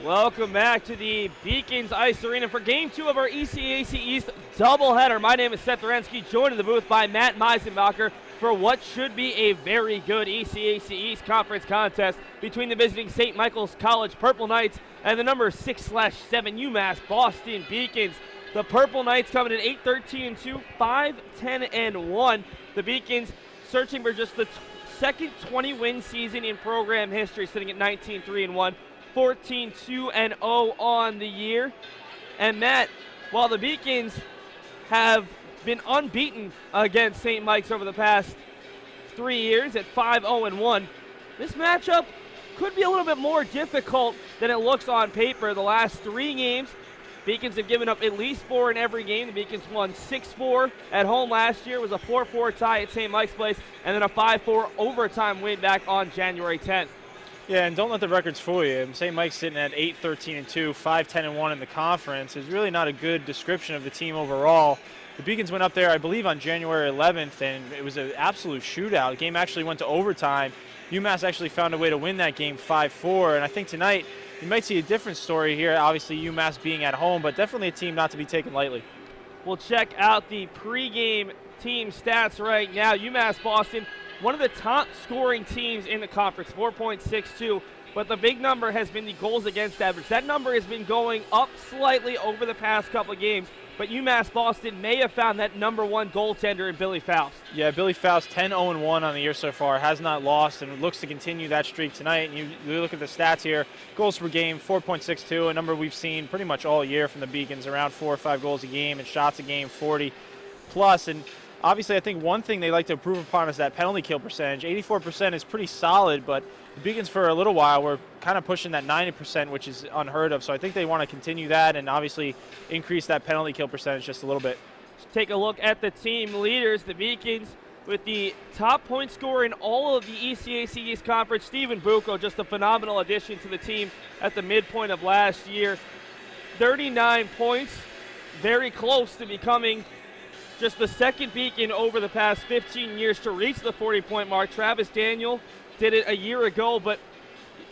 Welcome back to the Beacons Ice Arena for Game 2 of our ECAC East doubleheader. My name is Seth Orensky, joined in the booth by Matt Meisenbacher for what should be a very good ECAC East Conference contest between the visiting St. Michael's College Purple Knights and the number 6/7 UMass Boston Beacons. The Purple Knights coming in 8-13-2, 5-10-1. The Beacons searching for just the second 20-win season in program history, sitting at 19-3-1. 14-2-0 on the year. And Matt, while the Beacons have been unbeaten against St. Mike's over the past 3 years at 5-0-1, this matchup could be a little bit more difficult than it looks on paper. The last 3 games, Beacons have given up at least 4 in every game. The Beacons won 6-4 at home last year. It was a 4-4 tie at St. Mike's Place, and then a 5-4 overtime win back on January 10th. Yeah, and don't let the records fool you. St. Mike's sitting at 8-13-2, 5-10-1 in the conference is really not a good description of the team overall. The Beacons went up there, I believe, on January 11th, and it was an absolute shootout. The game actually went to overtime. UMass actually found a way to win that game 5-4, and I think tonight you might see a different story here. Obviously, UMass being at home, but definitely a team not to be taken lightly. We'll check out the pregame team stats right now. UMass Boston, one of the top scoring teams in the conference, 4.62, but the big number has been the goals against average. That number has been going up slightly over the past couple of games, but UMass Boston may have found that number one goaltender in Billy Faust. Yeah, Billy Faust 10-0-1 on the year so far, has not lost, and looks to continue that streak tonight. And you look at the stats here, goals per game, 4.62, a number we've seen pretty much all year from the Beacons, around 4 or 5 goals a game, and shots a game, 40 plus. And obviously, I think one thing they like to improve upon is that penalty kill percentage. 84% is pretty solid, but the Beacons for a little while were kind of pushing that 90%, which is unheard of. So I think they want to continue that and obviously increase that penalty kill percentage just a little bit. Let's take a look at the team leaders. The Beacons with the top point scorer in all of the ECAC East Conference, Stephen Bucco, just a phenomenal addition to the team at the midpoint of last year. 39 points, very close to becoming just the second Beacon over the past 15 years to reach the 40-point mark. Travis Daniel did it a year ago, but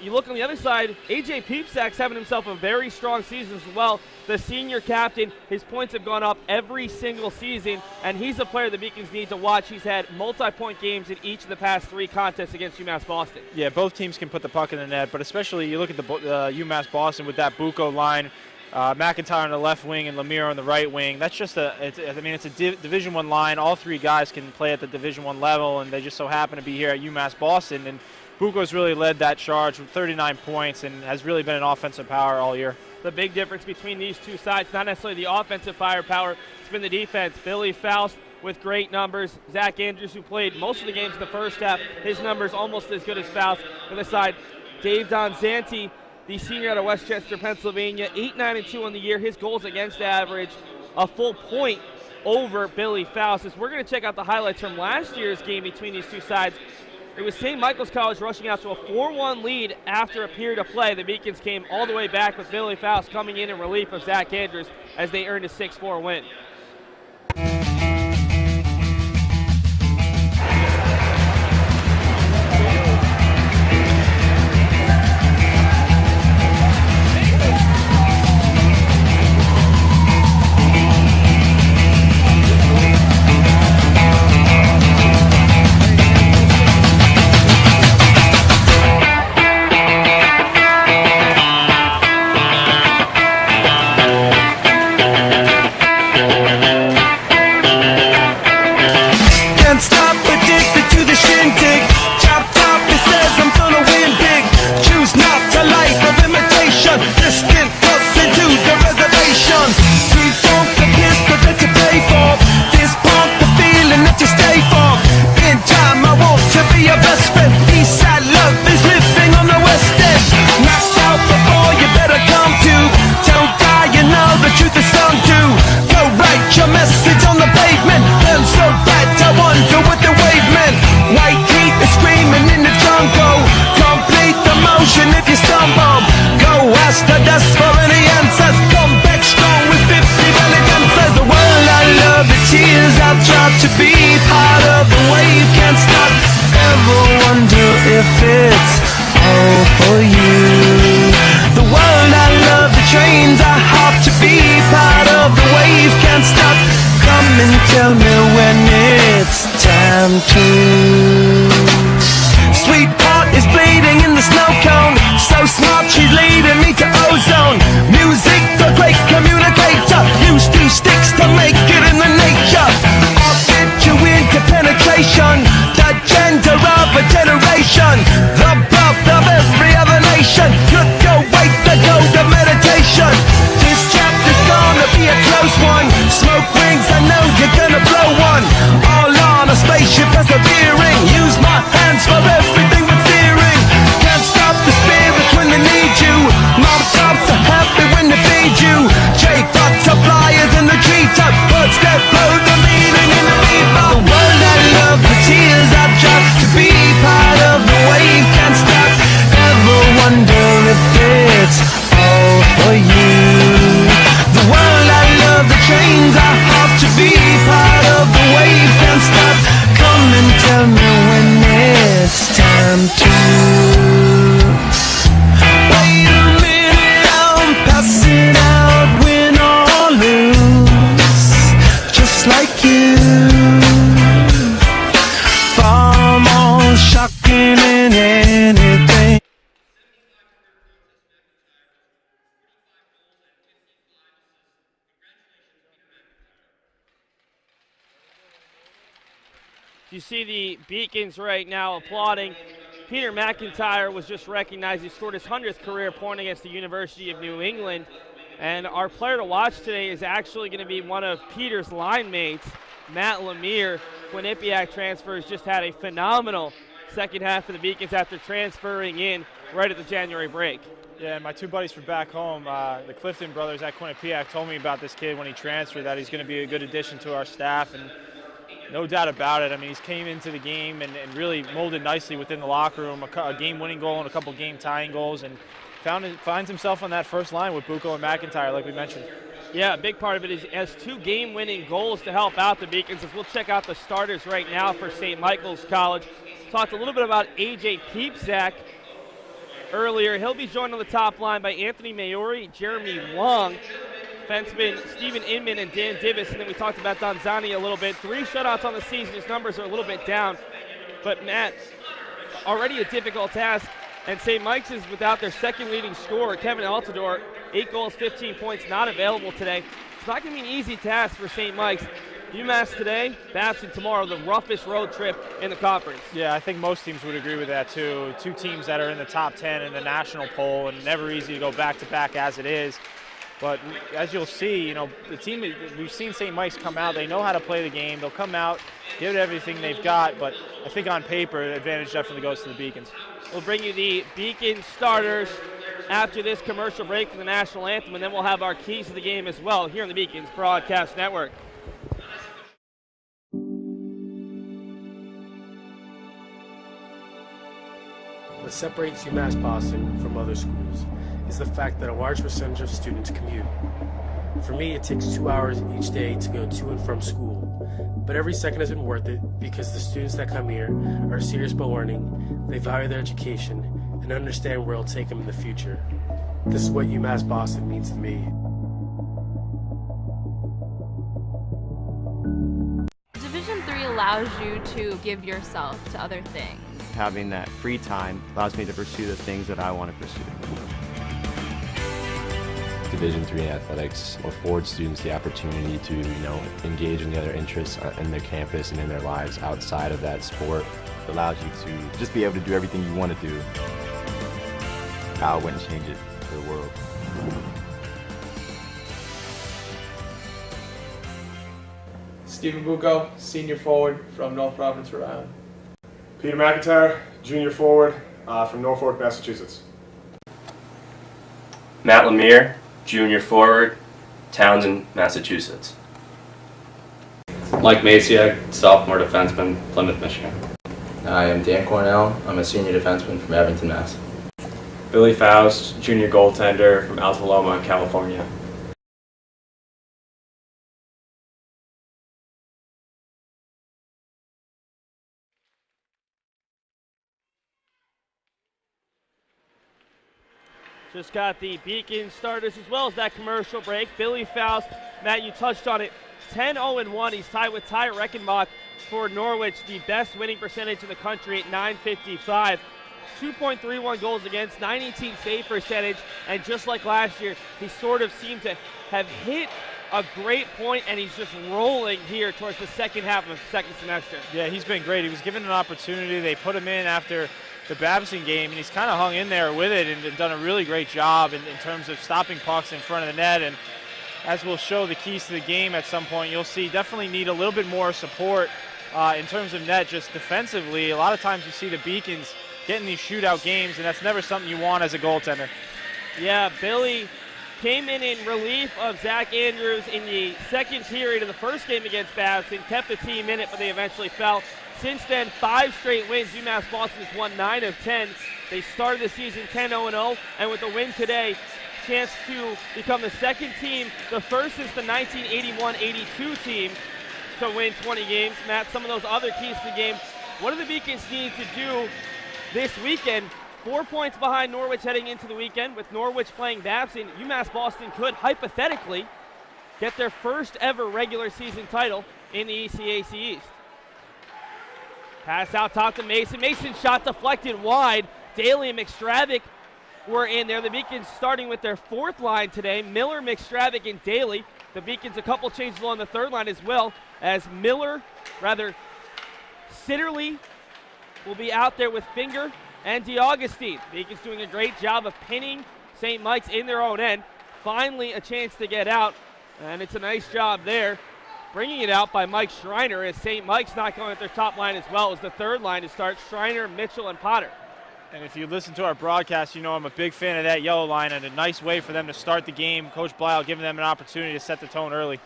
you look on the other side, A.J. Peepsack's having himself a very strong season as well. The senior captain, his points have gone up every single season, and he's a player the Beacons need to watch. He's had multi-point games in each of the past 3 contests against UMass Boston. Yeah, both teams can put the puck in the net, but especially you look at the UMass Boston with that Bucco line, McIntyre on the left wing and Lemire on the right wing. That's just it's a Division I line. All 3 guys can play at the Division I level, and they just so happen to be here at UMass Boston. And Bucco's really led that charge with 39 points and has really been an offensive power all year. The big difference between these two sides, not necessarily the offensive firepower, it's been the defense. Billy Faust with great numbers. Zach Andrews, who played most of the games in the first half, his numbers almost as good as Faust. On the side, Dave Donzanti, the senior out of Westchester, Pennsylvania, 8-9-2 on the year. His goals against average, a full point over Billy Faust. As we're going to check out the highlights from last year's game between these two sides, it was St. Michael's College rushing out to a 4-1 lead after a period of play. The Beacons came all the way back with Billy Faust coming in relief of Zach Andrews as they earned a 6-4 win. Message on the pavement, and so bad I wonder what the wave meant. White heat time too. Sweetheart is bleeding in the snow cone. So smart, she's leading me to ozone. Music, the great communicator. Used two sticks to make it in the nature. I'll get you into penetration. The gender of a generation. The birth of every other nation. Look your way to go to meditation. This chapter's gonna be a close one. Smoke rings, I know you're gonna blow one. All on a spaceship persevering. Use my hands for everything but steering. Can't stop the spirits when they need you. Mom tops are happy when they feed you. Butterflies in the treetop. Birds that blow the meaning in the bebop. The world I love, the tears I drop. To be part of the wave can't stop. Ever wonder if it's all for you? The world I love, the trains I hop. To be part of the wave can't stop. Come and tell me when it's time to. Wait a minute, I'm passing out, win or lose, just like you. Far more shocking than anything. You see the Beacons right now applauding. Peter McIntyre was just recognized. He scored his 100th career point against the University of New England. And our player to watch today is actually going to be one of Peter's line mates, Matt Lemire. Quinnipiac transfers just had a phenomenal second half for the Beacons after transferring in right at the January break. Yeah, and my two buddies from back home, the Clifton brothers at Quinnipiac, told me about this kid when he transferred, that he's going to be a good addition to our staff. And no doubt about it. I mean, he's came into the game and really molded nicely within the locker room, a game-winning goal and a couple game-tying goals, and finds himself on that first line with Bucco and McIntyre, like we mentioned. Yeah, a big part of it is has two game-winning goals to help out the Beacons. As we'll check out the starters right now for St. Michael's College. Talked a little bit about A.J. Peepsack earlier. He'll be joined on the top line by Anthony Maori, Jeremy Wong, defenseman Stephen Inman, and Dan Divis. And then we talked about Donzani a little bit. 3 shutouts on the season. His numbers are a little bit down. But, Matt, already a difficult task. And St. Mike's is without their second leading scorer, Kevin Altidore. 8 goals, 15 points, not available today. It's not going to be an easy task for St. Mike's. UMass today, Babson tomorrow, the roughest road trip in the conference. Yeah, I think most teams would agree with that, too. Two teams that are in the top 10 in the national poll, and never easy to go back-to-back as it is. But as you'll see, you know, the team, we've seen St. Mike's come out. They know how to play the game. They'll come out, give it everything they've got. But I think on paper, the advantage definitely goes to the Beacons. We'll bring you the Beacon starters after this commercial break for the national anthem, and then we'll have our keys to the game as well here on the Beacons Broadcast Network. What separates UMass Boston from other schools is the fact that a large percentage of students commute. For me, it takes 2 hours each day to go to and from school, but every second has been worth it because the students that come here are serious about learning, they value their education, and understand where it'll take them in the future. This is what UMass Boston means to me. Division III allows you to give yourself to other things. Having that free time allows me to pursue the things that I want to pursue. Division III athletics affords students the opportunity to, engage in the other interests in their campus and in their lives outside of that sport. It allows you to just be able to do everything you want to do. I wouldn't change it for the world. Stephen Bucco, senior forward from North Providence, Rhode Island. Peter McIntyre, junior forward from Norfolk, Massachusetts. Matt Lemire, junior forward, Townsend, Massachusetts. Mike Maciak, sophomore defenseman, Plymouth, Michigan. I am Dan Cornell. I'm a senior defenseman from Abington, Mass. Billy Faust, junior goaltender from Alta Loma, California. Just got the Beacon starters as well as that commercial break. Billy Faust, Matt, you touched on it. 10-0-1. He's tied with Ty Reckenbach for Norwich, the best winning percentage in the country at .955. 2.31 goals against, 918 save percentage, and just like last year, he sort of seemed to have hit a great point, and he's just rolling here towards the second half of the second semester. Yeah, he's been great. He was given an opportunity. They put him in after the Babson game, and he's kind of hung in there with it and done a really great job in terms of stopping pucks in front of the net. And as we'll show the keys to the game at some point, you'll see definitely need a little bit more support in terms of net just defensively. A lot of times you see the Beacons getting these shootout games, and that's never something you want as a goaltender. Yeah, Billy came in relief of Zach Andrews in the second period of the first game against Babson, kept the team in it, but they eventually fell. Since then, 5 straight wins. UMass Boston has won 9 of 10. They started the season 10-0-0, and with the win today, chance to become the second team, the first since the 1981-82 team, to win 20 games. Matt, some of those other keys to the game, what do the Beacons need to do this weekend? 4 points behind Norwich heading into the weekend. With Norwich playing Babson, UMass Boston could hypothetically get their first ever regular season title in the ECAC East. Pass out top to Mason. Mason shot deflected wide. Daly and McStravick were in there. The Beacons starting with their fourth line today. Miller, McStravick, and Daly. The Beacons a couple changes along the third line as well, as Sitterly will be out there with Finger and DeAugustine. Beacons doing a great job of pinning St. Mike's in their own end. Finally a chance to get out, and it's a nice job there. Bringing it out by Mike Schreiner, as St. Mike's not going with their top line as well as the third line to start. Schreiner, Mitchell, and Potter. And if you listen to our broadcast, you know I'm a big fan of that yellow line, and a nice way for them to start the game. Coach Blyle giving them an opportunity to set the tone early.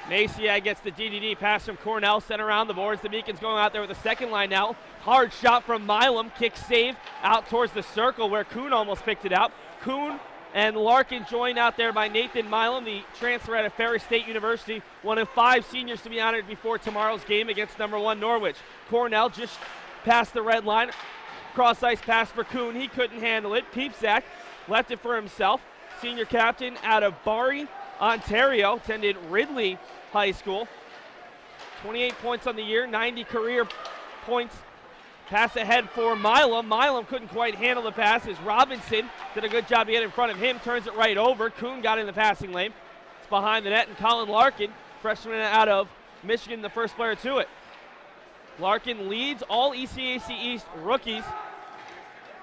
Maciag gets the DDD pass from Cornell, sent around the boards. The Beacons going out there with the second line now. Hard shot from Milam, kick save out towards the circle where Kuhn almost picked it out. Kuhn and Larkin joined out there by Nathan Milam, the transfer out of Ferris State University, one of 5 seniors to be honored before tomorrow's game against number 1 Norwich. Cornell just past the red line. Cross-ice pass for Kuhn. He couldn't handle it. Peepsack left it for himself. Senior captain out of Barrie, Ontario, attended Ridley High School. 28 points on the year, 90 career points. Pass ahead for Milam. Milam couldn't quite handle the pass as Robinson did a good job to get in front of him. Turns it right over. Kuhn got in the passing lane. It's behind the net, and Colin Larkin, freshman out of Michigan, the first player to it. Larkin leads all ECAC East rookies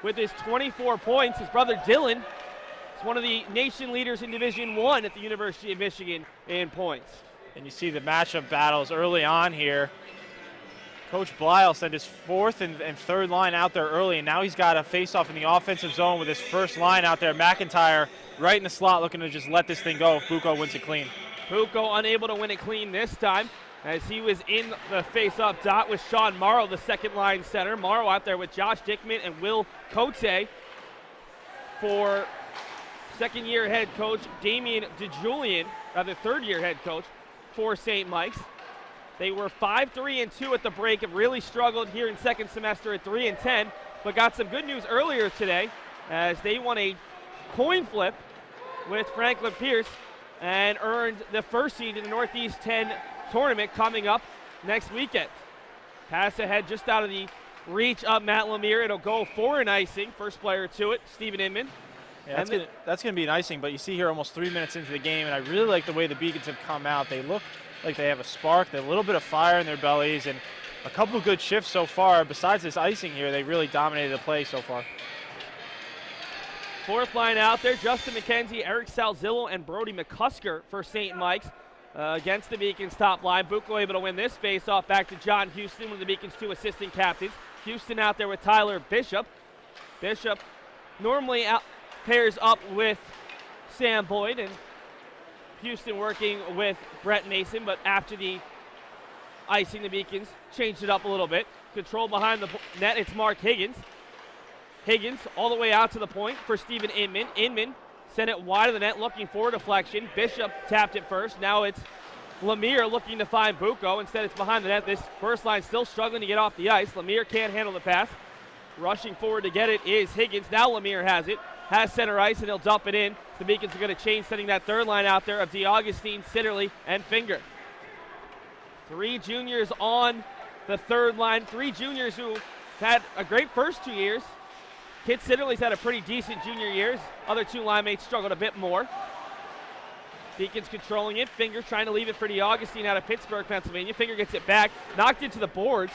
with his 24 points. His brother Dylan is one of the nation leaders in Division I at the University of Michigan in points. And you see the matchup battles early on here. Coach Blyle sent his fourth and third line out there early, and now he's got a face-off in the offensive zone with his first line out there. McIntyre right in the slot looking to just let this thing go if Bucco wins it clean. Bucco unable to win it clean this time, as he was in the face-off dot with Sean Morrow, the second-line center. Morrow out there with Josh Dickman and Will Cote for second-year head coach Damian DeJulian, third-year head coach for St. Mike's. They were 5-3-2 at the break, have really struggled here in second semester at 3-10, but got some good news earlier today as they won a coin flip with Franklin Pierce and earned the first seed in the Northeast 10 tournament coming up next weekend. Pass ahead just out of the reach of Matt Lemire. It'll go for an icing. First player to it, Stephen Inman. Yeah, that's going to be an icing, but you see here almost 3 minutes into the game, and I really like the way the Beacons have come out. They look like they have a spark, they have a little bit of fire in their bellies, and a couple of good shifts so far. Besides this icing here, they really dominated the play so far. Fourth line out there, Justin McKenzie, Eric Salzillo, and Brody McCusker for St. Mike's against the Beacons' top line. Bucco able to win this face-off back to John Houston, one of the Beacons' 2 assistant captains. Houston out there with Tyler Bishop. Bishop normally pairs up with Sam Boyd, and Houston working with Brett Mason, but after the icing, the Beacons changed it up a little bit. Control behind the net, it's Mark Higgins. Higgins all the way out to the point for Stephen Inman. Inman sent it wide of the net, looking for a deflection. Bishop tapped it first. Now it's Lemire looking to find Bucco. Instead, it's behind the net. This first line still struggling to get off the ice. Lemire can't handle the pass. Rushing forward to get it is Higgins. Now Lemire has it. Has center ice, and he'll dump it in. The Beacons are going to change, sending that third line out there of DeAugustine, Sitterly, and Finger. 3 juniors on the third line, 3 juniors who had a great first 2 years. Kit Sitterly's had a pretty decent junior years. Other 2 line mates struggled a bit more. Beacons controlling it. Finger trying to leave it for DeAugustine out of Pittsburgh, Pennsylvania. Finger gets it back, knocked into the boards.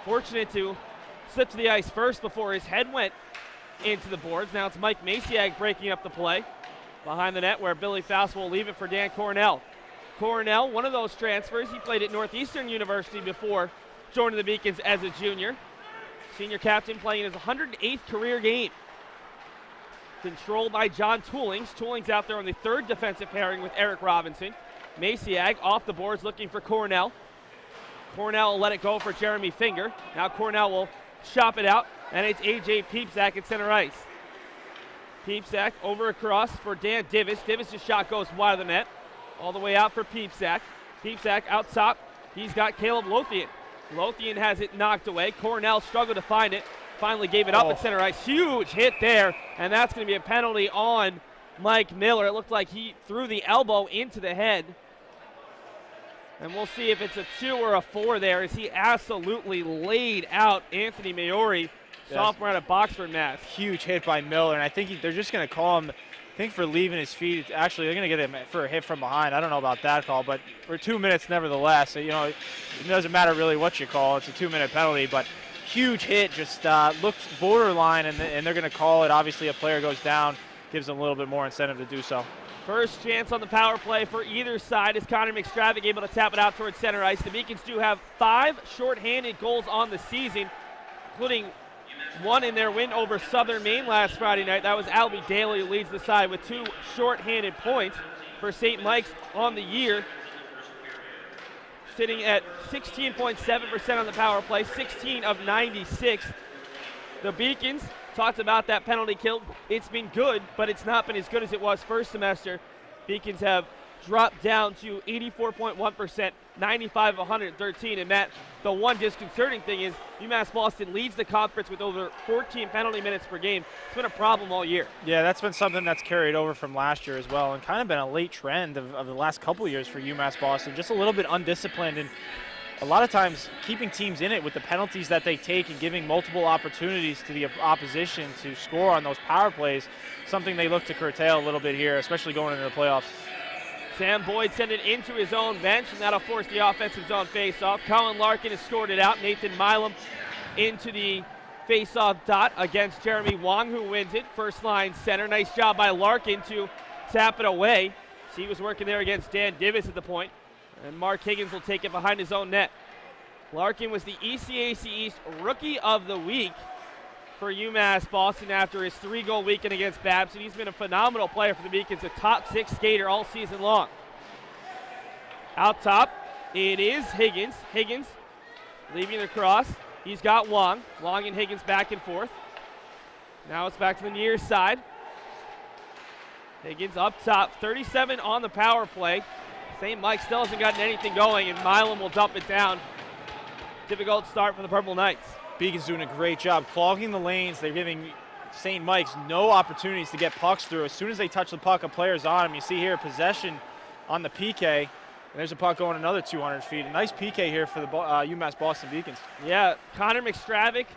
Fortunate to slip to the ice first before his head went into the boards. Now it's Mike Masiak breaking up the play behind the net where Billy Faust will leave it for Dan Cornell. Cornell, one of those transfers. He played at Northeastern University before joining the Beacons as a junior. Senior captain playing his 108th career game. Controlled by John Toolings. Toolings out there on the 3rd defensive pairing with Eric Robinson. Masiak off the boards looking for Cornell. Cornell will let it go for Jeremy Finger. Now Cornell will chop it out, and it's A.J. Peepsack at center ice. Peepsack over across for Dan Divis. Divis' shot goes wide of the net. All the way out for Peepsack. Peepsack out top. He's got Caleb Lothian. Lothian has it knocked away. Cornell struggled to find it. Finally gave it up at center ice. Huge hit there, and that's going to be a penalty on Mike Miller. It looked like he threw the elbow into the head. And we'll see if it's a 2 or a 4 there as he absolutely laid out Anthony Maori, sophomore out of Boxford, Mass. Huge hit by Miller, and I think they're just going to call him, I think, for leaving his feet. Actually, they're going to get him for a hit from behind. I don't know about that call, but for 2 minutes nevertheless. So, it doesn't matter really what you call. It's a 2-minute penalty, but huge hit, just looked borderline, and they're going to call it. Obviously, a player goes down, gives them a little bit more incentive to do so. First chance on the power play for either side is Connor McStravick able to tap it out towards center ice. The Beacons do have 5 shorthanded goals on the season, including one in their win over Southern Maine last Friday night. That was Albie Daly who leads the side with 2 shorthanded points for St. Mike's on the year. Sitting at 16.7% on the power play, 16 of 96. The Beacons talked about that penalty kill. It's been good, but it's not been as good as it was first semester. Beacons have dropped down to 84.1%, 95 of 113. And Matt, the one disconcerting thing is UMass Boston leads the conference with over 14 penalty minutes per game. It's been a problem all year. Yeah, that's been something that's carried over from last year as well, and kind of been a late trend of the last couple of years for UMass Boston. Just a little bit undisciplined, and a lot of times keeping teams in it with the penalties that they take and giving multiple opportunities to the opposition to score on those power plays, something they look to curtail a little bit here, especially going into the playoffs. Sam Boyd sent it into his own bench, and that'll force the offensive zone face-off. Colin Larkin has scored it out. Nathan Milam into the face-off dot against Jeremy Wong, who wins it. First line center. Nice job by Larkin to tap it away. So he was working there against Dan Divis at the point. And Mark Higgins will take it behind his own net. Larkin was the ECAC East Rookie of the Week for UMass Boston after his 3-goal weekend against Babson. He's been a phenomenal player for the Beacons, a top 6 skater all season long. Out top, it is Higgins. Higgins leaving the cross. He's got Wong. Wong and Higgins back and forth. Now it's back to the near side. Higgins up top, 37 on the power play. St. Mike still hasn't gotten anything going, and Milam will dump it down. Difficult start for the Purple Knights. Beacons doing a great job clogging the lanes. They're giving St. Mike's no opportunities to get pucks through. As soon as they touch the puck, a player's on him. You see here possession on the PK. And there's a puck going another 200 feet. A nice PK here for the UMass Boston Beacons. Yeah, Connor McStravick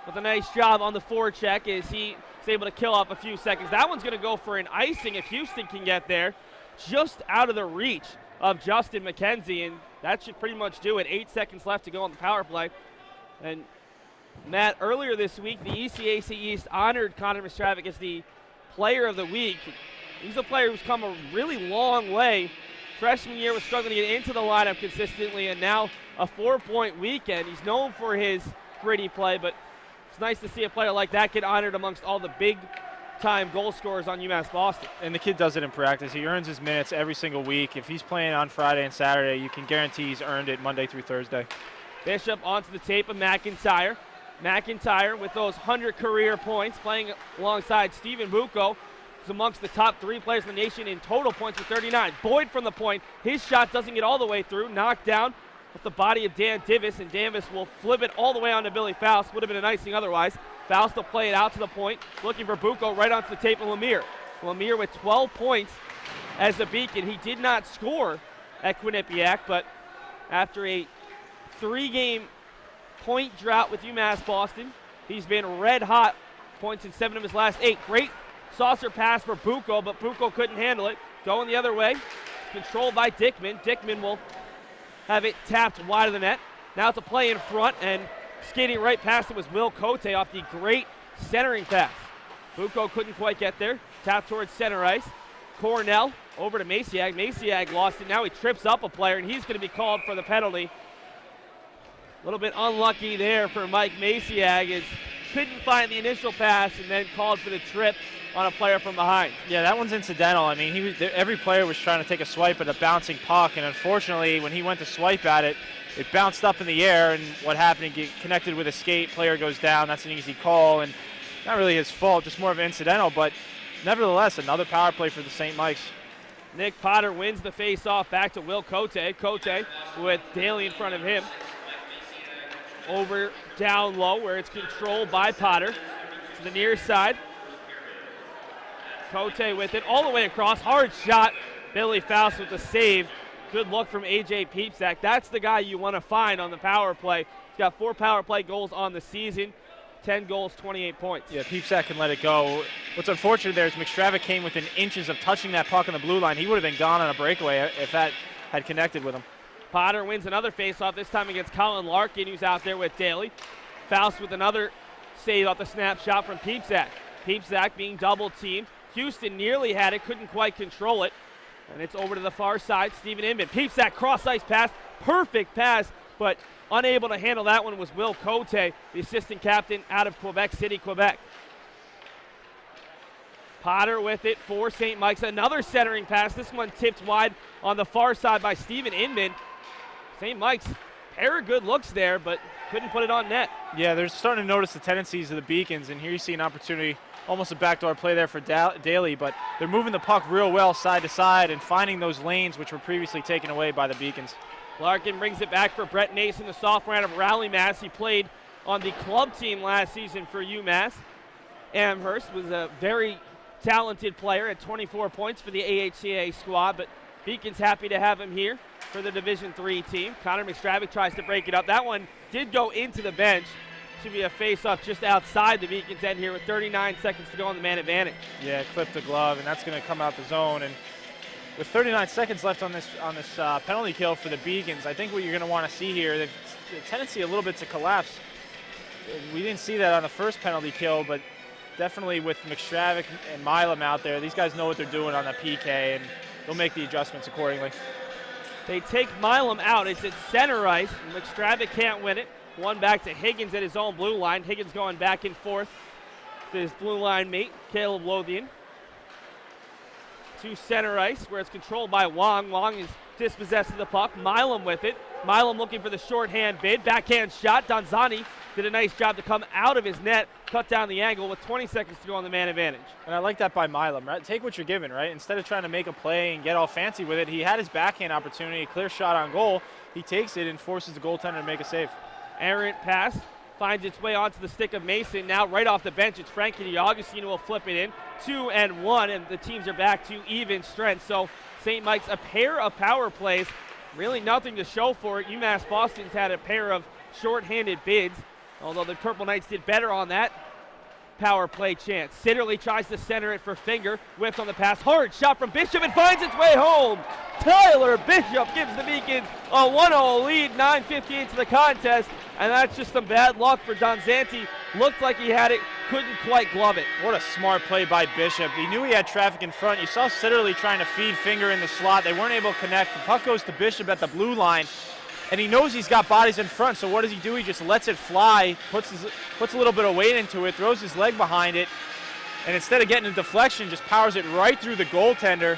with a nice job on the forecheck as he is able to kill off a few seconds. That one's going to go for an icing if Houston can get there. Just out of the reach of Justin McKenzie, and that should pretty much do it. 8 seconds left to go on the power play. And Matt, earlier this week, the ECAC East honored Connor McStravick as the Player of the Week. He's a player who's come a really long way. Freshman year was struggling to get into the lineup consistently, and now a 4-point weekend. He's known for his gritty play, but it's nice to see a player like that get honored amongst all the big-time goal scorers on UMass Boston. And the kid does it in practice. He earns his minutes every single week. If he's playing on Friday and Saturday, you can guarantee he's earned it Monday through Thursday. Bishop onto the tape of McIntyre. McIntyre with those 100 career points, playing alongside Stephen Bucco, who's amongst the top 3 players in the nation in total points with 39. Boyd from the point. His shot doesn't get all the way through. Knocked down with the body of Dan Divis, and Davis will flip it all the way onto Billy Faust. Would have been an icing otherwise. Faust will play it out to the point, looking for Bucco right onto the tape of Lemire. Lemire with 12 points as the Beacon. He did not score at Quinnipiac, but after a 3-game point drought with UMass Boston. He's been red hot, points in 7 of his last 8. Great saucer pass for Bucco, but Bucco couldn't handle it. Going the other way, controlled by Dickman. Dickman will have it tapped wide of the net. Now it's a play in front, and skating right past it was Will Cote off the great centering pass. Bucco couldn't quite get there. Tap towards center ice. Cornell over to Maciag. Maciag lost it. Now he trips up a player, and he's going to be called for the penalty. A little bit unlucky there for Mike Maciag, as couldn't find the initial pass and then called for the trip on a player from behind. Yeah, that one's incidental. I mean, every player was trying to take a swipe at a bouncing puck, and unfortunately, when he went to swipe at it, it bounced up in the air, and what happened, he get connected with a skate, player goes down. That's an easy call, and not really his fault, just more of an incidental, but nevertheless, another power play for the St. Mike's. Nick Potter wins the face-off back to Will Cote. Cote with Daly in front of him. Over down low where it's controlled by Potter to the near side. Cote with it all the way across. Hard shot. Billy Faust with the save. Good look from A.J. Peepsack. That's the guy you want to find on the power play. He's got 4 power play goals on the season. 10 goals, 28 points. Yeah, Peepsack can let it go. What's unfortunate there is McStravick came within inches of touching that puck on the blue line. He would have been gone on a breakaway if that had connected with him. Potter wins another faceoff, this time against Colin Larkin, who's out there with Daly. Faust with another save off the snapshot from Peepsack. Peepsack being double teamed. Houston nearly had it, couldn't quite control it. And it's over to the far side, Steven Inman. Peepsack cross-ice pass, perfect pass, but unable to handle that one was Will Cote, the assistant captain out of Quebec City, Quebec. Potter with it for St. Mike's. Another centering pass. This one tipped wide on the far side by Steven Inman. St. Mike's, pair of good looks there, but couldn't put it on net. Yeah, they're starting to notice the tendencies of the Beacons, and here you see an opportunity, almost a backdoor play there for Daly, but they're moving the puck real well side to side and finding those lanes which were previously taken away by the Beacons. Larkin brings it back for Brett Nason, the sophomore out of Raleigh-Mass. He played on the club team last season for UMass. Amherst was a very talented player at 24 points for the AHCA squad, but Beacon's happy to have him here for the Division III team. Connor McStravick tries to break it up. That one did go into the bench. Should be a face-off just outside the Beacons end here with 39 seconds to go on the man advantage. Yeah, clipped the glove, and that's going to come out the zone. And with 39 seconds left on this penalty kill for the Beacons, I think what you're going to want to see here, the tendency a little bit to collapse. We didn't see that on the first penalty kill, but definitely with McStravick and Milam out there, these guys know what they're doing on the PK, and they'll make the adjustments accordingly. They take Milam out. It's at center ice. McStravick can't win it. One back to Higgins at his own blue line. Higgins going back and forth to his blue line mate, Caleb Lothian. To center ice, where it's controlled by Wong. Wong is dispossessed of the puck. Milam with it. Milam looking for the shorthand bid. Backhand shot. Donzani did a nice job to come out of his net, cut down the angle with 20 seconds to go on the man advantage. And I like that by Milam, right? Take what you're given, right? Instead of trying to make a play and get all fancy with it, he had his backhand opportunity, a clear shot on goal. He takes it and forces the goaltender to make a save. Errant pass finds its way onto the stick of Mason. Now right off the bench, it's Frankie DeAugustine who will flip it in. 2-1, and the teams are back to even strength. So St. Mike's, a pair of power plays, really nothing to show for it. UMass Boston's had a pair of shorthanded bids, although the Purple Knights did better on that power play chance. Sitterly tries to center it for Finger, whiffs on the pass. Hard shot from Bishop and finds its way home. Tyler Bishop gives the Beacons a 1-0 lead, 9:58 to the contest, and that's just some bad luck for Donzanti. Looked like he had it, couldn't quite glove it. What a smart play by Bishop. He knew he had traffic in front. You saw Sitterly trying to feed Finger in the slot. They weren't able to connect. The puck goes to Bishop at the blue line, and he knows he's got bodies in front, so what does he do? He just lets it fly, puts a little bit of weight into it, throws his leg behind it, and instead of getting a deflection, just powers it right through the goaltender.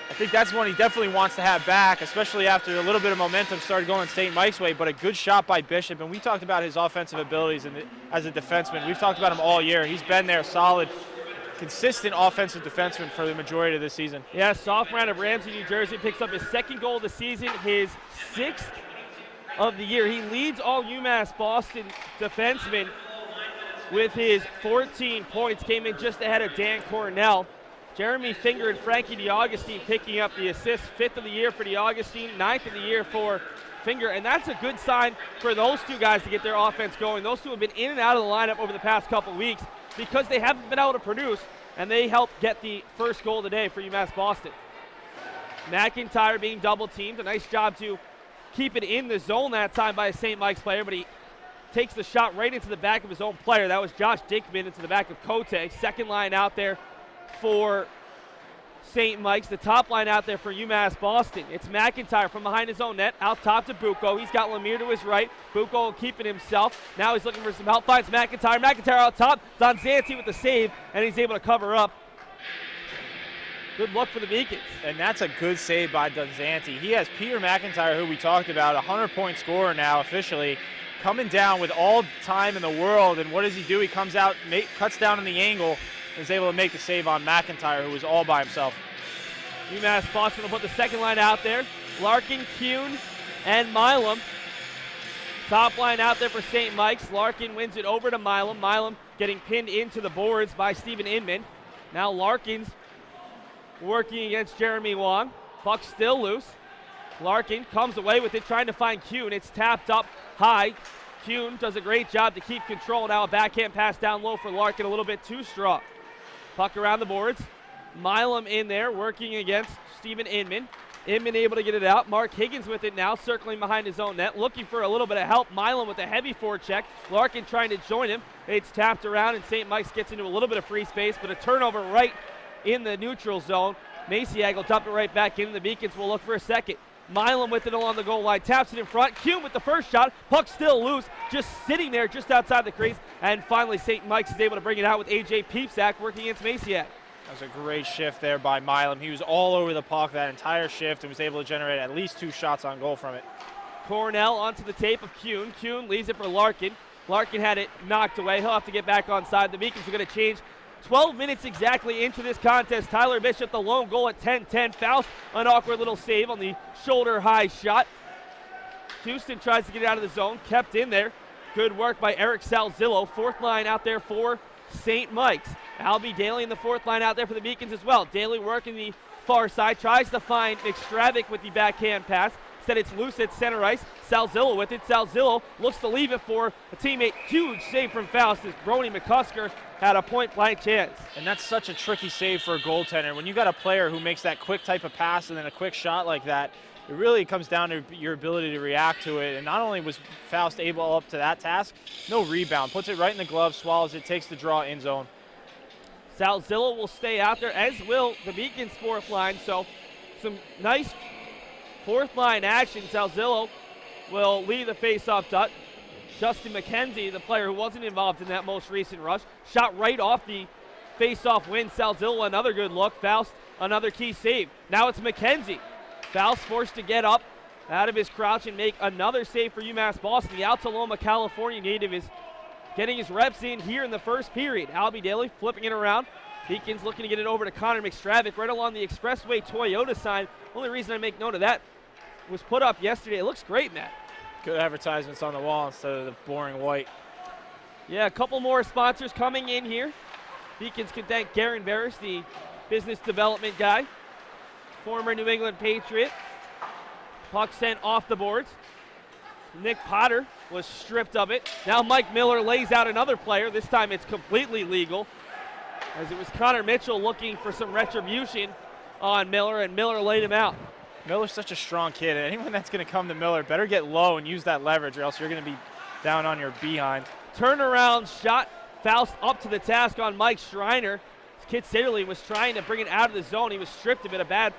I think that's one he definitely wants to have back, especially after a little bit of momentum started going St. Mike's way, but a good shot by Bishop, and we talked about his offensive abilities as a defenseman. We've talked about him all year. He's been there, solid, consistent offensive defenseman for the majority of this season. Yeah, sophomore out of Ramsey, New Jersey, picks up his second goal of the season, his 6th of the year. He leads all UMass Boston defensemen with his 14 points, came in just ahead of Dan Cornell. Jeremy Finger and Frankie DeAugustine picking up the assists. 5th of the year for DeAugustine, 9th of the year for Finger, and that's a good sign for those two guys to get their offense going. Those two have been in and out of the lineup over the past couple weeks because they haven't been able to produce, and they helped get the first goal of the day for UMass Boston. McIntyre being double teamed. A nice job to keep it in the zone that time by a St. Mike's player, but he takes the shot right into the back of his own player. That was Josh Dickman into the back of Cote. Second line out there for St. Mike's. The top line out there for UMass Boston. It's McIntyre from behind his own net, out top to Bucco. He's got Lemire to his right. Bucco keeping himself. Now he's looking for some help. Finds McIntyre. McIntyre out top. Donzanti with the save, and he's able to cover up. Good luck for the Beacons. And that's a good save by Donzanti. He has Peter McIntyre, who we talked about, 100-point scorer now officially, coming down with all time in the world. And what does he do? He comes out, cuts down in the angle, and is able to make the save on McIntyre, who was all by himself. UMass Boston will put the second line out there. Larkin, Kuhn, and Milam. Top line out there for St. Mike's. Larkin wins it over to Milam. Milam getting pinned into the boards by Stephen Inman. Now Larkin's working against Jeremy Wong. Puck still loose. Larkin comes away with it, trying to find Kuhn. It's tapped up high. Kuhn does a great job to keep control. Now a backhand pass down low for Larkin, a little bit too strong. Puck around the boards. Milam in there working against Stephen Inman. Inman able to get it out. Mark Higgins with it now, circling behind his own net, looking for a little bit of help. Milam with a heavy forecheck. Larkin trying to join him. It's tapped around, and St. Mike's gets into a little bit of free space, but a turnover right in the neutral zone. Maciag will dump it right back in. The Beacons will look for a second. Milam with it along the goal line, taps it in front. Kuhn with the first shot. Puck still loose, just sitting there just outside the crease. And finally, St. Mike's is able to bring it out with A.J. Peepsack working against Maciak. That was a great shift there by Milam. He was all over the puck that entire shift and was able to generate at least 2 shots on goal from it. Cornell onto the tape of Kuhn. Kuhn leaves it for Larkin. Larkin had it knocked away. He'll have to get back on side. The Beacons are going to change 12 minutes exactly into this contest. Tyler Bishop, the lone goal at 10-10. Faust, an awkward little save on the shoulder-high shot. Houston tries to get it out of the zone. Kept in there. Good work by Eric Salzillo. Fourth line out there for St. Mike's. Albie Daly in the fourth line out there for the Beacons as well. Daly working the far side. Tries to find McStravick with the backhand pass. Instead it's loose at center ice. Salzillo with it. Salzillo looks to leave it for a teammate. Huge save from Faust as Brony McCusker had a point-blank chance. And that's such a tricky save for a goaltender. When you got a player who makes that quick type of pass and then a quick shot like that, it really comes down to your ability to react to it. And not only was Faust able up to that task, no rebound. Puts it right in the glove, swallows it, takes the draw in zone. Salzillo will stay out there, as will the Beacons' fourth line. So some nice fourth line action. Salzillo will lead the face-off dot. Justin McKenzie, the player who wasn't involved in that most recent rush, shot right off the face-off win. Salzillo, another good look. Faust, another key save. Now it's McKenzie. Faust forced to get up out of his crouch and make another save for UMass Boston. The Altaloma, California native is getting his reps in here in the first period. Albie Daly flipping it around. Beacons looking to get it over to Connor McStravick right along the Expressway Toyota sign. Only reason I make note of that was put up yesterday. It looks great, Matt. Good advertisements on the wall instead of the boring white. Yeah, a couple more sponsors coming in here. Beacons can thank Garen Barris, the business development guy, former New England Patriot. Puck sent off the boards. Nick Potter was stripped of it. Now Mike Miller lays out another player. This time it's completely legal, as it was Connor Mitchell looking for some retribution on Miller, and Miller laid him out. Miller's such a strong kid. Anyone that's going to come to Miller better get low and use that leverage, or else you're going to be down on your behind. Turnaround shot. Faust up to the task on Mike Schreiner. Kid Sitterly was trying to bring it out of the zone. He was stripped of it. A bad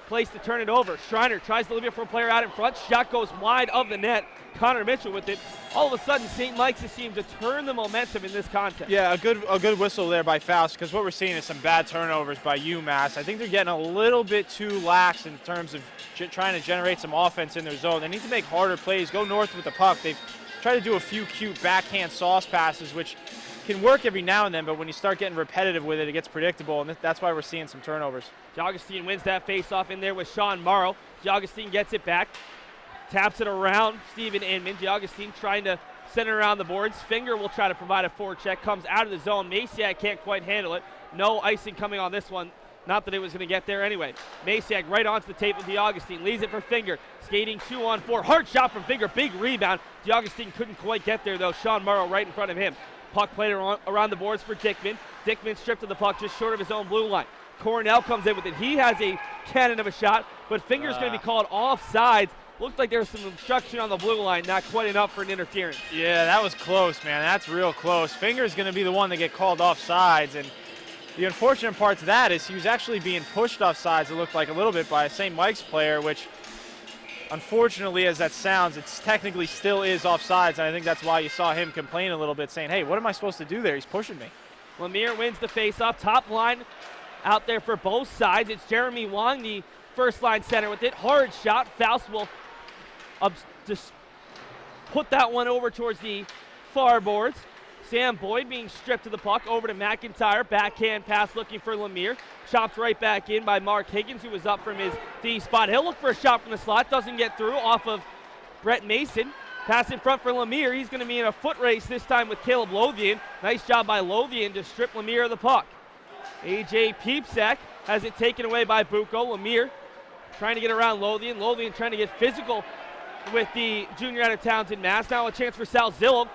place to turn it over. Schreiner tries to leave it for a player out in front. Shot goes wide of the net. Connor Mitchell with it. All of a sudden, St. Mike's has seemed to turn the momentum in this contest. Yeah, a good whistle there by Faust, because what we're seeing is some bad turnovers by UMass. I think they're getting a little bit too lax in terms of trying to generate some offense in their zone. They need to make harder plays, go north with the puck. They've tried to do a few cute backhand sauce passes, which can work every now and then, but when you start getting repetitive with it, it gets predictable, and that's why we're seeing some turnovers. DeAugustine wins that face-off in there with Sean Morrow. DeAugustine gets it back, taps it around Stephen Inman. DeAugustine trying to send it around the boards. Finger will try to provide a forecheck, comes out of the zone. Maciak can't quite handle it. No icing coming on this one. Not that it was going to get there anyway. Masiak right onto the tape of DeAugustine. Leaves it for Finger. Skating 2-on-4. Hard shot from Finger. Big rebound. DeAugustine couldn't quite get there, though. Sean Morrow right in front of him. Puck played around the boards for Dickman. Dickman stripped of the puck just short of his own blue line. Cornell comes in with it. He has a cannon of a shot, but Finger's going to be called offsides. Looked like there was some obstruction on the blue line. Not quite enough for an interference. Yeah, that was close, man. That's real close. Finger's going to be the one to get called offsides, and the unfortunate part to that is he was actually being pushed offsides, it looked like a little bit, by a St. Mike's player, which unfortunately, as that sounds, it technically still is offsides, and I think that's why you saw him complain a little bit, saying, hey, what am I supposed to do there? He's pushing me. Lemire wins the faceoff. Top line out there for both sides. It's Jeremy Wong, the first line center with it. Hard shot. Faust will just put that one over towards the far boards. Sam Boyd being stripped of the puck over to McIntyre. Backhand pass looking for Lemire. Chopped right back in by Mark Higgins, who was up from his D spot. He'll look for a shot from the slot. Doesn't get through off of Brett Mason. Pass in front for Lemire. He's going to be in a foot race this time with Caleb Lothian. Nice job by Lothian to strip Lemire of the puck. AJ Peepsack has it taken away by Bucco. Lemire trying to get around Lothian. Lothian trying to get physical with the junior out of Townsend, Mass. Now a chance for Sal Zillov.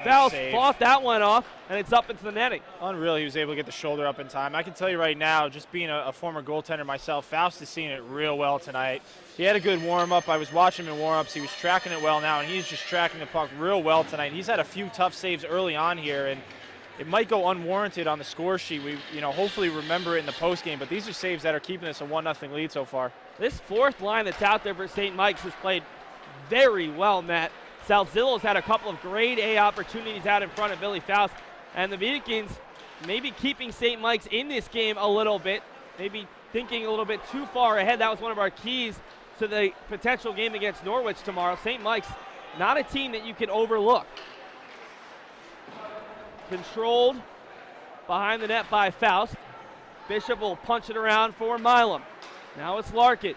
Faust fought that one off, and it's up into the netting. Unreal, he was able to get the shoulder up in time. I can tell you right now, just being a former goaltender myself, Faust is seeing it real well tonight. He had a good warm-up. I was watching him in warm-ups. He was tracking it well now, and he's just tracking the puck real well tonight. He's had a few tough saves early on here, and it might go unwarranted on the score sheet. We, hopefully remember it in the postgame, but these are saves that are keeping us a 1-0 lead so far. This fourth line that's out there for St. Mike's has played very well, Matt. Salzillo's had a couple of grade A opportunities out in front of Billy Faust, and the Vikings maybe keeping St. Mike's in this game a little bit, maybe thinking a little bit too far ahead. That was one of our keys to the potential game against Norwich tomorrow. St. Mike's not a team that you can overlook. Controlled behind the net by Faust. Bishop will punch it around for Milam. Now it's Larkin.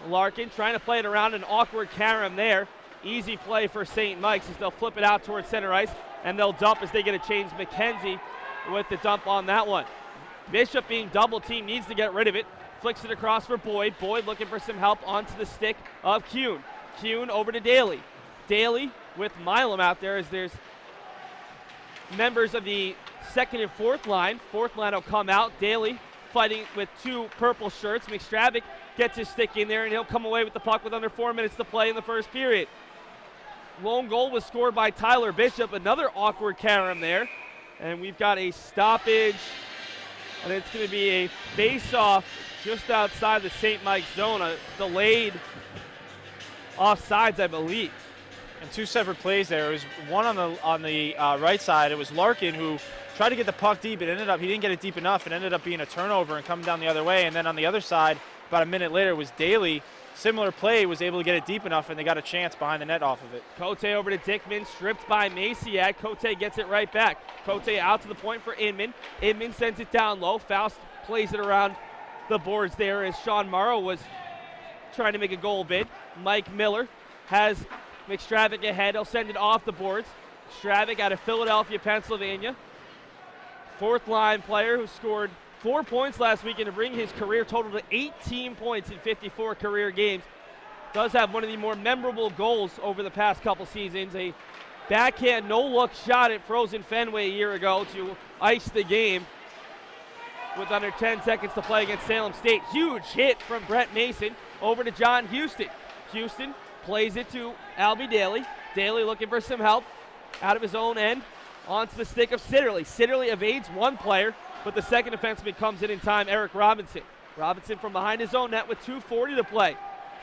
Larkin trying to play it around, an awkward carom there. Easy play for St. Mike's as they'll flip it out towards center ice, and they'll dump as they get a change. McKenzie with the dump on that one. Bishop being double teamed, needs to get rid of it. Flicks it across for Boyd. Boyd looking for some help onto the stick of Kuhn. Kuhn over to Daly. Daly with Milam out there as there's members of the second and fourth line. Fourth line will come out. Daly fighting with two purple shirts. McStravick gets his stick in there, and he'll come away with the puck with under 4 minutes to play in the first period. Lone goal was scored by Tyler Bishop. Another awkward carom there. And we've got a stoppage, and it's going to be a face-off just outside the St. Mike's zone. A delayed offsides, I believe. And two separate plays there. It was one on the right side. It was Larkin who tried to get the puck deep. He didn't get it deep enough. It ended up being a turnover and coming down the other way. And then on the other side, about a minute later, was Daly. Similar play, was able to get it deep enough, and they got a chance behind the net off of it. Cote over to Dickman, stripped by Masiak. Cote gets it right back. Cote out to the point for Inman. Inman sends it down low. Faust plays it around the boards there as Sean Morrow was trying to make a goal bid. Mike Miller has McStravick ahead. He'll send it off the boards. Stravick out of Philadelphia, Pennsylvania. Fourth line player who scored 4 points last weekend to bring his career total to 18 points in 54 career games. Does have one of the more memorable goals over the past couple seasons. A backhand no-look shot at Frozen Fenway a year ago to ice the game with under 10 seconds to play against Salem State. Huge hit from Brett Mason over to John Houston. Houston plays it to Albie Daly. Daly looking for some help out of his own end onto the stick of Sitterly. Sitterly evades one player, but the second defenseman comes in time, Eric Robinson. Robinson from behind his own net with 2:40 to play.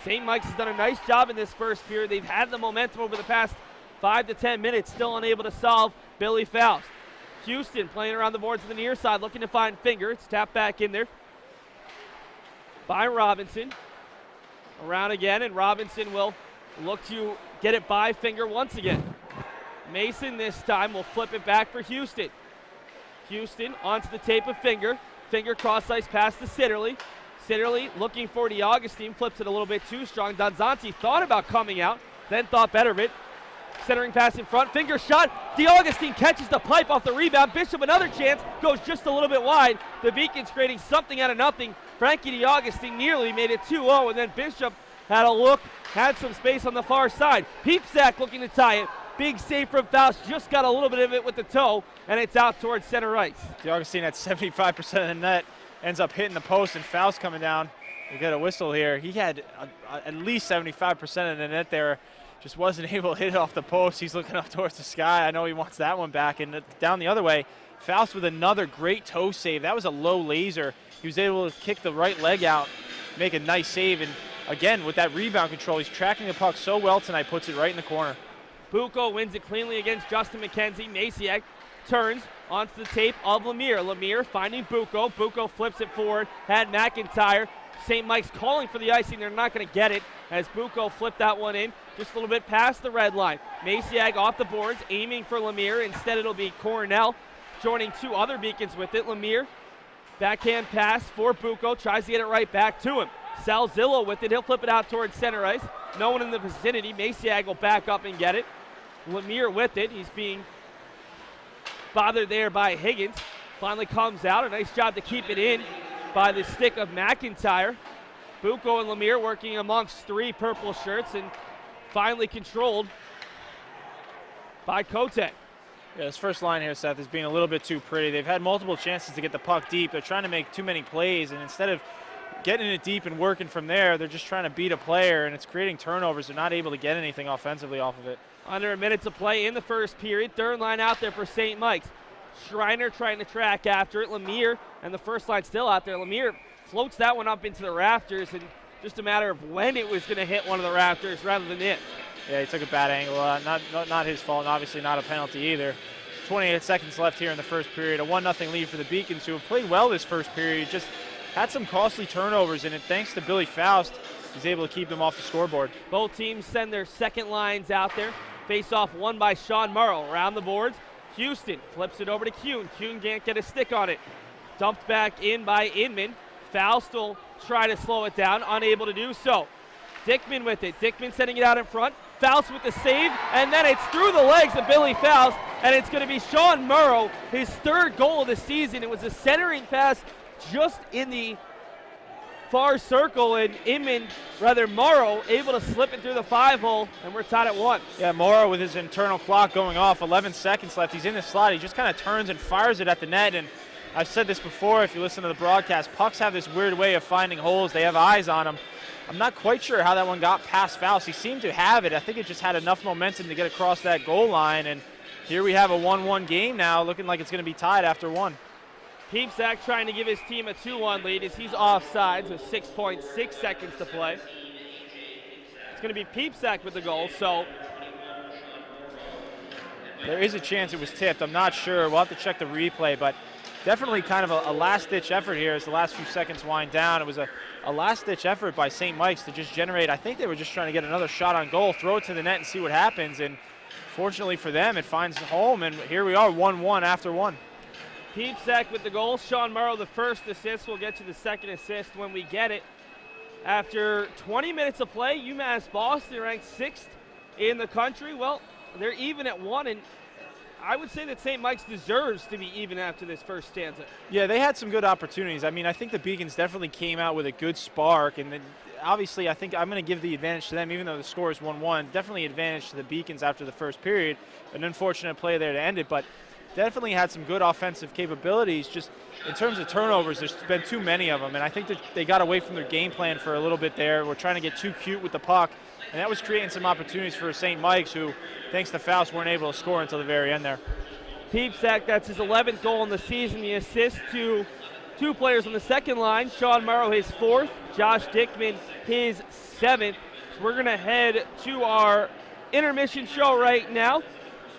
St. Mike's has done a nice job in this first period. They've had the momentum over the past 5 to 10 minutes, still unable to solve Billy Faust. Houston playing around the boards to the near side, looking to find Finger. It's tapped back in there by Robinson. Around again, and Robinson will look to get it by Finger once again. Mason this time will flip it back for Houston. Houston onto the tape of Finger. Finger cross ice pass to Sitterly. Sitterly looking for DeAugustine, flips it a little bit too strong. Donzanti thought about coming out, then thought better of it. Centering pass in front, finger shot. DeAugustine catches the pipe off the rebound. Bishop another chance, goes just a little bit wide. The Beacons creating something out of nothing. Frankie DeAugustine nearly made it 2-0, and then Bishop had a look, had some space on the far side. Peepsack looking to tie it. Big save from Faust, just got a little bit of it with the toe, and it's out towards center ice. DeAugustine at 75% of the net, ends up hitting the post, and Faust coming down. We'll get a whistle here. He had at least 75% of the net there. Just wasn't able to hit it off the post. He's looking up towards the sky. I know he wants that one back. And down the other way, Faust with another great toe save. That was a low laser. He was able to kick the right leg out, make a nice save. And again, with that rebound control, he's tracking the puck so well tonight, puts it right in the corner. Bucco wins it cleanly against Justin McKenzie. Masiak turns onto the tape of Lemire. Lemire finding Bucco. Bucco flips it forward, had McIntyre. St. Mike's calling for the icing. They're not going to get it as Bucco flipped that one in just a little bit past the red line. Masiak off the boards, aiming for Lemire. Instead, it'll be Cornell joining two other Beacons with it. Lemire, backhand pass for Bucco, tries to get it right back to him. Salzillo with it. He'll flip it out towards center ice. No one in the vicinity. Masiak will back up and get it. Lemire with it. He's being bothered there by Higgins. Finally comes out. A nice job to keep it in by the stick of McIntyre. Bucco and Lemire working amongst three purple shirts and finally controlled by Kote. Yeah, this first line here, Seth, is being a little bit too pretty. They've had multiple chances to get the puck deep. They're trying to make too many plays, and instead of getting it deep and working from there, they're just trying to beat a player, and it's creating turnovers. They're not able to get anything offensively off of it. Under a minute to play in the first period. Third line out there for St. Mike's. Schreiner trying to track after it. Lemire and the first line still out there. Lemire floats that one up into the rafters, and just a matter of when it was going to hit one of the rafters rather than it. Yeah, he took a bad angle. Not his fault, and obviously not a penalty either. 28 seconds left here in the first period. A 1-0 lead for the Beacons, who have played well this first period. Just had some costly turnovers, and thanks to Billy Faust, he's able to keep them off the scoreboard. Both teams send their second lines out there. Face-off won by Sean Morrow. Around the boards, Houston flips it over to Kuhn. Kuhn can't get a stick on it. Dumped back in by Inman. Faust will try to slow it down, unable to do so. Dickman with it. Dickman sending it out in front. Faust with the save, and then it's through the legs of Billy Faust, and it's going to be Sean Morrow, his third goal of the season. It was a centering pass just in the far circle, and Morrow able to slip it through the 5-hole, and we're tied at 1. Yeah, Morrow with his internal clock going off, 11 seconds left. He's in the slot. He just kind of turns and fires it at the net, and I've said this before, if you listen to the broadcast, pucks have this weird way of finding holes. They have eyes on them. I'm not quite sure how that one got past Faust. He seemed to have it. I think it just had enough momentum to get across that goal line, and here we have a 1-1 game now, looking like it's going to be tied after 1. Peepsack trying to give his team a 2-1 lead as he's offsides with 6.6 seconds to play. It's going to be Peepsack with the goal, so there is a chance it was tipped. I'm not sure. We'll have to check the replay, but definitely kind of a last-ditch effort here as the last few seconds wind down. It was a last-ditch effort by St. Mike's to just generate. I think they were just trying to get another shot on goal, throw it to the net and see what happens, and fortunately for them, it finds home, and here we are, 1-1 after 1. Peepsack with the goal. Sean Morrow the first assist. We'll get to the second assist when we get it. After 20 minutes of play, UMass Boston ranked 6th in the country. Well, they're even at 1, and I would say that St. Mike's deserves to be even after this first stanza. Yeah, they had some good opportunities. I mean, I think the Beacons definitely came out with a good spark, and then obviously I think I'm going to give the advantage to them, even though the score is 1-1. Definitely advantage to the Beacons after the first period. An unfortunate play there to end it, but definitely had some good offensive capabilities. Just in terms of turnovers, there's been too many of them, and I think that they got away from their game plan for a little bit there. We're trying to get too cute with the puck, and that was creating some opportunities for St. Mike's, who, thanks to Faust, weren't able to score until the very end there. Peepsack, that's his 11th goal in the season. The assist to two players on the second line. Sean Morrow, his 4th. Josh Dickman, his 7th. So we're going to head to our intermission show right now.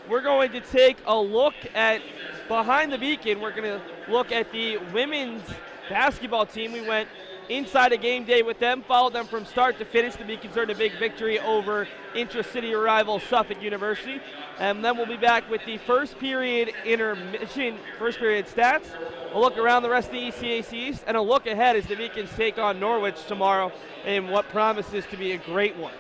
We're going to take a look at behind the Beacon. We're going to look at the women's basketball team. We went inside a game day with them, followed them from start to finish. The Beacons earned a big victory over intra-city rival Suffolk University. And then we'll be back with the first period intermission, first period stats, a look around the rest of the ECAC East, and a look ahead as the Beacons take on Norwich tomorrow in what promises to be a great one.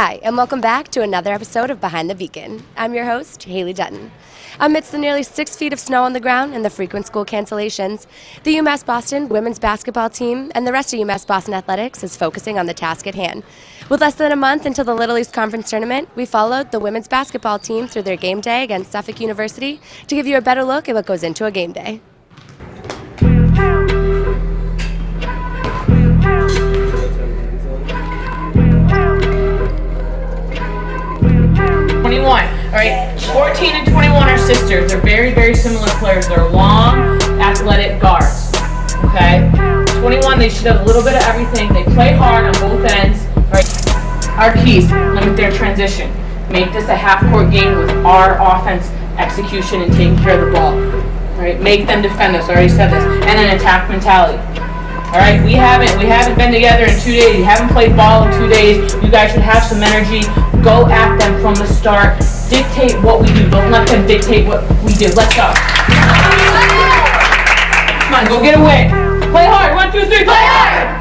Hi, and welcome back to another episode of Behind the Beacon. I'm your host, Haley Dutton. Amidst the nearly 6 feet of snow on the ground and the frequent school cancellations, the UMass Boston women's basketball team and the rest of UMass Boston athletics is focusing on the task at hand. With less than a month until the Little East Conference tournament, we followed the women's basketball team through their game day against Suffolk University to give you a better look at what goes into a game day. All right, 14 and 21 are sisters. They're very, very similar players. They're long, athletic guards. Okay, 21, they should have a little bit of everything. They play hard on both ends. All right, our keys: limit their transition. Make this a half-court game with our offense execution and taking care of the ball. All right, make them defend us. I already said this, and an attack mentality. All right, we haven't been together in 2 days. You haven't played ball in 2 days. You guys should have some energy. Go at them from the start. Dictate what we do. Don't let them dictate what we do. Let's go. Come on, go get a win. Play hard. 1, 2, 3. Play hard.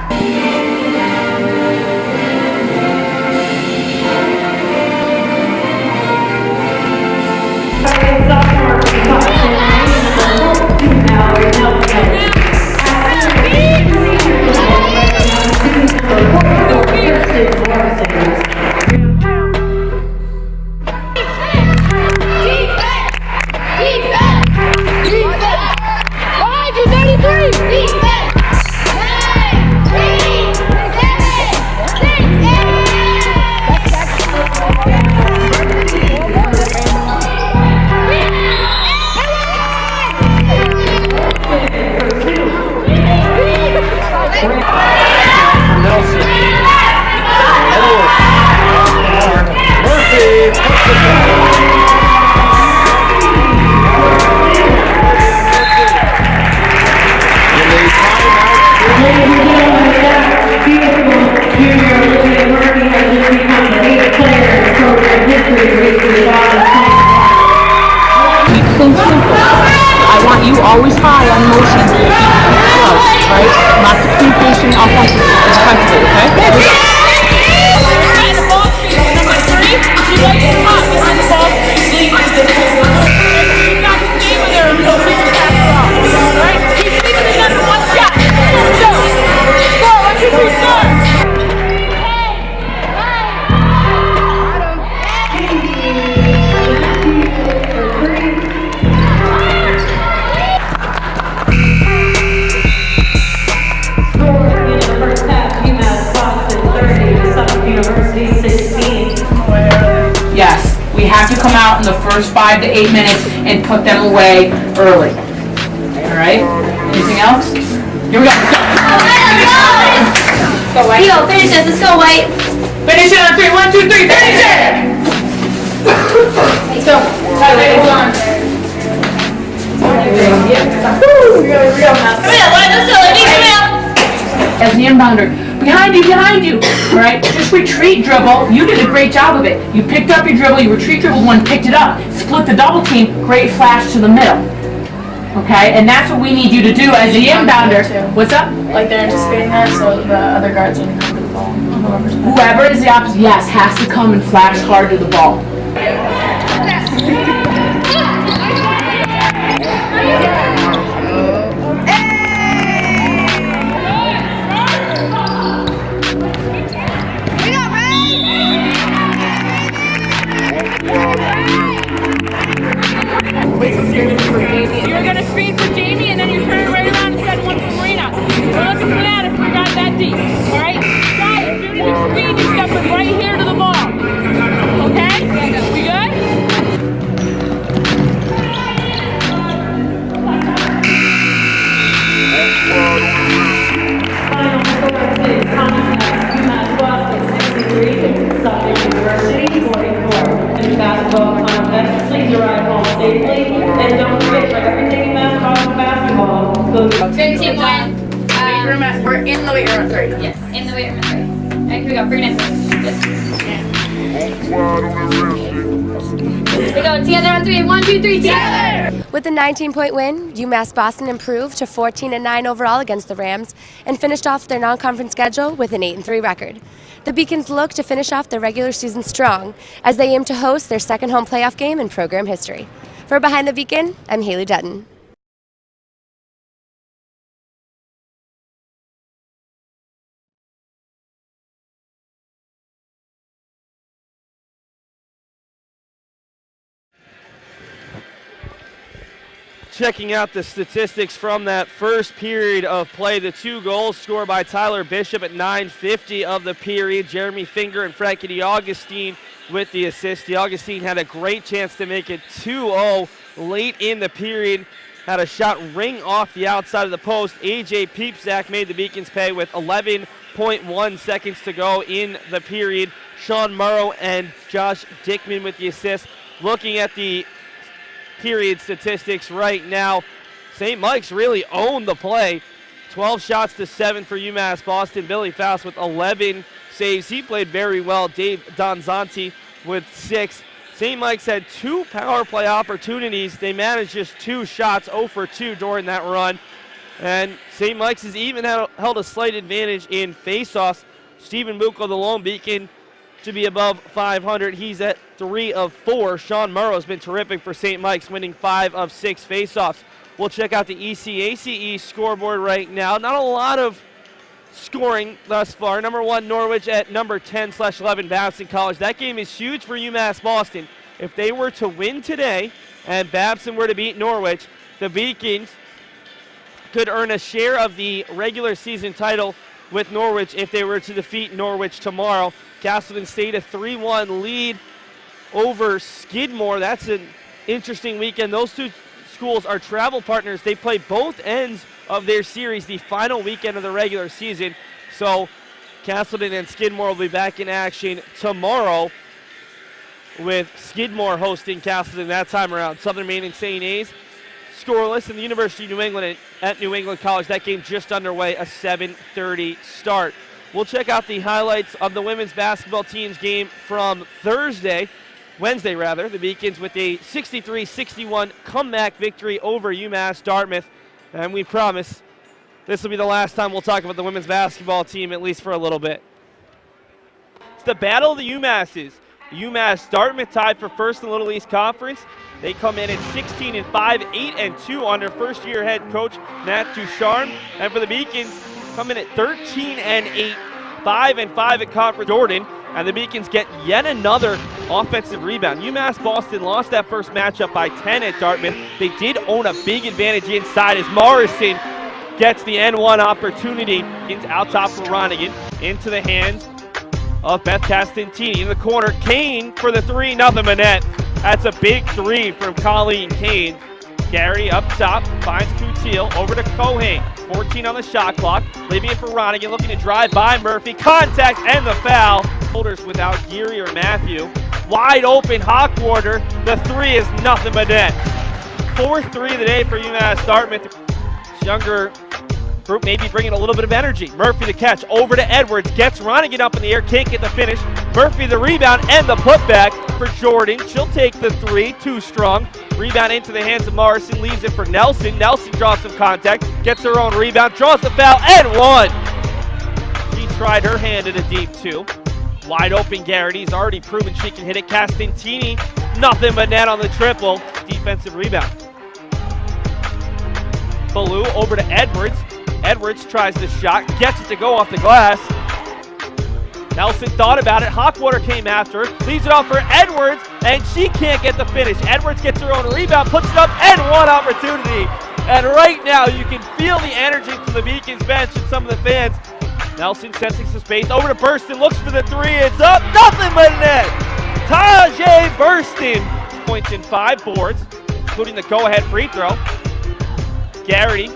I want you always high on motion, close, right? Not the communication offensively, defensively, okay? Here we go. Yes, we have to come out in the first 5 to 8 minutes and put them away early. All right? Anything else? Here we go. Go White. Yo, finish this. Let's go, White. Finish it on 3. 1, 2, 3. Finish it! Let's go. Ready, on. Here we go. Come here, White. Let's go. Come here. As the inbounder. Behind you, all right? Just retreat dribble. You did a great job of it. You picked up your dribble, you retreat dribbled one, picked it up, split the double team, great flash to the middle. Okay, and that's what we need you to do as the inbounder. What's up? Like they're anticipating that, so the other guards when come to the ball. Whoever is the opposite, yes, has to come and flash hard to the ball. You're going to screen for Jamie, and then you turn right around and set one for Marina. We're looking for that if we got that deep. All right? Guys, as soon as you screen, you step it right here to the ball. Okay? We good? Final score is UMass Boston 63, Suffolk University 44. And basketball contest, please arrive home safely. And don't forget, for everything UMass Boston basketball, go to 51. We're in the weight room at 3. Yes, in the weight room at 3. All right, here we go. Bring it in. Good. We go together on 3. 1, 2, 3, together! With a 19-point win, UMass Boston improved to 14-9 overall against the Rams and finished off their non-conference schedule with an 8-3 record. The Beacons look to finish off their regular season strong as they aim to host their second home playoff game in program history. For Behind the Beacon, I'm Haley Dutton. Checking out the statistics from that first period of play, the 2 goals scored by Tyler Bishop at 9:50 of the period. Jeremy Finger and Frankie DeAugustine with the assist. DeAugustine had a great chance to make it 2-0 late in the period. Had a shot ring off the outside of the post. AJ Peepsack made the Beacons pay with 11.1 seconds to go in the period. Sean Morrow and Josh Dickman with the assist. Looking at the period statistics right now, St. Mike's really owned the play. 12 shots to 7 for UMass Boston. Billy Faust with 11 saves. He played very well. Dave Donzanti with 6. St. Mike's had 2 power play opportunities. They managed just 2 shots, 0 for 2 during that run. And St. Mike's has even held a slight advantage in faceoffs. Stephen Bucco, the lone Beacon, to be above 500. He's at 3 of 4. Sean Morrow has been terrific for St. Mike's, winning 5 of 6 faceoffs. We'll check out the ECACE scoreboard right now. Not a lot of scoring thus far. Number 1, Norwich at number 10/11, Babson College. That game is huge for UMass Boston. If they were to win today and Babson were to beat Norwich, the Beacons could earn a share of the regular season title with Norwich if they were to defeat Norwich tomorrow. Castleton State a 3-1 lead over Skidmore. That's an interesting weekend. Those 2 schools are travel partners. They play both ends of their series the final weekend of the regular season. So Castleton and Skidmore will be back in action tomorrow, with Skidmore hosting Castleton that time around. Southern Maine and St. A's scoreless, and the University of New England at New England College. That game just underway, a 7:30 start. We'll check out the highlights of the women's basketball team's game from Wednesday. The Beacons with a 63-61 comeback victory over UMass Dartmouth. And we promise this will be the last time we'll talk about the women's basketball team, at least for a little bit. It's the battle of the UMasses. UMass Dartmouth tied for first in the Little East Conference. They come in at 16-5, 8-2 under first-year head coach Matt Ducharme. And for the Beacons, come in at 13-8, 5-5 at Conference Jordan. And the Beacons get yet another offensive rebound. UMass Boston lost that first matchup by 10 at Dartmouth. They did own a big advantage inside as Morrison gets the N1 opportunity. Out top for Ronigan, into the hands of Beth Castantini. In the corner, Kane for the 3, nothing but net. That's a big 3 from Colleen Kane. Garrity up top, finds Coutil, over to Cohane. 14 on the shot clock, leaving it for Ronigan, looking to drive by Murphy. Contact and the foul. Holders without Geary or Matthew. Wide open, Hawkwater. The 3 is nothing but net. 4th 3 of the day for UMass Dartmouth. This younger group maybe bringing a little bit of energy. Murphy the catch, over to Edwards. Gets Ronigan up in the air, can't get the finish. Murphy the rebound and the putback for Jordan. She'll take the 3, too strong. Rebound into the hands of Morrison, leaves it for Nelson. Nelson draws some contact, gets her own rebound, draws the foul, and 1. She tried her hand at a deep 2. Wide open Garrity's already proven she can hit it. Castantini, nothing but net on the triple. Defensive rebound. Ballou over to Edwards. Edwards tries the shot, gets it to go off the glass. Nelson thought about it. Hawkwater came after her, leaves it off for Edwards, and she can't get the finish. Edwards gets her own rebound, puts it up, and 1 opportunity. And right now, you can feel the energy from the Beacons bench and some of the fans. Nelson sensing some space, over to Burston, looks for the 3, it's up, nothing but net! Tajay Burston, points in 5 boards, including the go-ahead free throw. Garrity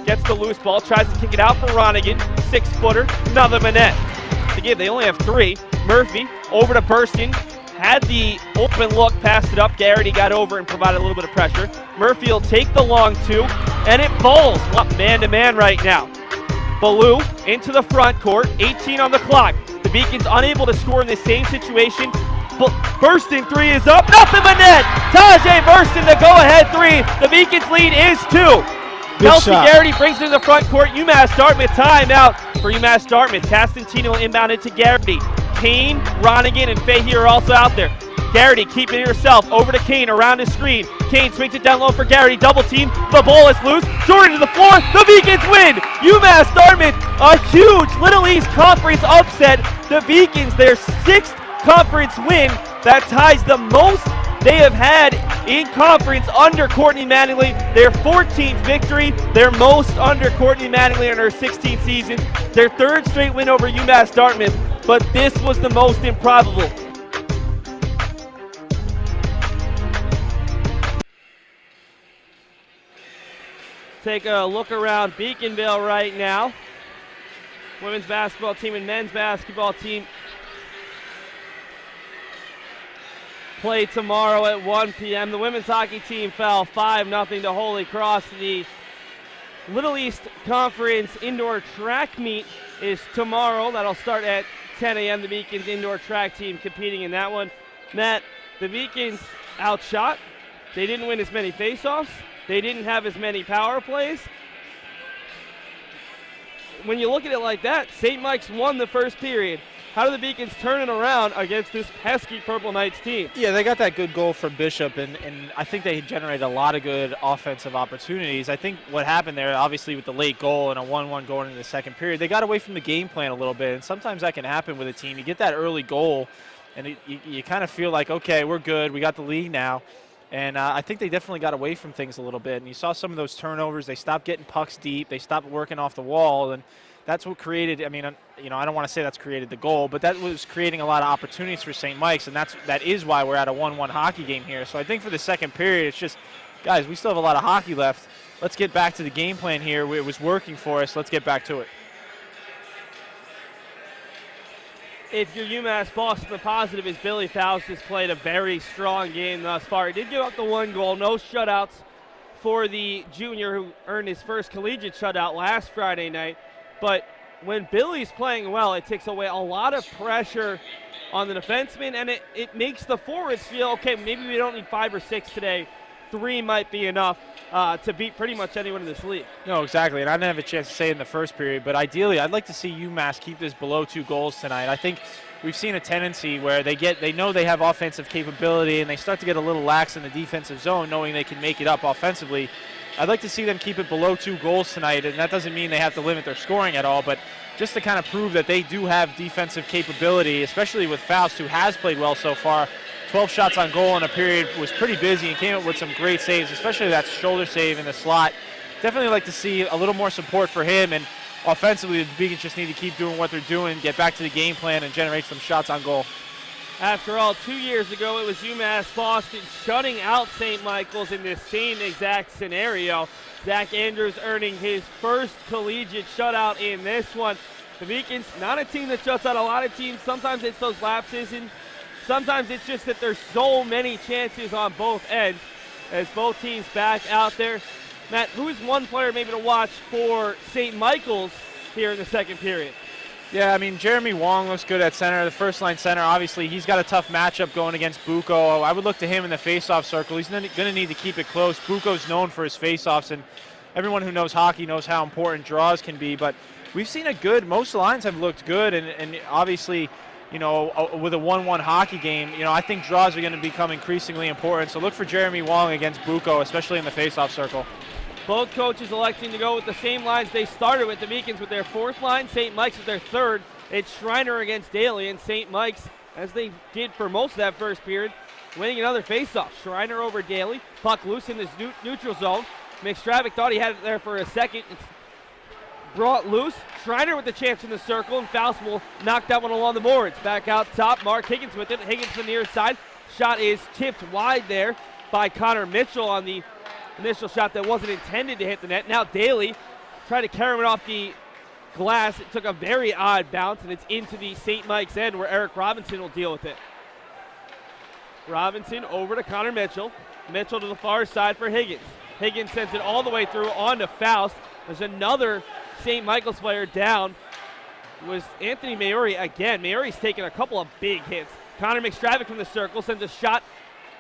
gets the loose ball, tries to kick it out for Ronigan, 6-footer, nothing but net. To give, they only have 3. Murphy, over to Burston, had the open look, passed it up. Garrity got over and provided a little bit of pressure. Murphy will take the long 2, and it falls. Man-to-man right now. Ballou into the front court, 18 on the clock. The Beacons unable to score in the same situation. But Burston three is up, nothing but net. Tajay Burston, the go-ahead three. The Beacons lead is 2. Kelsey Garrity brings it to the front court. UMass Dartmouth timeout for UMass Dartmouth. Castantino inbounded to Garrity. Kane, Ronigan, and Fahey are also out there. Garrity keeping it herself, over to Kane around his screen. Kane swings it down low for Garrity, double team, the ball is loose. Jordan to the floor, the Beacons win! UMass Dartmouth, a huge Little East Conference upset. The Beacons, their 6th conference win, that ties the most they have had in conference under Courtney Mattingly. Their 14th victory, their most under Courtney Mattingly in her 16th season. Their 3rd straight win over UMass Dartmouth, but this was the most improbable. Take a look around Beaconville right now. Women's basketball team and men's basketball team play tomorrow at 1 p.m. The women's hockey team fell 5-0 to Holy Cross. The Little East Conference indoor track meet is tomorrow. That'll start at 10 a.m. The Beacons indoor track team competing in that one. Matt, the Beacons outshot. They didn't win as many faceoffs. They didn't have as many power plays. When you look at it like that, St. Mike's won the first period. How do the Beacons turn it around against this pesky Purple Knights team? Yeah, they got that good goal from Bishop, and I think they generated a lot of good offensive opportunities. I think what happened there, obviously with the late goal and a 1-1 going into the second period, they got away from the game plan a little bit, and sometimes that can happen with a team. You get that early goal, and you kind of feel like, okay, we're good, we got the lead now. And I think they definitely got away from things a little bit. And you saw some of those turnovers. They stopped getting pucks deep. They stopped working off the wall. And that's what created, I mean, you know, I don't want to say that's created the goal, but that was creating a lot of opportunities for St. Mike's. And that is why we're at a 1-1 hockey game here. So I think for the second period, it's just, guys, we still have a lot of hockey left. Let's get back to the game plan here. It was working for us. Let's get back to it. If you're UMass Boston, the positive is Billy Faust has played a very strong game thus far. He did give up the 1 goal, no shutouts for the junior who earned his first collegiate shutout last Friday night. But when Billy's playing well, it takes away a lot of pressure on the defenseman, and it makes the forwards feel, okay, maybe we don't need 5 or 6 today. 3 might be enough to beat pretty much anyone in this league. No, exactly, and I didn't have a chance to say it in the first period, but ideally I'd like to see UMass keep this below 2 goals tonight. I think we've seen a tendency where they know they have offensive capability and they start to get a little lax in the defensive zone knowing they can make it up offensively. I'd like to see them keep it below 2 goals tonight, and that doesn't mean they have to limit their scoring at all, but just to kind of prove that they do have defensive capability, especially with Faust, who has played well so far. 12 shots on goal in a period, was pretty busy and came up with some great saves, especially that shoulder save in the slot. Definitely like to see a little more support for him, and offensively the Beacons just need to keep doing what they're doing, get back to the game plan, and generate some shots on goal. After all, 2 years ago, it was UMass Boston shutting out St. Michael's in this same exact scenario. Zach Andrews earning his first collegiate shutout in this one. The Beacons, not a team that shuts out a lot of teams. Sometimes it's those lapses, and sometimes it's just that there's so many chances on both ends as both teams back out there. Matt, who is one player maybe to watch for St. Michael's here in the second period? Yeah, I mean, Jeremy Wong looks good at center, the first-line center. Obviously, he's got a tough matchup going against Bucco. I would look to him in the face-off circle. He's going to need to keep it close. Bucco's known for his face-offs, and everyone who knows hockey knows how important draws can be. But we've seen most lines have looked good, and obviously, you know, with a 1-1 hockey game, you know, I think draws are going to become increasingly important. So look for Jeremy Wong against Bucco, especially in the face-off circle. Both coaches electing to go with the same lines they started with. The Beacons with their 4th line, St. Mike's with their 3rd. It's Schreiner against Daly, and St. Mike's, as they did for most of that first period, winning another faceoff. Schreiner over Daly, puck loose in this neutral zone. McStravick thought he had it there for a second. It's brought loose. Schreiner with the chance in the circle, and Faust will knock that one along the boards. Back out top, Mark Higgins with it. Higgins to the near side. Shot is tipped wide there by Connor Mitchell on the initial shot that wasn't intended to hit the net. Now Daly tried to carry it off the glass. It took a very odd bounce, and it's into the St. Mike's end where Eric Robinson will deal with it. Robinson over to Connor Mitchell. Mitchell to the far side for Higgins. Higgins sends it all the way through on to Faust. There's another St. Michael's player down. was Anthony Maori again. Maori's taken a couple of big hits. Connor McStravick from the circle sends a shot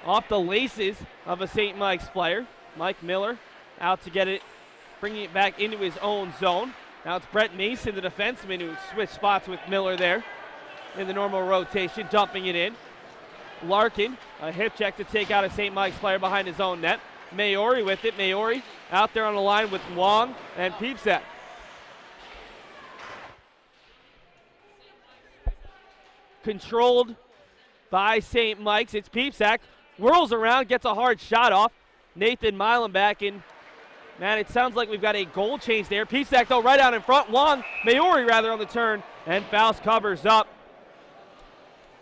off the laces of a St. Mike's player. Mike Miller out to get it, bringing it back into his own zone. Now it's Brett Mason, the defenseman, who switched spots with Miller there in the normal rotation, dumping it in. Larkin, a hip check to take out a St. Mike's player behind his own net. Maori with it. Maori out there on the line with Wong and Peepsack. Controlled by St. Mike's. It's Peepsack. Whirls around, gets a hard shot off. Nathan Milan back in. Man, it sounds like we've got a goal change there. Peepsack, though, right out in front. Maori rather on the turn, and Faust covers up.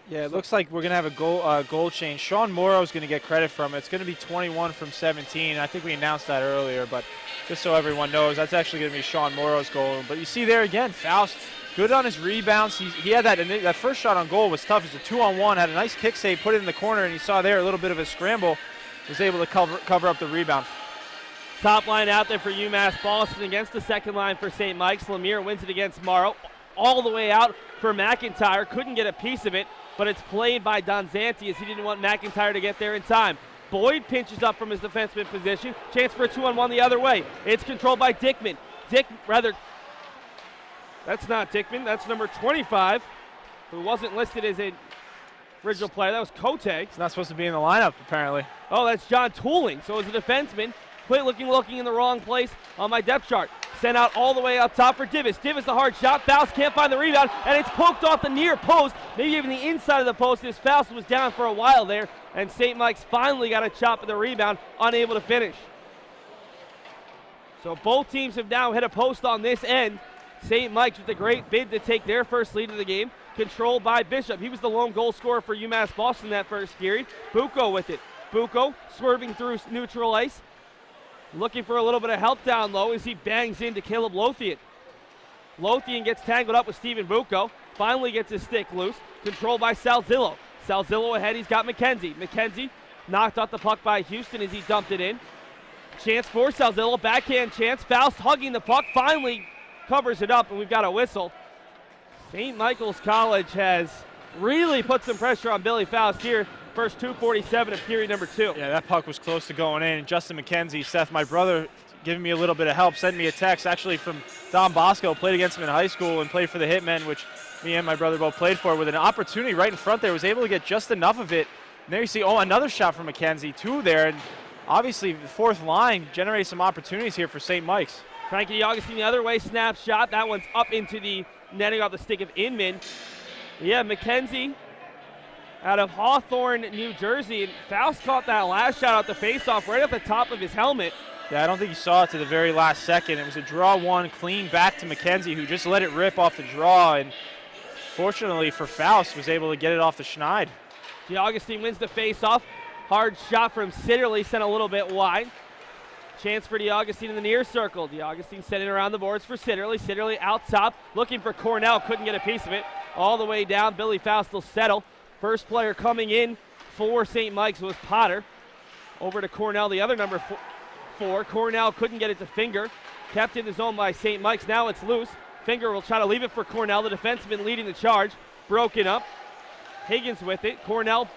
Yeah, it looks like we're going to have a goal change. Sean Morrow's going to get credit from it. It's going to be 21 from 17. I think we announced that earlier, but just so everyone knows, that's actually going to be Sean Morrow's goal. But you see there again, Faust, good on his rebounds. He had that first shot on goal was tough. It was a 2-on-1, had a nice kick save, put it in the corner, and you saw there a little bit of a scramble. Was able to cover up the rebound. Top line out there for UMass Boston against the second line for St. Mike's. Lemire wins it against Morrow. All the way out for McIntyre. Couldn't get a piece of it, but it's played by Donzanti as he didn't want McIntyre to get there in time. Boyd pinches up from his defenseman position. Chance for a 2-on-1 the other way. It's controlled by Dickman. That's not Dickman. That's number 25, who wasn't listed as an original player. That was Kote. He's not supposed to be in the lineup, apparently. Oh, that's John Tooling. So as a defenseman, quit looking in the wrong place on my depth chart. Sent out all the way up top for Divis. Divis the hard shot. Faust can't find the rebound, and it's poked off the near post, maybe even the inside of the post. As Faust was down for a while there, and St. Mike's finally got a chop at the rebound, unable to finish. So both teams have now hit a post on this end. St. Mike's with a great bid to take their first lead of the game, controlled by Bishop. He was the lone goal scorer for UMass Boston that first period. Bucco with it. Bucco swerving through neutral ice, looking for a little bit of help down low as he bangs into Caleb Lothian. Lothian gets tangled up with Steven Bucco, finally gets his stick loose, controlled by Salzillo. Salzillo ahead, he's got McKenzie. McKenzie knocked off the puck by Houston as he dumped it in. Chance for Salzillo, backhand chance. Faust hugging the puck, finally covers it up, and we've got a whistle. St. Michael's College has really put some pressure on Billy Faust here. First 2:47 of period number 2. Yeah, that puck was close to going in. Justin McKenzie, Seth, my brother, giving me a little bit of help, sent me a text actually from Don Bosco, played against him in high school and played for the Hitmen, which me and my brother both played for, with an opportunity right in front there, was able to get just enough of it. And there you see, another shot from McKenzie, 2 there, and obviously the fourth line generates some opportunities here for St. Mike's. Frankie DeAugustine the other way, snap shot. That one's up into the netting off the stick of Inman. Yeah, McKenzie out of Hawthorne, New Jersey, and Faust caught that last shot out the faceoff right off the top of his helmet. Yeah, I don't think he saw it to the very last second. It was a draw one, clean back to McKenzie, who just let it rip off the draw, and fortunately for Faust, was able to get it off the schneid. DeAugustine wins the faceoff. Hard shot from Sitterly, sent a little bit wide. Chance for DeAugustine in the near circle. DeAugustine sending around the boards for Sitterly. Sitterly out top, looking for Cornell, couldn't get a piece of it. All the way down, Billy Faust will settle. First player coming in for St. Mike's was Potter. Over to Cornell, the other number 4. Cornell couldn't get it to Finger. Kept in the zone by St. Mike's. Now it's loose. Finger will try to leave it for Cornell. The defenseman leading the charge. Broken up. Higgins with it. Cornell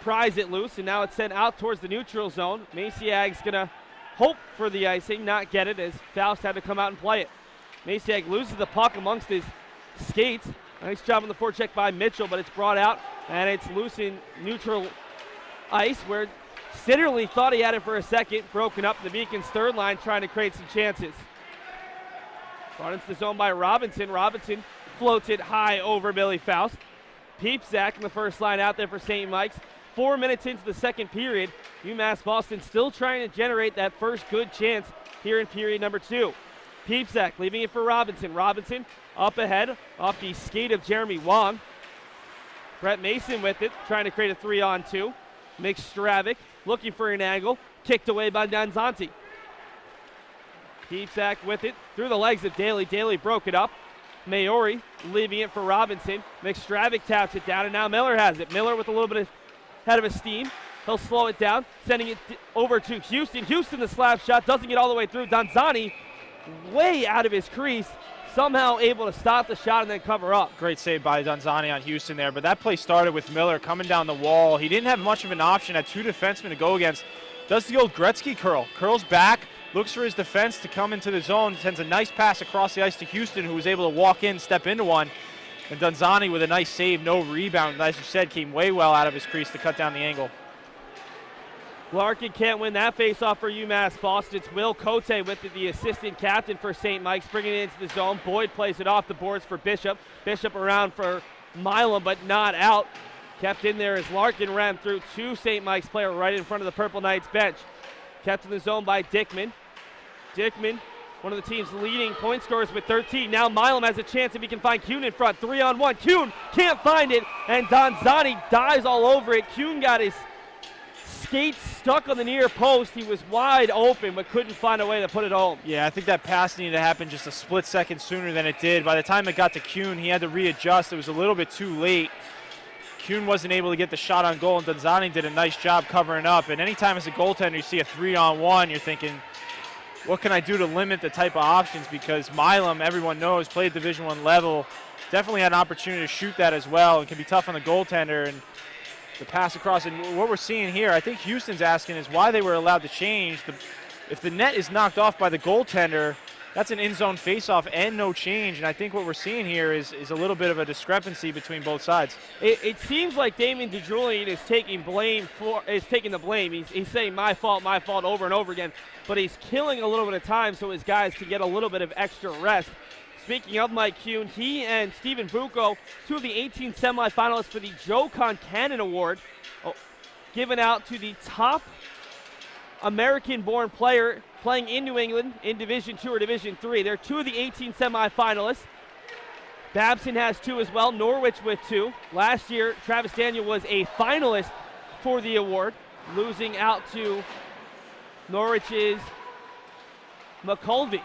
pries it loose, and now it's sent out towards the neutral zone. Maciag's going to hope for the icing, not get it, as Faust had to come out and play it. Maciag loses the puck amongst his skates. Nice job on the forecheck by Mitchell, but it's brought out, and it's loose in neutral ice, where Sitterly thought he had it for a second. Broken up the Beacon's third line, trying to create some chances. Brought into the zone by Robinson. Robinson floats it high over Billy Faust. Peepsack in the first line out there for St. Mike's. 4 minutes into the second period, UMass Boston still trying to generate that first good chance here in period number 2. Peepsack leaving it for Robinson. Robinson up ahead off the skate of Jeremy Wong. Brett Mason with it, trying to create a 3-on-2. McStravick looking for an angle, kicked away by Danzanti. Peepsack with it through the legs of Daly. Daly broke it up. Maori leaving it for Robinson. McStravick taps it down, and now Miller has it. Miller with a little bit of head of his steam. He'll slow it down, sending it over to Houston. Houston, the slap shot, doesn't get all the way through. Danzani way out of his crease, somehow able to stop the shot and then cover up. Great save by Donzani on Houston there, but that play started with Miller coming down the wall. He didn't have much of an option, had two defensemen to go against. Does the old Gretzky curl, curls back, looks for his defense to come into the zone, sends a nice pass across the ice to Houston, who was able to walk in, step into one. And Donzani with a nice save, no rebound, as you said, came way well out of his crease to cut down the angle. Larkin can't win that faceoff for UMass Boston. It's Will Cote with the assistant captain for St. Mike's, bringing it into the zone. Boyd plays it off the boards for Bishop. Bishop around for Milam, but not out. Kept in there as Larkin ran through two St. Mike's player right in front of the Purple Knights bench. Kept in the zone by Dickman. Dickman, one of the team's leading point scorers with 13. Now Milam has a chance if he can find Kuhn in front. 3-on-1. Kuhn can't find it, and Donzani dives all over it. Kuhn got his skate stuck on the near post. He was wide open but couldn't find a way to put it home. Yeah, I think that pass needed to happen just a split second sooner than it did. By the time it got to Kuhn, he had to readjust. It was a little bit too late. Kuhn wasn't able to get the shot on goal, and Donzani did a nice job covering up. And anytime as a goaltender you see a 3-on-1, you're thinking, what can I do to limit the type of options? Because Milam, everyone knows, played Division I level. Definitely had an opportunity to shoot that as well. It can be tough on the goaltender. And the pass across, and what we're seeing here, I think Houston's asking is why they were allowed to change. If the net is knocked off by the goaltender, that's an in-zone faceoff and no change. And I think what we're seeing here is a little bit of a discrepancy between both sides. It seems like Damon DeJulian is taking the blame. He's saying my fault over and over again, but he's killing a little bit of time so his guys can get a little bit of extra rest. Speaking of Mike Kuhn, he and Stephen Bucco, two of the 18 semifinalists for the Joe Concannon Award, given out to the top American-born player playing in New England in Division II or Division III. They're two of the 18 semifinalists. Babson has two as well, Norwich with two. Last year, Travis Daniel was a finalist for the award, losing out to Norwich's McCulvey.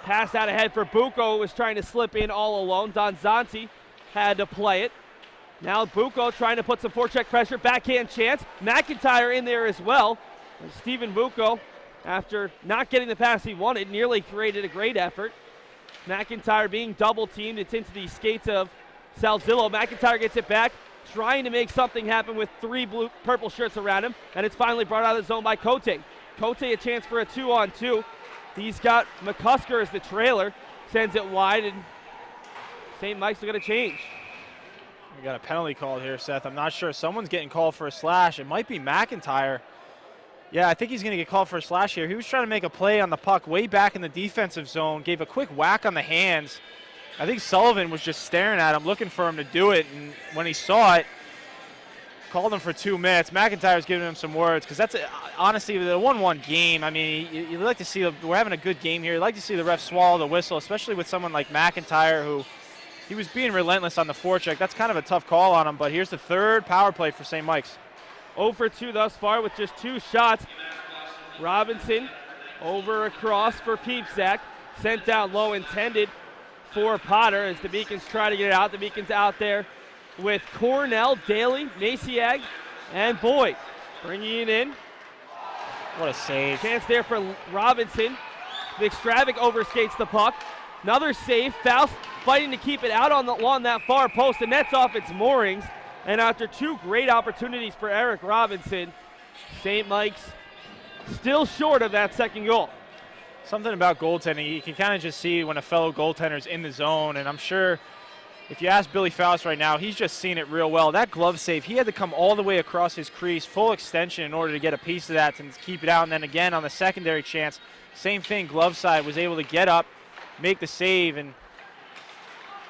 Pass out ahead for Bucco, was trying to slip in all alone. Donzanti had to play it. Now Bucco trying to put some forecheck pressure, backhand chance. McIntyre in there as well. And Stephen Bucco, after not getting the pass he wanted, nearly created a great effort. McIntyre being double teamed, it's into the skates of Salzillo. McIntyre gets it back, trying to make something happen with three purple shirts around him, and it's finally brought out of the zone by Cote. Cote a chance for a 2-on-2. He's got McCusker as the trailer, sends it wide, and St. Mike's are going to change. We got a penalty called here, Seth. I'm not sure. Someone's getting called for a slash. It might be McIntyre. Yeah, I think he's going to get called for a slash here. He was trying to make a play on the puck way back in the defensive zone, gave a quick whack on the hands. I think Sullivan was just staring at him, looking for him to do it, and when he saw it, called him for 2 minutes. McIntyre's giving him some words because that's honestly the 1-1 game. I mean, you like to see we're having a good game here. You like to see the ref swallow the whistle, especially with someone like McIntyre, who he was being relentless on the forecheck. That's kind of a tough call on him. But here's the third power play for St. Mike's. 0 for 2 thus far with just 2 shots. Robinson over across for Peepsack, sent down low, intended for Potter as the Beacons try to get it out. The Beacons out there with Cornell, Daly, Nasiag, and Boyd. Bringing it in. What a save. Chance there for Robinson. McStravick overskates the puck. Another save. Faust fighting to keep it out along that far post. The net's off its moorings. And after 2 great opportunities for Eric Robinson, St. Mike's still short of that second goal. Something about goaltending, you can kind of just see when a fellow goaltender's in the zone, and I'm sure if you ask Billy Faust right now, he's just seen it real well. That glove save, he had to come all the way across his crease, full extension in order to get a piece of that to keep it out. And then again on the secondary chance, same thing, glove side, was able to get up, make the save, and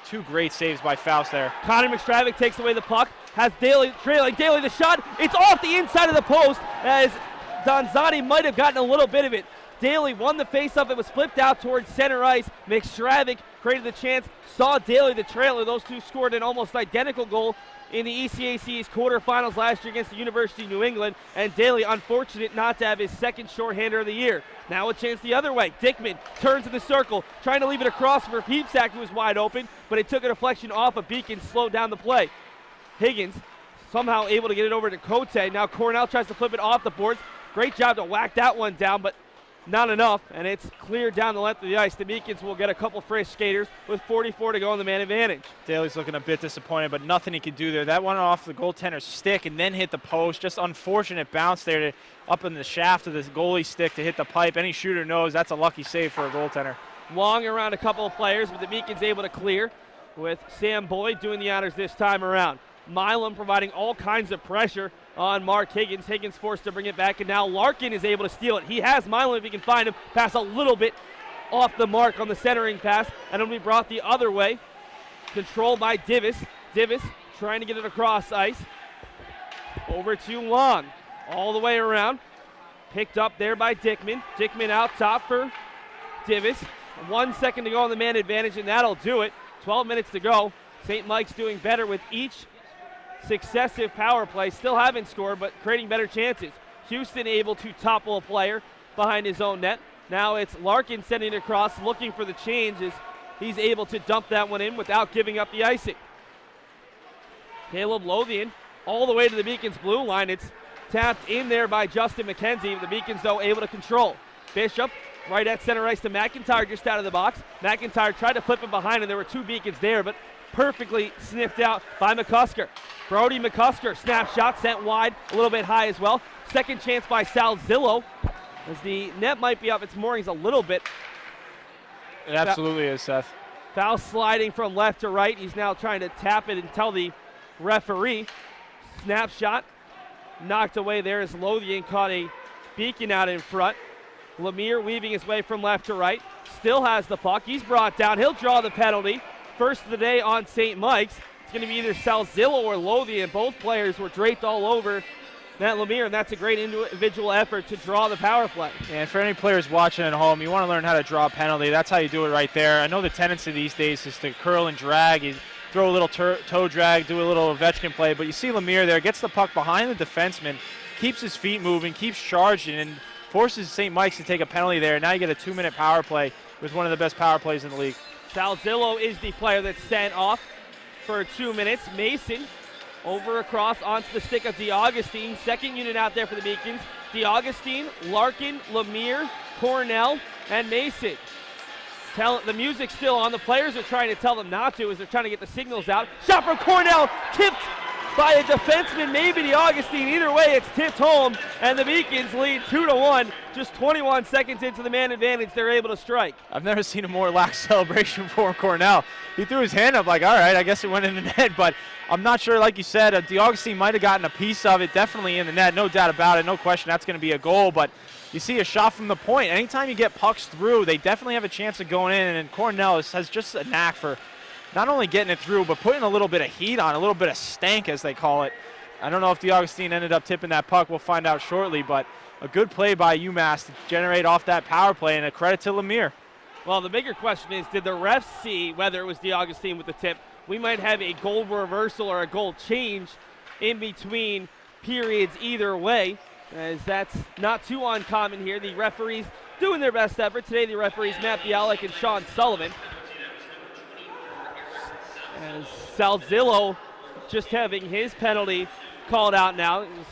2 great saves by Faust there. Connor McStravick takes away the puck, has Daly trailing. Daly the shot, it's off the inside of the post as Donzani might have gotten a little bit of it. Daly won the faceoff. It was flipped out towards center ice. McStravick created the chance, saw Daly the trailer. Those two scored an almost identical goal in the ECAC's quarterfinals last year against the University of New England, and Daly unfortunate not to have his second shorthander of the year. Now a chance the other way. Dickman turns in the circle, trying to leave it across for Peepsack, who was wide open, but it took a deflection off of Beacon, slowed down the play. Higgins somehow able to get it over to Cote. Now Cornell tries to flip it off the boards. Great job to whack that one down, but not enough, and it's cleared down the length of the ice. The Beacons will get a couple fresh skaters with 44 to go on the man advantage. Daly's looking a bit disappointed, but nothing he could do there. That went off the goaltender's stick and then hit the post. Just unfortunate bounce there up in the shaft of the goalie's stick to hit the pipe. Any shooter knows that's a lucky save for a goaltender. Long around a couple of players, but the Beacons able to clear with Sam Boyd doing the honors this time around. Milam providing all kinds of pressure on Mark Higgins. Higgins forced to bring it back, and now Larkin is able to steal it. He has Milam if he can find him. Pass a little bit off the mark on the centering pass, and it'll be brought the other way. Controlled by Divis. Divis trying to get it across ice. Over to Long. All the way around. Picked up there by Dickman. Dickman out top for Divis. 1 second to go on the man advantage, and that'll do it. 12 minutes to go. St. Mike's doing better with each successive power play. Still haven't scored, but creating better chances. Houston able to topple a player behind his own net. Now it's Larkin sending it across, looking for the change as he's able to dump that one in without giving up the icing. Caleb Lothian all the way to the Beacons blue line. It's tapped in there by Justin McKenzie. The Beacons, though, able to control. Bishop right at center ice to McIntyre just out of the box. McIntyre tried to flip it behind, and there were two Beacons there, but perfectly sniffed out by McCusker. Brody McCusker, snap shot sent wide, a little bit high as well. Second chance by Salzillo, as the net might be off its moorings a little bit. It absolutely is, Seth. Foul sliding from left to right. He's now trying to tap it and tell the referee. Snap shot knocked away there as Lothian caught a Beacon out in front. Lemire weaving his way from left to right. Still has the puck. He's brought down. He'll draw the penalty. First of the day on St. Mike's. It's going to be either Salzillo or Lothian. Both players were draped all over Matt Lemire, and that's a great individual effort to draw the power play. And for any players watching at home, you want to learn how to draw a penalty. That's how you do it right there. I know the tendency these days is to curl and drag. You throw a little toe drag, do a little Ovechkin play, but you see Lemire there, gets the puck behind the defenseman, keeps his feet moving, keeps charging, and forces St. Mike's to take a penalty there. Now you get a 2-minute power play with one of the best power plays in the league. Salzillo is the player that's sent off for 2 minutes. Mason over across onto the stick of DeAugustine. Second unit out there for the Beacons. DeAugustine, Larkin, Lemire, Cornell, and Mason. The music's still on. The players are trying to tell them not to as they're trying to get the signals out. Shot from Cornell, tipped by a defenseman, maybe DeAugustine. Either way, it's tipped home, and the Beacons lead 2-1. Just 21 seconds into the man advantage, they're able to strike. I've never seen a more lax celebration for Cornell. He threw his hand up like, all right, I guess it went in the net, but I'm not sure, like you said, DeAugustine might have gotten a piece of it, definitely in the net, no doubt about it, no question that's going to be a goal, but you see a shot from the point. Anytime you get pucks through, they definitely have a chance of going in, and Cornell has just a knack for not only getting it through, but putting a little bit of heat on, a little bit of stank, as they call it. I don't know if DeAugustine ended up tipping that puck. We'll find out shortly, but a good play by UMass to generate off that power play, and a credit to Lemire. Well, the bigger question is, did the refs see whether it was DeAugustine with the tip? We might have a goal reversal or a goal change in between periods either way, as that's not too uncommon here. The referees doing their best effort. Today the referees, Matt Bialik and Sean Sullivan. As Salzillo just having his penalty called out now. It was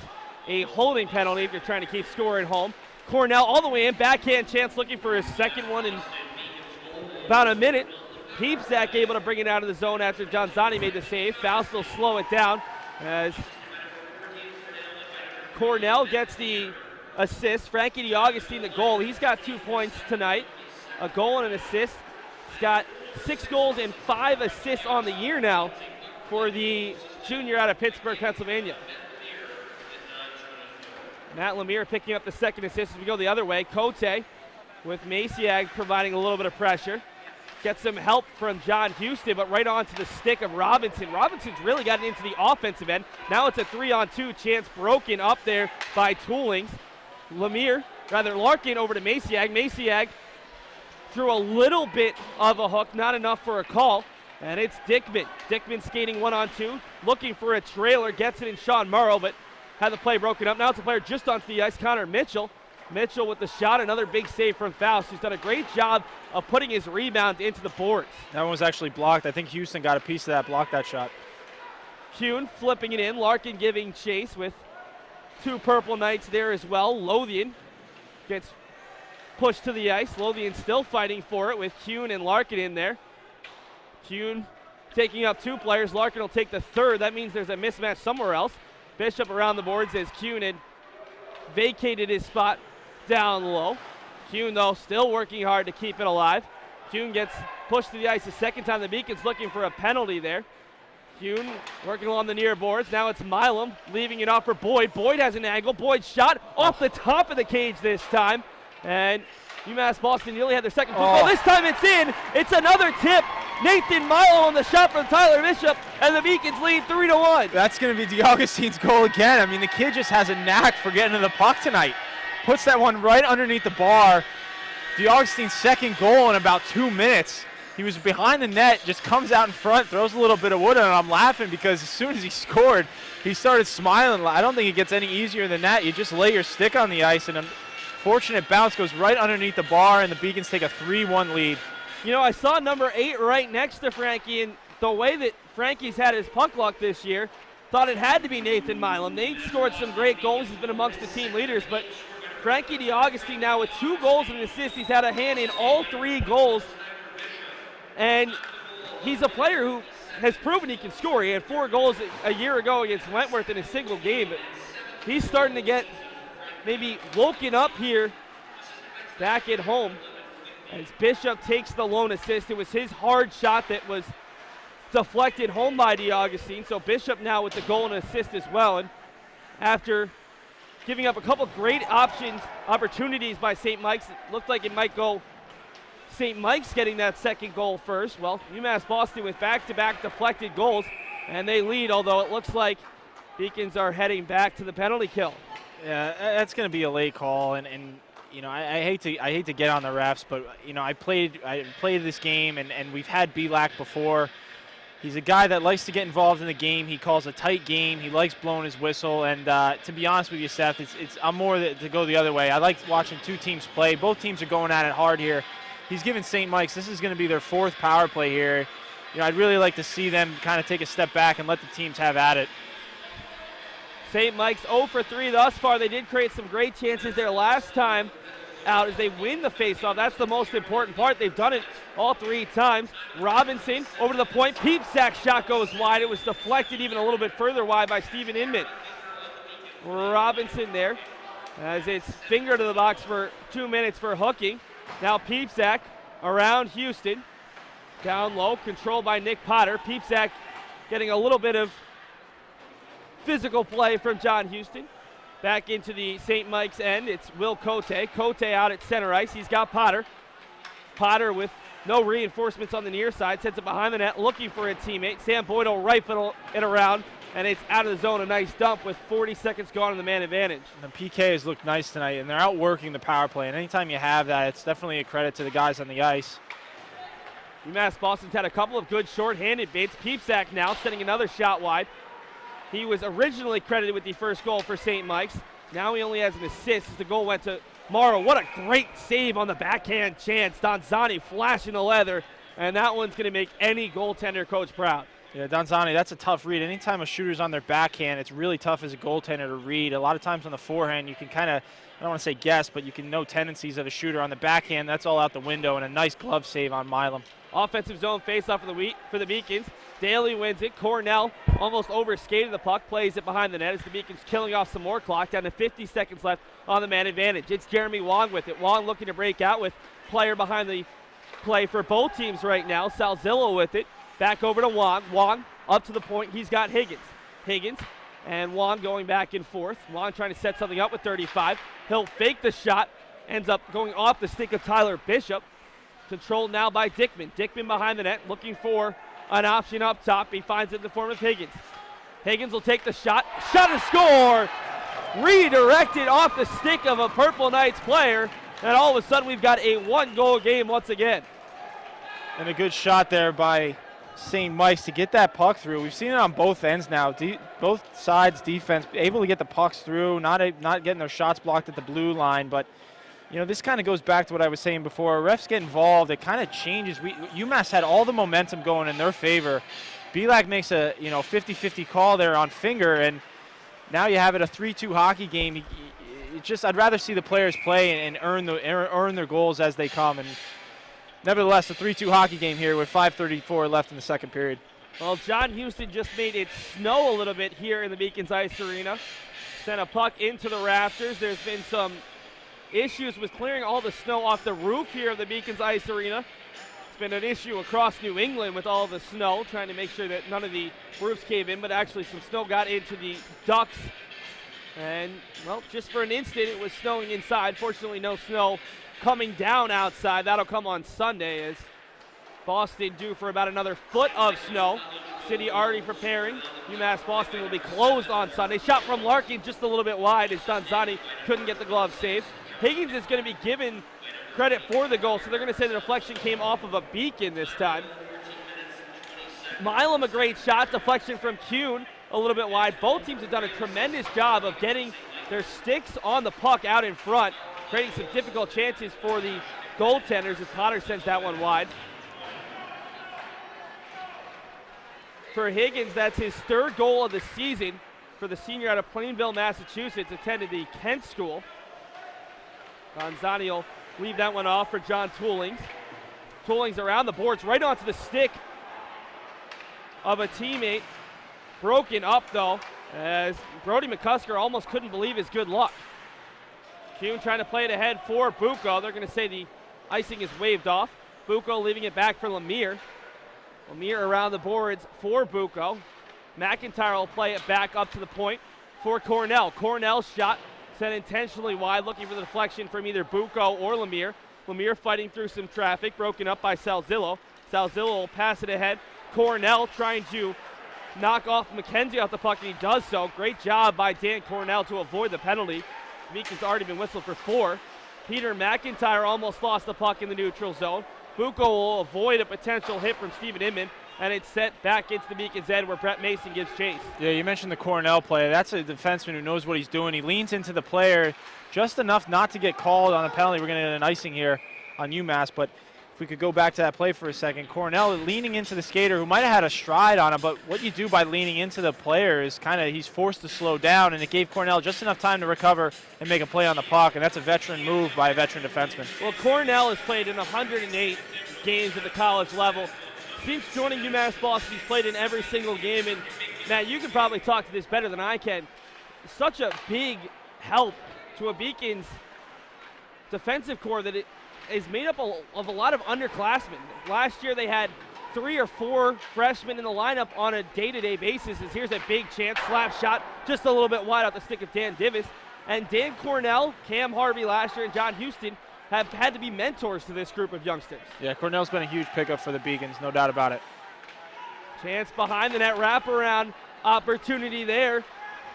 a holding penalty if you're trying to keep score at home. Cornell all the way in, backhand chance, looking for his second one in about a minute. Peepsack able to bring it out of the zone after Johnzani made the save. Faust will slow it down as Cornell gets the assist. Frankie DeAugustine the goal. He's got 2 points tonight, a goal and an assist. He's got 6 goals and 5 assists on the year now for the junior out of Pittsburgh, Pennsylvania. Matt Lemire picking up the second assist as we go the other way. Cote with Maciag providing a little bit of pressure. Gets some help from John Houston, but right onto the stick of Robinson. Robinson's really gotten into the offensive end. Now it's a 3-on-2 chance broken up there by Toolings. Larkin over to Maciag. Maciag threw a little bit of a hook, not enough for a call. And it's Dickman. Dickman skating 1-on-2, looking for a trailer, gets it in Sean Morrow, but had the play broken up. Now it's a player just onto the ice, Connor Mitchell. Mitchell with the shot, another big save from Faust, who's done a great job of putting his rebound into the boards. That one was actually blocked. I think Houston got a piece of that, blocked that shot. Kuhn flipping it in, Larkin giving chase with 2 Purple Knights there as well. Lothian gets pushed to the ice. Lothian still fighting for it with Kuhn and Larkin in there. Kuhn taking up 2 players. Larkin will take the third. That means there's a mismatch somewhere else. Bishop around the boards as Kuhn had vacated his spot down low. Kuhn, though, still working hard to keep it alive. Kuhn gets pushed to the ice a second time. The Beacons looking for a penalty there. Kuhn working along the near boards. Now it's Milam leaving it off for Boyd. Boyd has an angle. Boyd's shot off the top of the cage this time. And UMass Boston nearly had their second goal. This time it's in. It's another tip. Nathan Milam on the shot from Tyler Bishop, and the Beacons lead 3-1. That's going to be DeAugustine's goal again. I mean, the kid just has a knack for getting to the puck tonight. Puts that one right underneath the bar. DeAugustine's second goal in about 2 minutes. He was behind the net, just comes out in front, throws a little bit of wood, and I'm laughing because as soon as he scored, he started smiling. I don't think it gets any easier than that. You just lay your stick on the ice, and a fortunate bounce goes right underneath the bar, and the Beacons take a 3-1 lead. You know, I saw number 8 right next to Frankie, and the way that Frankie's had his puck luck this year, thought it had to be Nathan Milam. Nate scored some great goals. He's been amongst the team leaders, but Frankie DeAugustine now with 2 goals and an assist. He's had a hand in all 3 goals. And he's a player who has proven he can score. He had 4 goals a year ago against Wentworth in a single game. But he's starting to get maybe woken up here back at home as Bishop takes the lone assist. It was his hard shot that was deflected home by DeAugustine. So Bishop now with the goal and assist as well. And after giving up a couple great opportunities by St. Mike's, it looked like it might go St. Mike's getting that second goal first. Well, UMass Boston with back-to-back deflected goals, and they lead, although it looks like Beacons are heading back to the penalty kill. Yeah, that's going to be a late call, and you know, I hate to get on the refs, but you know, I played this game, and we've had Belak before. He's a guy that likes to get involved in the game. He calls a tight game. He likes blowing his whistle, and to be honest with you, Seth, I'm more to go the other way. I like watching 2 teams play. Both teams are going at it hard here. He's given St. Mike's, this is going to be their 4th power play here. You know, I'd really like to see them kind of take a step back and let the teams have at it. St. Mike's 0 for 3 thus far. They did create some great chances there last time out as they win the faceoff. That's the most important part. They've done it all 3 times. Robinson over to the point. Peepsack's shot goes wide. It was deflected even a little bit further wide by Stephen Inman. Robinson there as it's finger to the box for 2 minutes for hooking. Now Peepsack around Houston. Down low, controlled by Nick Potter. Peepsack getting a little bit of physical play from John Houston. Back into the St. Mike's end, it's Will Cote. Cote out at center ice. He's got Potter. Potter with no reinforcements on the near side. Sends it behind the net, looking for a teammate. Sam Boyd will rifle it around, and it's out of the zone. A nice dump with 40 seconds gone on the man advantage. And the PK has looked nice tonight, and they're outworking the power play. And anytime you have that, it's definitely a credit to the guys on the ice. UMass Boston's had a couple of good short-handed baits. Peepsack now sending another shot wide. He was originally credited with the first goal for St. Mike's. Now he only has an assist as the goal went to Morrow. What a great save on the backhand chance. Donzani flashing the leather, and that one's going to make any goaltender coach proud. Yeah, Donzani, that's a tough read. Anytime a shooter's on their backhand, it's really tough as a goaltender to read. A lot of times on the forehand, you can kind of, I don't want to say guess, but you can know tendencies of a shooter. On the backhand, that's all out the window, and a nice glove save on Milam. Offensive zone face-off for the Beacons. Daly wins it. Cornell almost overskated the puck, plays it behind the net as the Beacons killing off some more clock. Down to 50 seconds left on the man advantage. It's Jeremy Wong with it. Wong looking to break out with player behind the play for both teams right now. Salzillo with it. Back over to Wong. Wong up to the point. He's got Higgins. Higgins and Wong going back and forth. Wong trying to set something up with 35. He'll fake the shot. Ends up going off the stick of Tyler Bishop. Controlled now by Dickman. Dickman behind the net looking for an option up top. He finds it in the form of Higgins. Higgins will take the shot. Shot and score! Redirected off the stick of a Purple Knights player. And all of a sudden we've got a 1-goal game once again. And a good shot there by St. Mike's to get that puck through. We've seen it on both ends now. Both sides defense able to get the pucks through, not getting their shots blocked at the blue line. But, you know, this kind of goes back to what I was saying before. Refs get involved. It kind of changes. UMass had all the momentum going in their favor. Belak makes a 50-50 call there on finger, and now you have it a 3-2 hockey game. I'd rather see the players play and earn their goals as they come. And nevertheless, a 3-2 hockey game here with 5:34 left in the second period. Well, John Houston just made it snow a little bit here in the Beacons Ice Arena. Sent a puck into the rafters. There's been some issues with clearing all the snow off the roof here of the Beacons Ice Arena. It's been an issue across New England with all the snow, trying to make sure that none of the roofs cave in, but actually some snow got into the ducts. And, well, just for an instant, it was snowing inside. Fortunately, no snow coming down outside. That'll come on Sunday as Boston due for about another foot of snow. City already preparing. UMass Boston will be closed on Sunday. Shot from Larkin just a little bit wide as Donzani couldn't get the glove saved. Higgins is going to be given credit for the goal, so they're going to say the deflection came off of a Beacon this time. Milam, a great shot. Deflection from Kuhn, a little bit wide. Both teams have done a tremendous job of getting their sticks on the puck out in front, creating some difficult chances for the goaltenders as Potter sends that one wide. For Higgins, that's his third goal of the season for the senior out of Plainville, Massachusetts, attended the Kent School. Gonzani will leave that one off for John Toolings. Toolings around the boards, right onto the stick of a teammate. Broken up, though, as Brody McCusker almost couldn't believe his good luck. Kuhn trying to play it ahead for Bucco. They're going to say the icing is waved off. Bucco leaving it back for Lemire. Lemire around the boards for Bucco. McIntyre will play it back up to the point for Cornell. Cornell's shot sent intentionally wide, looking for the deflection from either Bucco or Lemire. Lemire fighting through some traffic, broken up by Salzillo. Salzillo will pass it ahead. Cornell trying to knock off McKenzie off the puck, and he does so. Great job by Dan Cornell to avoid the penalty. Meekin's already been whistled for 4. Peter McIntyre almost lost the puck in the neutral zone. Bucco will avoid a potential hit from Steven Inman, and it's sent back into the Beacon's end where Brett Mason gives chase. Yeah, you mentioned the Cornell play. That's a defenseman who knows what he's doing. He leans into the player just enough not to get called on a penalty. We're going to get an icing here on UMass, but if we could go back to that play for a second. Cornell leaning into the skater who might have had a stride on him, but what you do by leaning into the player is he's forced to slow down, and it gave Cornell just enough time to recover and make a play on the puck, and that's a veteran move by a veteran defenseman. Well, Cornell has played in 108 games at the college level. Since joining UMass Boston, he's played in every single game, and Matt, you can probably talk to this better than I can. Such a big help to a Beacons defensive core that it is made up of a lot of underclassmen. Last year they had 3 or 4 freshmen in the lineup on a day-to-day basis. As here's a big chance, slap shot, just a little bit wide off the stick of Dan Divis. And Dan Cornell, Cam Harvey last year, and John Houston have had to be mentors to this group of youngsters. Yeah, Cornell's been a huge pickup for the Beacons, no doubt about it. Chance behind the net, wraparound opportunity there,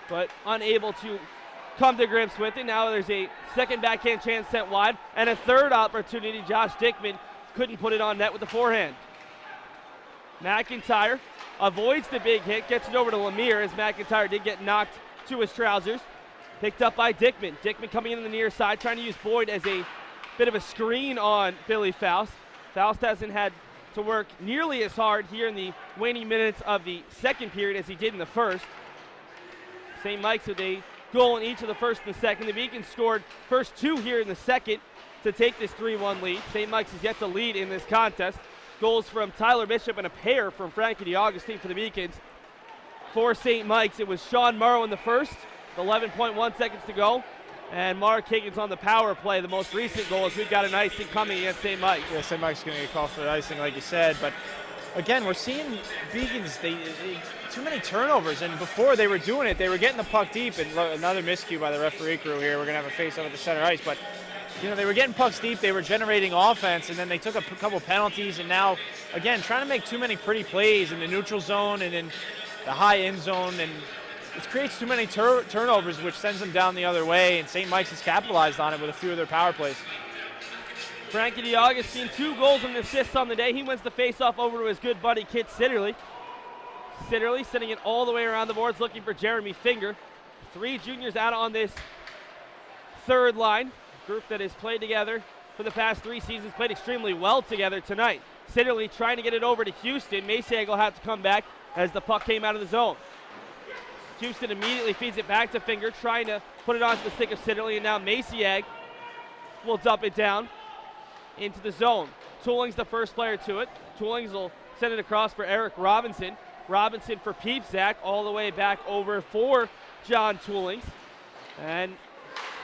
but unable to come to grips with it. Now there's a second backhand chance sent wide, and a third opportunity. Josh Dickman couldn't put it on net with the forehand. McIntyre avoids the big hit, gets it over to Lemire as McIntyre did get knocked to his trousers. Picked up by Dickman. Dickman coming in the near side, trying to use Boyd as a bit of a screen on Billy Faust. Faust hasn't had to work nearly as hard here in the waning minutes of the second period as he did in the first. St. Mike's with a goal in each of the first and the second. The Beacons scored first 2 here in the second to take this 3-1 lead. St. Mike's is yet to lead in this contest. Goals from Tyler Bishop and a pair from Frankie DeAugustine for the Beacons. For St. Mike's, it was Sean Morrow in the first, 11.1 seconds to go. And Mark Higgins on the power play, the most recent goal, as we've got an icing coming against St. Mike's. Yeah, St. Mike's going to get called for the icing, like you said. But again, we're seeing Beacons, too many turnovers. And before they were doing it, they were getting the puck deep. And another miscue by the referee crew here. We're going to have a face-off at the center ice. But, they were getting pucks deep. They were generating offense. And then they took a couple penalties. And now, again, trying to make too many pretty plays in the neutral zone and in the high end zone. And it creates too many turnovers, which sends them down the other way, and St. Mike's has capitalized on it with a few of their power plays. Frankie DeAugustine, 2 goals and assists on the day. He wins the faceoff over to his good buddy Kit Sitterly. Sitterly sending it all the way around the boards, looking for Jeremy Finger. 3 juniors out on this third line. Group that has played together for the past 3 seasons, played extremely well together tonight. Sitterly trying to get it over to Houston. Maciag will have to come back as the puck came out of the zone. Houston immediately feeds it back to Finger, trying to put it onto the stick of Sidderly, and now Maciag will dump it down into the zone. Tooling's the first player to it. Toolings will send it across for Eric Robinson. Robinson for Peepsack, all the way back over for John Toolings. And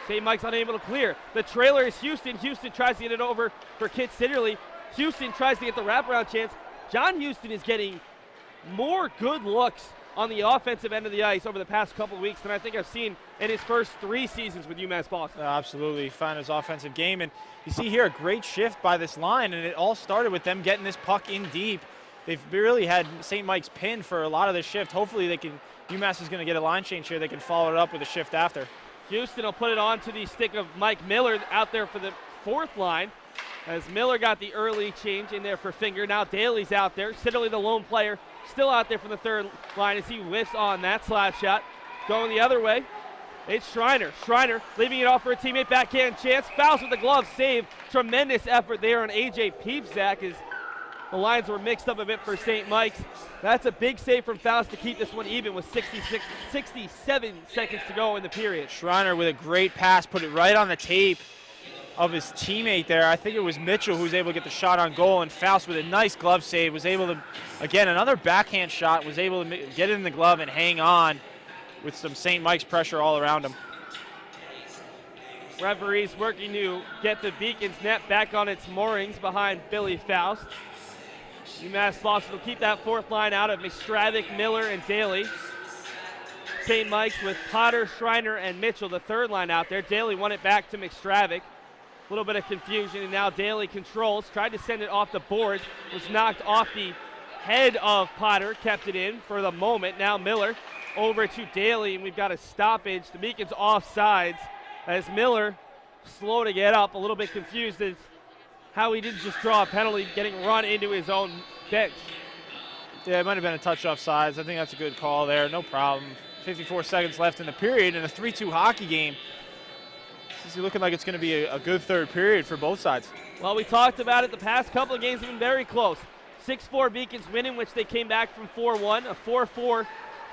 St. Mike's unable to clear. The trailer is Houston. Houston tries to get it over for Kit Sidderly. Houston tries to get the wraparound chance. John Houston is getting more good looks on the offensive end of the ice over the past couple of weeks than I think I've seen in his first 3 seasons with UMass Boston. Absolutely, found his offensive game. And you see here a great shift by this line, and it all started with them getting this puck in deep. They've really had St. Mike's pinned for a lot of this shift. Hopefully UMass is going to get a line change here. They can follow it up with a shift after. Houston will put it on to the stick of Mike Miller out there for the 4th line, as Miller got the early change in there for Finger. Now Daly's out there. Sidderly, the lone player, still out there from the 3rd line as he whiffs on that slap shot. Going the other way, it's Schreiner. Schreiner leaving it off for a teammate. Backhand chance. Fouls with the glove. Save. Tremendous effort there on A.J. Peepsack as the lines were mixed up a bit for St. Mike's. That's a big save from Faust to keep this one even with 67 seconds to go in the period. Schreiner with a great pass, put it right on the tape of his teammate there. I think it was Mitchell who was able to get the shot on goal, and Faust with a nice glove save was able to, again, another backhand shot, was able to get it in the glove and hang on with some St. Mike's pressure all around him. Referees working to get the Beacons net back on its moorings behind Billy Faust. UMass Boston will keep that 4th line out of McStravick, Miller, and Daly. St. Mike's with Potter, Schreiner, and Mitchell, the 3rd line out there. Daly won it back to McStravick. A little bit of confusion, and now Daly controls. Tried to send it off the boards. Was knocked off the head of Potter. Kept it in for the moment. Now Miller over to Daly, and we've got a stoppage. The Beacons offsides as Miller slow to get up. A little bit confused as how he didn't just draw a penalty, getting run into his own bench. Yeah, it might have been a touch offsides. I think that's a good call there. No problem. 54 seconds left in the period in a 3-2 hockey game. This is looking like it's going to be a good 3rd period for both sides. Well, we talked about it. The past couple of games have been very close. 6-4 Beacons win, in which they came back from 4-1. A 4-4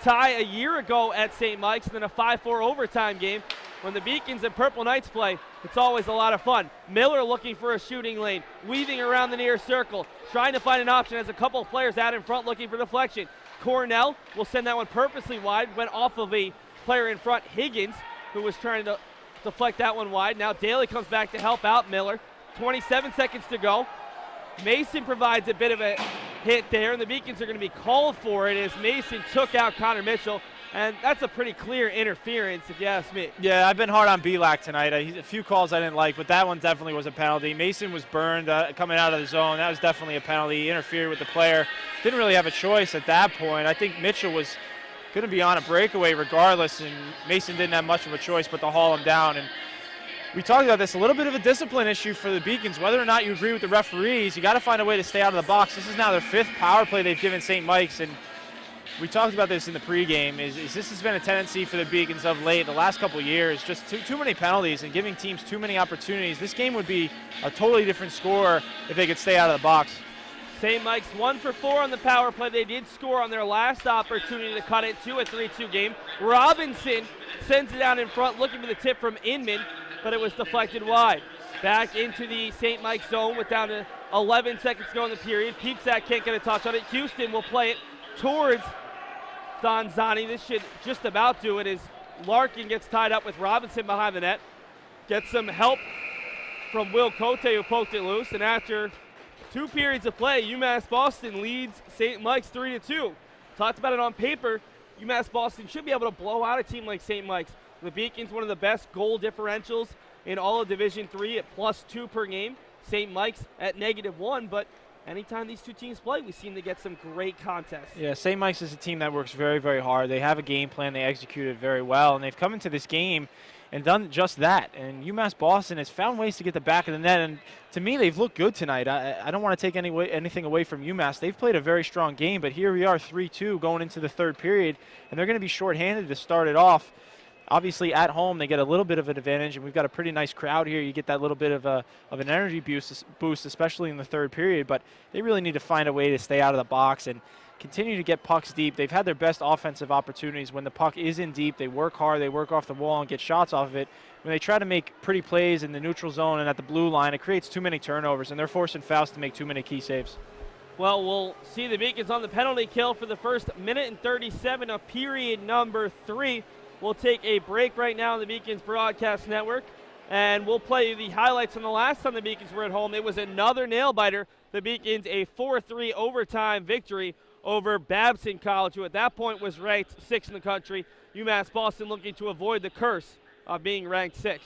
tie a year ago at St. Mike's, and then a 5-4 overtime game. When the Beacons and Purple Knights play, it's always a lot of fun. Miller looking for a shooting lane, weaving around the near circle, trying to find an option as a couple of players out in front looking for deflection. Cornell will send that one purposely wide, went off of a player in front, Higgins, who was trying to deflect that one wide. Now Daly comes back to help out Miller. 27 seconds to go. Mason provides a bit of a hit there, and the Beacons are going to be called for it as Mason took out Connor Mitchell. And that's a pretty clear interference, if you ask me. Yeah, I've been hard on Belak tonight. A few calls I didn't like, but that one definitely was a penalty. Mason was burned coming out of the zone. That was definitely a penalty. He interfered with the player. Didn't really have a choice at that point. I think Mitchell was going to be on a breakaway regardless, and Mason didn't have much of a choice but to haul him down. And we talked about this, a little bit of a discipline issue for the Beacons. Whether or not you agree with the referees, you got to find a way to stay out of the box. This is now their 5th power play they've given St. Mike's, and we talked about this in the pregame, is this has been a tendency for the Beacons of late, the last couple of years, just too many penalties and giving teams too many opportunities. This game would be a totally different score if they could stay out of the box. St. Mike's 1 for 4 on the power play. They did score on their last opportunity to cut it to a 3-2 game. Robinson sends it down in front, looking for the tip from Inman, but it was deflected wide. Back into the St. Mike's zone with down to 11 seconds to go in the period. Peepsack can't get a touch on it. Houston will play it towards Donzani. This should just about do it as Larkin gets tied up with Robinson behind the net. Gets some help from Will Cote, who poked it loose, and after 2 periods of play, UMass Boston leads St. Mike's 3-2. Talked about it on paper. UMass Boston should be able to blow out a team like St. Mike's. The Beacons, one of the best goal differentials in all of Division III at +2 per game. St. Mike's at -1, but anytime these two teams play, we seem to get some great contests. Yeah, St. Mike's is a team that works very, very hard. They have a game plan. They execute it very well, and they've come into this game and done just that. And UMass Boston has found ways to get the back of the net, and to me, they've looked good tonight. I don't want to take anything away from UMass. They've played a very strong game, but here we are 3-2 going into the 3rd period, and they're going to be shorthanded to start it off. Obviously, at home, they get a little bit of an advantage, and we've got a pretty nice crowd here. You get that little bit of an energy boost, especially in the 3rd period, but they really need to find a way to stay out of the box. And continue to get pucks deep. They've had their best offensive opportunities when the puck is in deep. They work hard, they work off the wall and get shots off of it. When they try to make pretty plays in the neutral zone and at the blue line, it creates too many turnovers, and they're forcing Faust to make too many key saves. Well, we'll see the Beacons on the penalty kill for the first minute and 37 of period number 3. We'll take a break right now on the Beacons Broadcast Network, and we'll play you the highlights from the last time the Beacons were at home. It was another nail-biter. The Beacons a 4-3 overtime victory over Babson College, who at that point was ranked 6th in the country. UMass Boston looking to avoid the curse of being ranked 6th.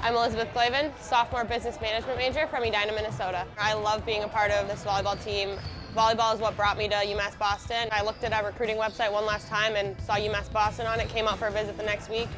I'm Elizabeth Clavin, sophomore business management major from Edina, Minnesota. I love being a part of this volleyball team. Volleyball is what brought me to UMass Boston. I looked at our recruiting website one last time and saw UMass Boston on it, came out for a visit the next week,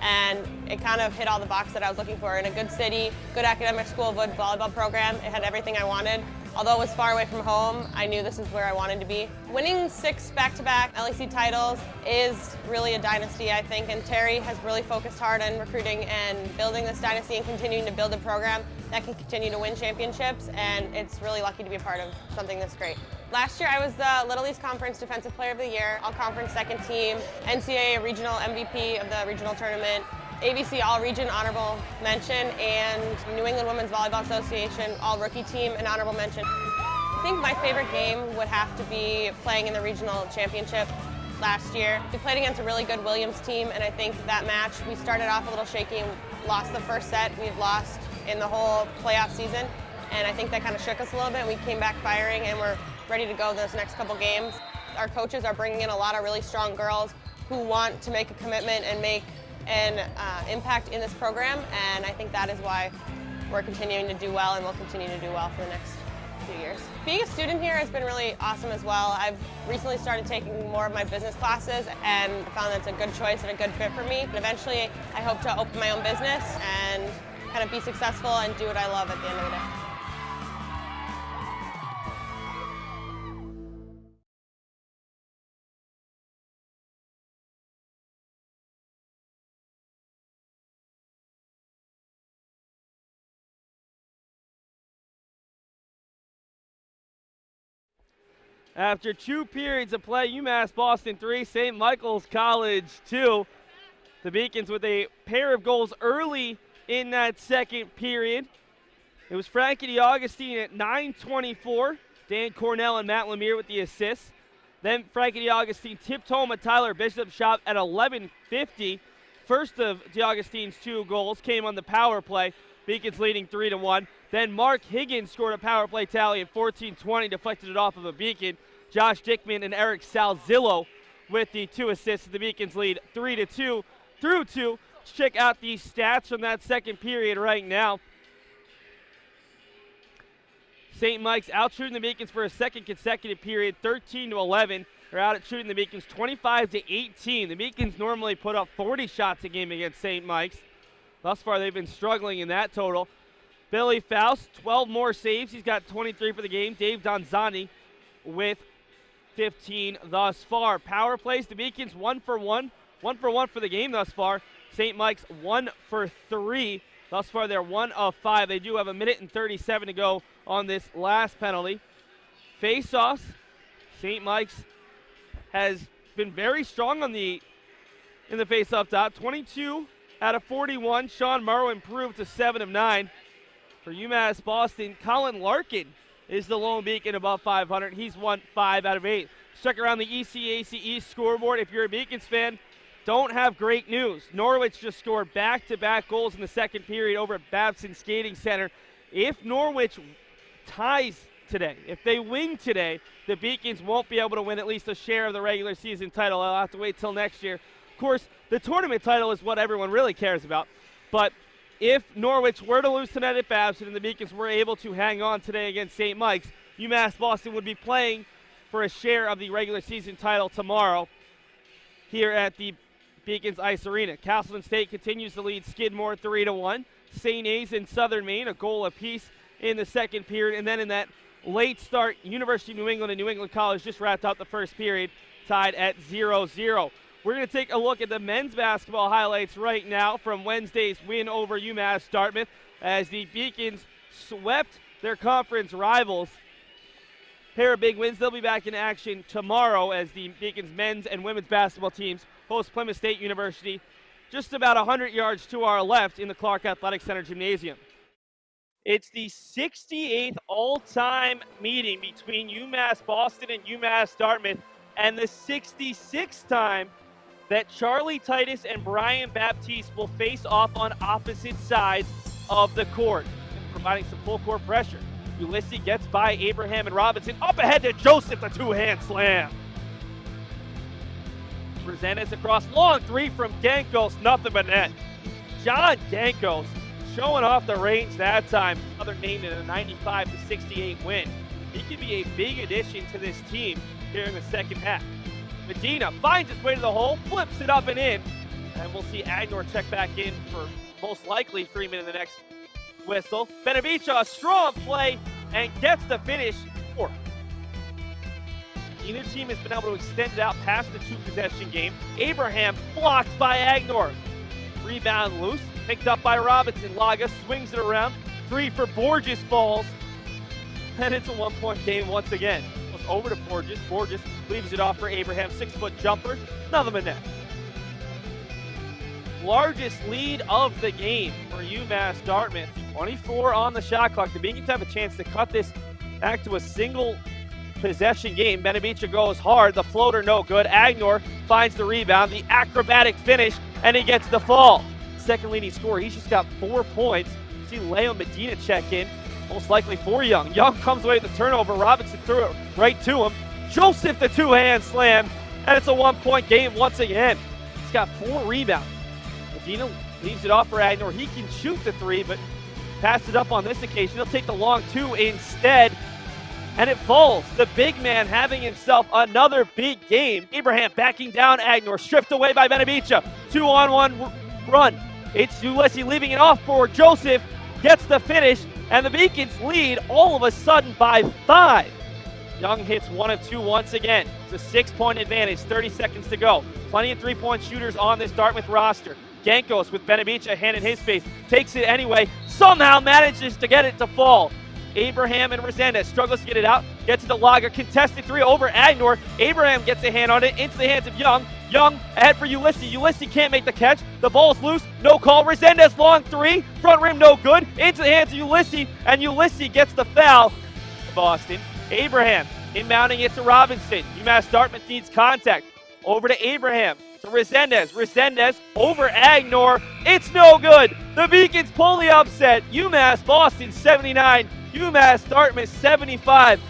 and it kind of hit all the boxes that I was looking for. In a good city, good academic school, good volleyball program, it had everything I wanted. Although it was far away from home, I knew this is where I wanted to be. Winning 6 back-to-back LEC titles is really a dynasty, I think, and Terry has really focused hard on recruiting and building this dynasty and continuing to build a program that can continue to win championships, and it's really lucky to be a part of something this great. Last year, I was the Little East Conference Defensive Player of the Year, All-Conference second team, NCAA Regional MVP of the regional tournament, ABC All-Region Honorable Mention, and New England Women's Volleyball Association All-Rookie Team and Honorable Mention. I think my favorite game would have to be playing in the regional championship last year. We played against a really good Williams team, and I think that match, we started off a little shaky and lost the first set. We've lost in the whole playoff season, and I think that kind of shook us a little bit. We came back firing, and we're ready to go those next couple games. Our coaches are bringing in a lot of really strong girls who want to make a commitment and make an impact in this program, and I think that is why we're continuing to do well and will continue to do well for the next few years. Being a student here has been really awesome as well. I've recently started taking more of my business classes and found that's a good choice and a good fit for me. And eventually I hope to open my own business and kind of be successful and do what I love at the end of the day. After 2 periods of play, UMass Boston 3, St. Michael's College 2. The Beacons with a pair of goals early in that second period. It was Frankie DeAugustine at 9:24. Dan Cornell and Matt Lemire with the assists. Then Frankie DeAugustine tipped home a Tyler Bishop shot at 11:50. First of DeAugustine's 2 goals came on the power play. Beacons leading 3-1. Then Mark Higgins scored a power play tally at 14:20, deflected it off of a Beacon. Josh Dickman and Eric Salzillo with the 2 assists. The Beacons lead 3-2 through 2. Let's check out the stats from that second period right now. St. Mike's out shooting the Beacons for a second consecutive period, 13-11. They're out at shooting the Beacons 25-18. The Beacons normally put up 40 shots a game against St. Mike's. Thus far, they've been struggling in that total. Billy Faust, 12 more saves. He's got 23 for the game. Dave Donzani with 15 thus far. Power plays, the Beacons 1 for 1. 1 for 1 for the game thus far. St. Mike's 1 for 3. Thus far, they're 1 of 5. They do have 1:37 to go on this last penalty. Face-offs, St. Mike's has been very strong in the face-off dot. 22 out of 41. Sean Morrow improved to 7 of 9. For UMass Boston, Colin Larkin is the lone Beacon above 500. He's won 5 out of 8. Check around the ECAC East scoreboard. If you're a Beacons fan, don't have great news. Norwich just scored back-to-back goals in the second period over at Babson Skating Center. If Norwich ties today, if they win today, the Beacons won't be able to win at least a share of the regular season title. I'll have to wait till next year. Of course, the tournament title is what everyone really cares about. But if Norwich were to lose tonight at Babson and the Beacons were able to hang on today against St. Mike's, UMass Boston would be playing for a share of the regular season title tomorrow here at the Beacons Ice Arena. Castleton State continues to lead Skidmore 3-1. St. A's and Southern Maine a goal apiece in the second period. And then in that late start, University of New England and New England College just wrapped out the first period, tied at 0-0. We're going to take a look at the men's basketball highlights right now from Wednesday's win over UMass Dartmouth as the Beacons swept their conference rivals. Pair of big wins. They'll be back in action tomorrow as the Beacons men's and women's basketball teams host Plymouth State University just about 100 yards to our left in the Clark Athletic Center Gymnasium. It's the 68th all-time meeting between UMass Boston and UMass Dartmouth, and the 66th time that Charlie Titus and Brian Baptiste will face off on opposite sides of the court, providing some full court pressure. Ulysses gets by Abraham and Robinson. Up ahead to Joseph, the 2-hand slam. Resendez across, long 3 from Gankos, nothing but net. John Gankos showing off the range that time. Another name in a 95-68 win. He could be a big addition to this team here in the second half. Medina finds his way to the hole, flips it up and in, and we'll see Agnor check back in for most likely Freeman in the next whistle. Benavicha, a strong play, and gets the finish. Neither team has been able to extend it out past the 2-possession game. Abraham blocked by Agnor. Rebound loose, picked up by Robinson. Laga swings it around. 3 for Borges falls. And it's a 1-point game once again. Goes over to Borges. Borges leaves it off for Abraham. 6-foot jumper. Nothing but net. Largest lead of the game for UMass Dartmouth. 24 on the shot clock. The Beacons have a chance to cut this back to a single possession game. Benavicha goes hard. The floater no good. Agnor finds the rebound. The acrobatic finish, and he gets the fall. Second leading scorer. He's just got 4 points. See Leo Medina check in. Most likely for Young. Young comes away with the turnover. Robinson threw it right to him. Joseph, the 2-hand slam, and it's a 1-point game once again. He's got 4 rebounds. Medina leaves it off for Agnor. He can shoot the 3, but pass it up on this occasion. He'll take the long 2 instead, and it falls. The big man having himself another big game. Abraham backing down Agnor, stripped away by Benavicha. 2-on-1 run. It's Ulysses leaving it off for Joseph. Gets the finish, and the Beacons lead all of a sudden by 5. Young hits 1 of 2 once again. It's a 6-point advantage, 30 seconds to go. Plenty of 3-point shooters on this Dartmouth roster. Gankos with Benavicha, hand in his face, takes it anyway, somehow manages to get it to fall. Abraham and Resendez struggles to get it out. gets it to Lager, contested 3 over Agnor. Abraham gets a hand on it, into the hands of Young. Young ahead for Ulysses. Ulysses can't make the catch. The ball's loose, no call. Resendez long 3, front rim no good. Into the hands of Ulysses, and Ulysses gets the foul. Boston. Abraham inbounding it to Robinson. UMass Dartmouth needs contact. Over to Abraham, to Resendez. Resendez over Agnor. It's no good. The Beacons pull the upset. UMass Boston 79, UMass Dartmouth 75.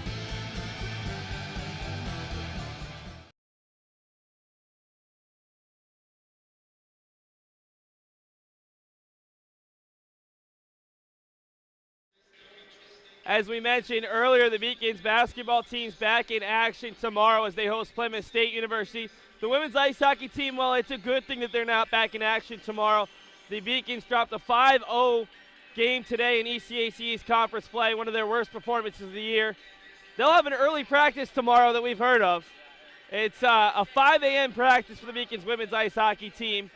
As we mentioned earlier, the Beacons basketball team's back in action tomorrow as they host Plymouth State University. The women's ice hockey team, well, it's a good thing that they're not back in action tomorrow. The Beacons dropped a 5-0 game today in ECAC East Conference play, one of their worst performances of the year. They'll have an early practice tomorrow that we've heard of. It's a 5 a.m. practice for the Beacons women's ice hockey team.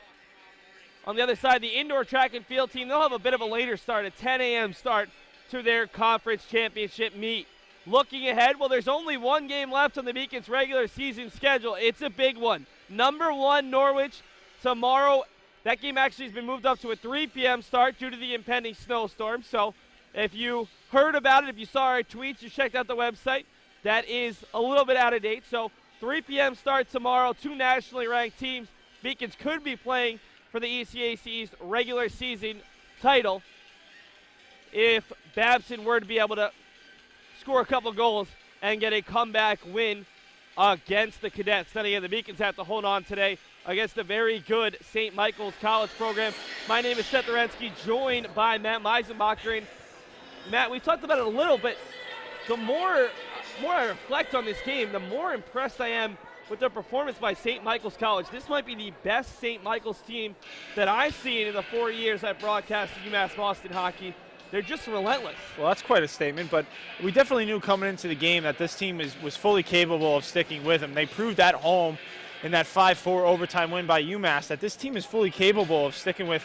On the other side, the indoor track and field team, they'll have a bit of a later start, a 10 a.m. start to their conference championship meet. Looking ahead, well, there's only one game left on the Beacons' regular season schedule. It's a big one. Number 1, Norwich, tomorrow. That game actually has been moved up to a 3 p.m. start due to the impending snowstorm. So if you heard about it, if you saw our tweets, you checked out the website, that is a little bit out of date. So 3 p.m. start tomorrow, 2 nationally ranked teams. Beacons could be playing for the ECAC East regular season title if Babson were to be able to score a couple goals and get a comeback win against the Cadets. Then again, the Beacons have to hold on today against a very good St. Michael's College program. My name is Seth Orensky, joined by Matt Meisenbacher. And Matt, we talked about it a little, but the more I reflect on this game, the more impressed I am with their performance by St. Michael's College. This might be the best St. Michael's team that I've seen in the 4 years I've broadcasted UMass Boston hockey. They're just relentless. Well, that's quite a statement, but we definitely knew coming into the game that this team was fully capable of sticking with them. They proved at home in that 5-4 overtime win by UMass that this team is fully capable of sticking with,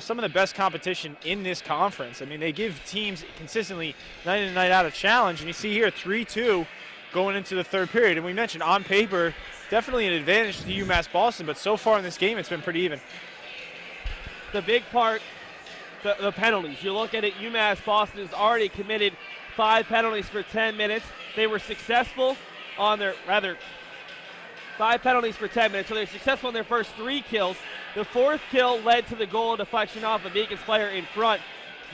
some of the best competition in this conference. I mean, they give teams consistently night in and night out a challenge, and you see here 3-2 going into the third period. And we mentioned on paper, definitely an advantage to UMass Boston, but so far in this game, it's been pretty even. The big part, the penalties. You look at it, UMass Boston has already committed 5 penalties for 10 minutes. They were successful on their, 5 penalties for 10 minutes, so they're successful in their first 3 kills. The 4th kill led to the goal deflection off a Beacons player in front.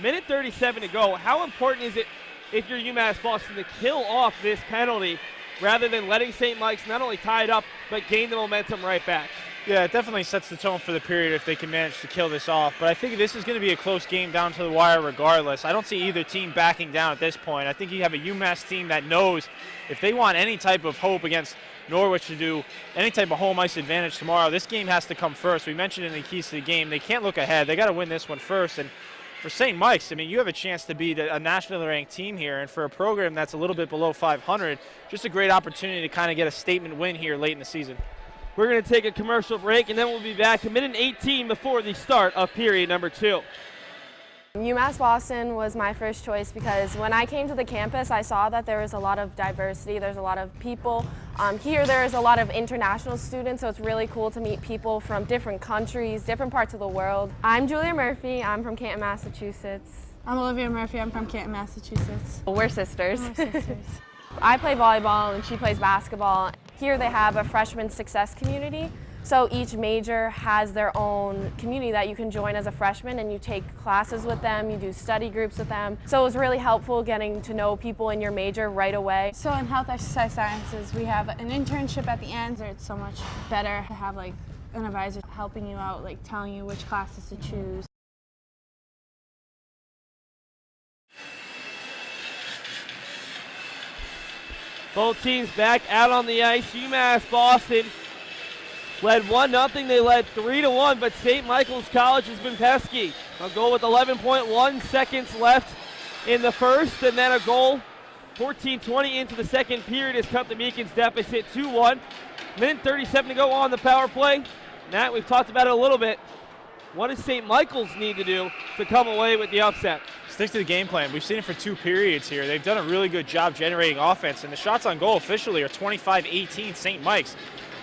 Minute 37 to go. How important is it if you're UMass Boston to kill off this penalty rather than letting St. Mike's not only tie it up, but gain the momentum right back? Yeah, it definitely sets the tone for the period if they can manage to kill this off. But I think this is going to be a close game down to the wire regardless. I don't see either team backing down at this point. I think you have a UMass team that knows if they want any type of hope against Norwich to do any type of home ice advantage tomorrow, this game has to come first. We mentioned in the keys to the game, they can't look ahead. They got to win this one first. And for St. Mike's, I mean, you have a chance to beat a nationally ranked team here. And for a program that's a little bit below 500, just a great opportunity to kind of get a statement win here late in the season. We're going to take a commercial break, and then we'll be back a minute 18 before the start of period number 2. UMass Boston was my first choice because when I came to the campus, I saw that there was a lot of diversity. There's a lot of people. Here there is a lot of international students, so it's really cool to meet people from different countries, different parts of the world. I'm Julia Murphy. I'm from Canton, Massachusetts. I'm Olivia Murphy. I'm from Canton, Massachusetts. We're sisters. We're sisters. I play volleyball and she plays basketball. Here they have a freshman success community. So each major has their own community that you can join as a freshman, and you take classes with them, you do study groups with them. So it was really helpful getting to know people in your major right away. So in health exercise sciences, we have an internship at the end, so it's so much better to have like an advisor helping you out, like telling you which classes to choose. Both teams back out on the ice. UMass Boston led 1-0. They led 3-1, but St. Michael's College has been pesky. A goal with 11.1 seconds left in the first, and then a goal 14-20 into the second period has cut the Beacons deficit 2-1. Minute 37 to go on the power play. Matt, we've talked about it a little bit. What does St. Michael's need to do to come away with the upset? Stick to the game plan. We've seen it for 2 periods here. They've done a really good job generating offense, and the shots on goal officially are 25-18 St. Mike's.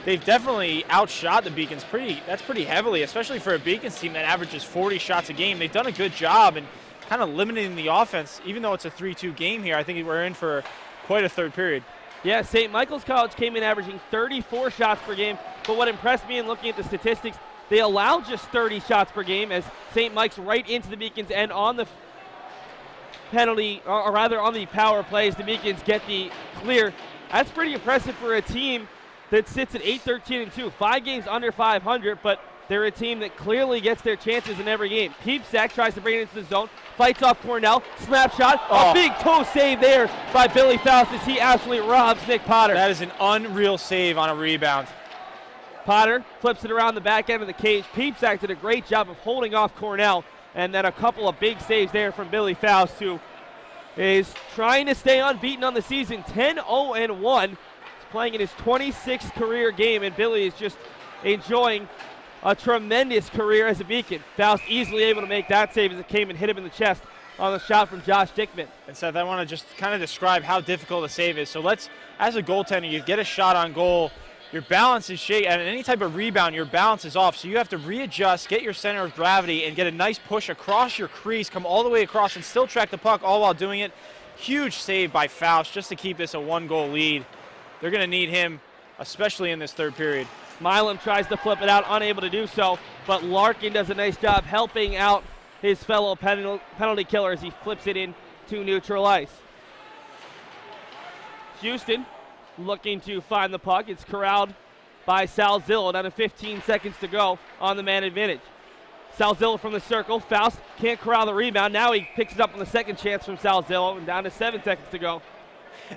They've definitely outshot the Beacons that's pretty heavily, especially for a Beacons team that averages 40 shots a game. They've done a good job in kind of limiting the offense, even though it's a 3-2 game here. I think we're in for quite a third period. Yeah, St. Michael's College came in averaging 34 shots per game, but what impressed me in looking at the statistics, they allowed just 30 shots per game as St. Mike's right into the Beacons and on the penalty, or rather on the power plays, the Beacons get the clear. That's pretty impressive for a team that sits at 8-13-2, 5 games under 500, but they're a team that clearly gets their chances in every game. Peepsack tries to bring it into the zone, fights off Cornell, slap shot, a big toe save there by Billy Faust as he absolutely robs Nick Potter. That is an unreal save on a rebound. Potter flips it around the back end of the cage. Peepsack did a great job of holding off Cornell, and then a couple of big saves there from Billy Faust, who is trying to stay unbeaten on the season, 10-0-1. He's playing in his 26th career game, and Billy is just enjoying a tremendous career as a Beacon. Faust easily able to make that save as it came and hit him in the chest on the shot from Josh Dickman. And Seth, I want to just kind of describe how difficult a save is. So as a goaltender, you get a shot on goal, your balance is shaky, and any type of rebound, your balance is off. So you have to readjust, get your center of gravity, and get a nice push across your crease, come all the way across, and still track the puck, all while doing it. Huge save by Faust just to keep this a 1-goal lead. They're going to need him, especially in this third period. Milam tries to flip it out, unable to do so, but Larkin does a nice job helping out his fellow penalty killer as he flips it in to neutral ice. Houston looking to find the puck. It's corralled by Salzillo, down to 15 seconds to go on the man advantage. Salzillo from the circle. Faust can't corral the rebound. Now he picks it up on the second chance from Salzillo, and down to 7 seconds to go.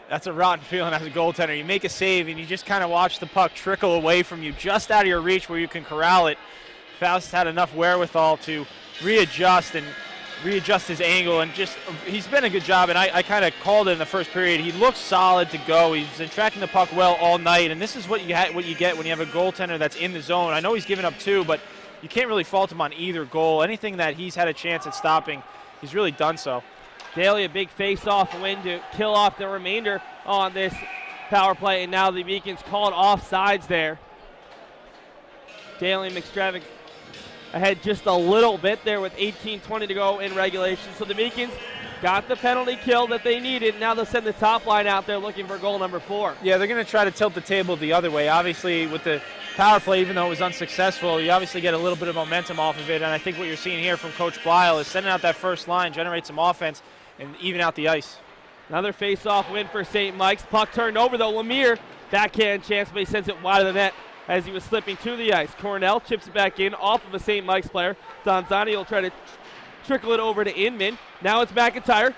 That's a rotten feeling as a goaltender. You make a save, and you just kind of watch the puck trickle away from you, just out of your reach where you can corral it. Faust had enough wherewithal to readjust his angle, and he's been a good job, and I kind of called it in the first period. He looks solid to go. He's been tracking the puck well all night, and this is what you get when you have a goaltender that's in the zone. I know he's given up 2, but you can't really fault him on either goal. Anything that he's had a chance at stopping, he's really done so. Daly, a big face-off win to kill off the remainder on this power play, and now the Beacons called offsides there. Daly and McStravick ahead just a little bit there with 18:20 to go in regulation. So the Beacons got the penalty kill that they needed. Now they'll send the top line out there looking for goal number 4. Yeah, they're going to try to tilt the table the other way. Obviously, with the power play, even though it was unsuccessful, you obviously get a little bit of momentum off of it. And I think what you're seeing here from Coach Blyle is sending out that first line, generate some offense, and even out the ice. Another face-off win for St. Mike's. Puck turned over, though. Lemire, backhand chance, but he sends it wide of the net as he was slipping to the ice. Cornell chips it back in off of a St. Mike's player. Donzani will try to trickle it over to Inman. Now it's McIntyre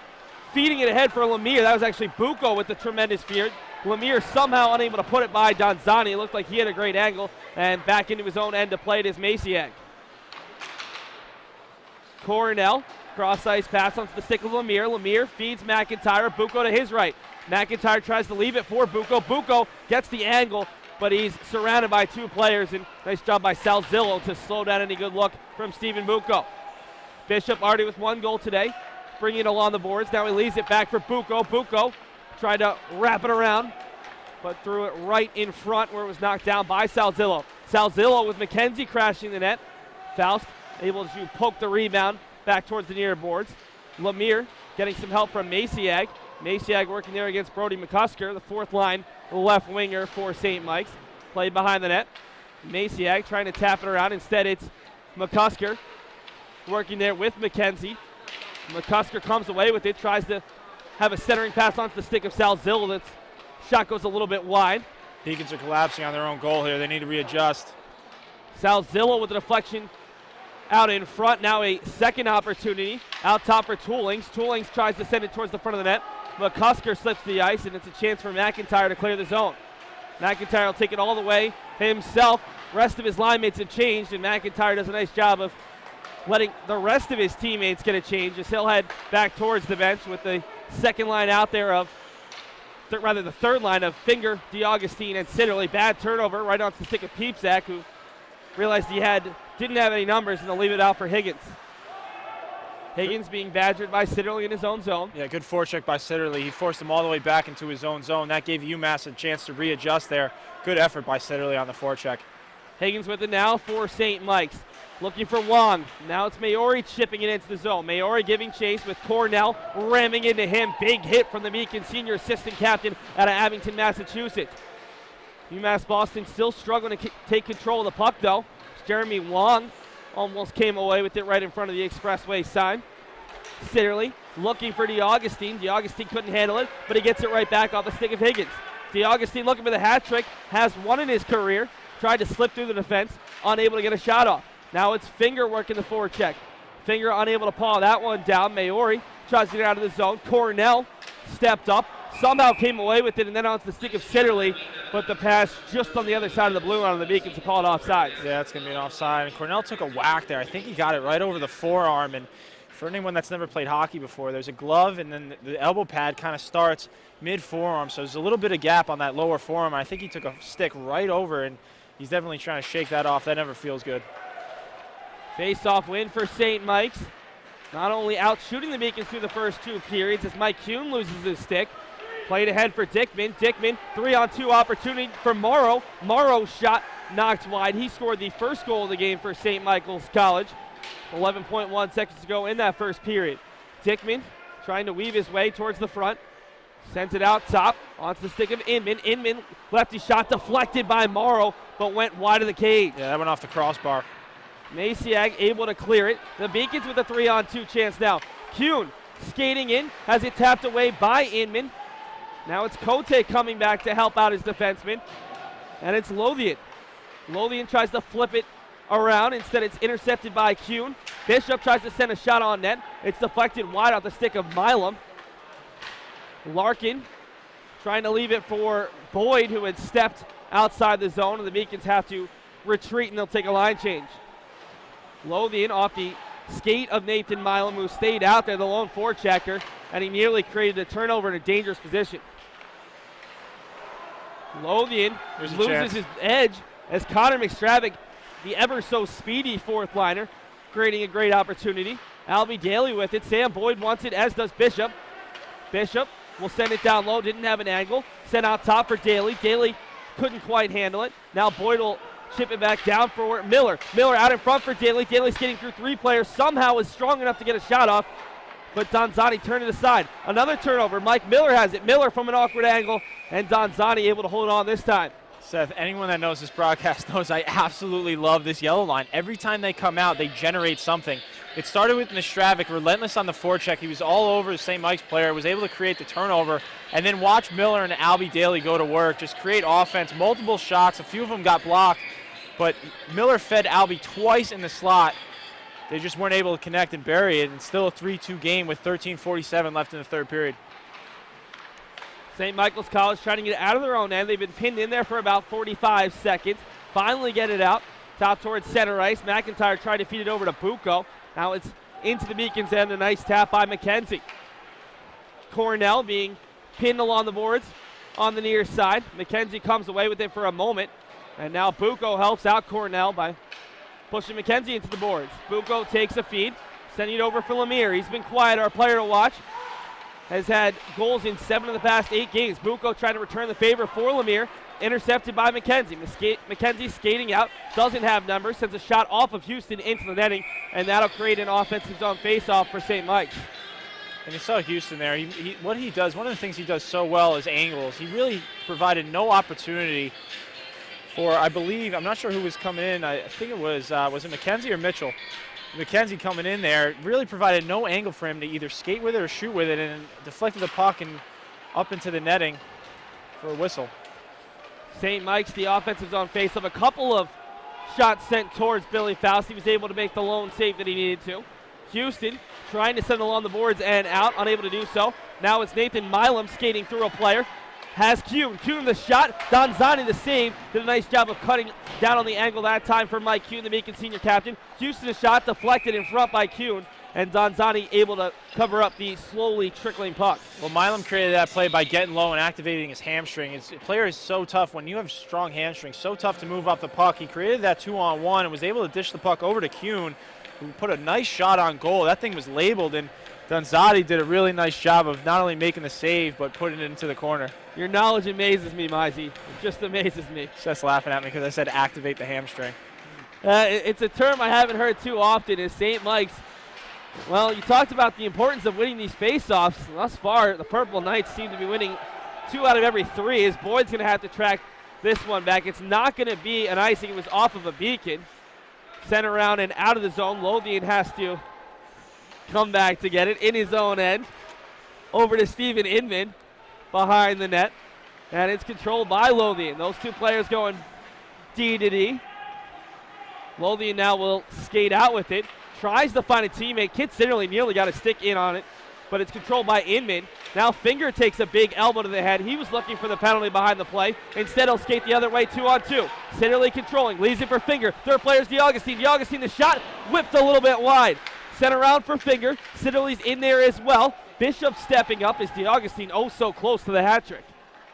feeding it ahead for Lemire. That was actually Bucco with the tremendous fear. Lemire somehow unable to put it by Donzani. It looked like he had a great angle, and back into his own end to play it is Maciak. Cornell, cross-ice pass onto the stick of Lemire. Lemire feeds McIntyre. Bucco to his right. McIntyre tries to leave it for Bucco. Bucco gets the angle, but he's surrounded by 2 players, and nice job by Salzillo to slow down any good look from Stephen Bucco. Bishop already with 1 goal today, bringing it along the boards. Now he leaves it back for Bucco. Bucco tried to wrap it around, but threw it right in front where it was knocked down by Salzillo. Salzillo with McKenzie crashing the net. Faust able to poke the rebound back towards the near boards. Lemire getting some help from Maciag. Maciag working there against Brody McCusker, the 4th line left winger for St. Mike's. Played behind the net. Maciag trying to tap it around. Instead, it's McCusker working there with McKenzie. McCusker comes away with it, tries to have a centering pass onto the stick of Salzillo. That shot goes a little bit wide. Beacons are collapsing on their own goal here. They need to readjust. Salzillo with a deflection out in front. Now a second opportunity out top for Toolings. Toolings tries to send it towards the front of the net. McCusker slips the ice, and it's a chance for McIntyre to clear the zone. McIntyre will take it all the way himself. Rest of his line mates have changed, and McIntyre does a nice job of letting the rest of his teammates get a change as he'll head back towards the bench with the second line out there of, the third line of Finger, DeAugustine, and Sitterly. Bad turnover right onto the stick of Peepsack, who realized he didn't have any numbers, and they'll leave it out for Higgins. Higgins being badgered by Sitterly in his own zone. Yeah, good forecheck by Sitterly. He forced him all the way back into his own zone. That gave UMass a chance to readjust there. Good effort by Sitterly on the forecheck. Higgins with it now for St. Mike's. Looking for Wong. Now it's Maori chipping it into the zone. Maori giving chase with Cornell ramming into him. Big hit from the Beacon senior assistant captain out of Abington, Massachusetts. UMass Boston still struggling to take control of the puck, though. Jeremy Wong almost came away with it right in front of the expressway sign. Sitterly looking for DeAugustine. DeAugustine couldn't handle it, but he gets it right back off the stick of Higgins. DeAugustine looking for the hat trick, has one in his career. Tried to slip through the defense, unable to get a shot off. Now it's Finger working the forecheck. Finger unable to paw that one down. Maori tries to get out of the zone. Cornell stepped up, somehow came away with it, and then onto the stick of Sitterly, but the pass just on the other side of the blue line of the Beacon to call it offside. Yeah, it's going to be an offside. And Cornell took a whack there. I think he got it right over the forearm. And for anyone that's never played hockey before, there's a glove, and then the elbow pad kind of starts mid-forearm. So there's a little bit of gap on that lower forearm. I think he took a stick right over, and he's definitely trying to shake that off. That never feels good. Face-off win for St. Mike's. Not only out shooting the Beacons through the first two periods as Mike Kuhn loses his stick. Played ahead for Dickman. Dickman, 3-on-2 opportunity for Morrow. Morrow's shot knocked wide. He scored the first goal of the game for St. Michael's College. 11.1 seconds to go in that first period. Dickman trying to weave his way towards the front. Sends it out top onto the stick of Inman. Inman, lefty shot deflected by Morrow, but went wide of the cage. Yeah, that went off the crossbar. Maciag able to clear it. The Beacons with a 3-on-2 chance now. Kuhn skating in, has it tapped away by Inman. Now it's Cote coming back to help out his defenseman. And it's Lothian. Lothian tries to flip it around. Instead, it's intercepted by Kuhn. Bishop tries to send a shot on net. It's deflected wide off the stick of Milam. Larkin trying to leave it for Boyd, who had stepped outside the zone, and the Beacons have to retreat, and they'll take a line change. Lothian off the skate of Nathan Milam, who stayed out there, the lone forechecker, and he nearly created a turnover in a dangerous position. Lothian loses his edge as Connor McStravick, the ever so speedy fourth liner, creating a great opportunity. Albie Daly with it. Sam Boyd wants it, as does Bishop. Bishop will send it down low, didn't have an angle. Sent out top for Daly. Daly couldn't quite handle it. Now Boyd will chip it back down for Miller. Miller out in front for Daly. Daly skating through three players. Somehow is strong enough to get a shot off, but Donzani turned it aside. Another turnover. Mike Miller has it. Miller from an awkward angle, and Donzani able to hold on this time. Seth, anyone that knows this broadcast knows I absolutely love this yellow line. Every time they come out, they generate something. It started with Nastravik, relentless on the forecheck. He was all over the St. Mike's player, was able to create the turnover, and then watch Miller and Albie Daly go to work, just create offense, multiple shots. A few of them got blocked, but Miller fed Albie twice in the slot. They just weren't able to connect and bury it, and still a 3-2 game with 13:47 left in the third period. St. Michael's College trying to get out of their own end. They've been pinned in there for about 45 seconds. Finally get it out. It's out towards center ice. McIntyre tried to feed it over to Bucco. Now it's into the Beacons end. A nice tap by McKenzie. Cornell being pinned along the boards on the near side. McKenzie comes away with it for a moment. And now Bucco helps out Cornell by pushing McKenzie into the boards. Bucco takes a feed, sending it over for Lemire. He's been quiet, our player to watch. Has had goals in 7 of the past 8 games. Bucco trying to return the favor for Lemire. Intercepted by McKenzie. McKenzie skating out, doesn't have numbers, sends a shot off of Houston into the netting, and that'll create an offensive zone faceoff for St. Mike's. And you saw Houston there. What he does, one of the things he does so well is angles. He really provided no opportunity for, I believe, I'm not sure who was coming in. I think it was it McKenzie or Mitchell? McKenzie coming in there really provided no angle for him to either skate with it or shoot with it, and deflected the puck and up into the netting for a whistle. St. Mike's, the offensive zone faceoff. A couple of shots sent towards Billy Faust. He was able to make the lone save that he needed to. Houston trying to send along the boards and out, unable to do so. Now it's Nathan Milam skating through a player. Has Kuhn. Kuhn the shot. Donzani the save. Did a nice job of cutting down on the angle that time for Mike Kuhn, the Beacon senior captain. Houston a shot deflected in front by Kuhn, and Donzani able to cover up the slowly trickling puck. Well, Milam created that play by getting low and activating his hamstring. A player is so tough when you have strong hamstrings, so tough to move up the puck. He created that 2-on-1 and was able to dish the puck over to Kuhn, who put a nice shot on goal. That thing was labeled, and Donzati did a really nice job of not only making the save, but putting it into the corner. Your knowledge amazes me, Mizey. It just amazes me. Just laughing at me because I said activate the hamstring. It's a term I haven't heard too often is St. Mike's. Well, you talked about the importance of winning these face-offs. Thus far, the Purple Knights seem to be winning 2 out of every 3, as Boyd's going to have to track this one back. It's not going to be an icing. It was off of a beacon. Sent around and out of the zone. Lothian has to come back to get it in his own end. Over to Stephen Inman behind the net. And it's controlled by Lothian. Those 2 players going D to D. Lothian now will skate out with it. Tries to find a teammate. Kit Sinnerly nearly got a stick in on it, but it's controlled by Inman. Now Finger takes a big elbow to the head. He was looking for the penalty behind the play. Instead, he'll skate the other way, 2-on-2. Sinnerly controlling, leaves it for Finger. Third player's DeAugustine. DeAugustine, the shot, whipped a little bit wide. Sent around for Finger. Sinnerly's in there as well. Bishop stepping up as DeAugustine so close to the hat trick.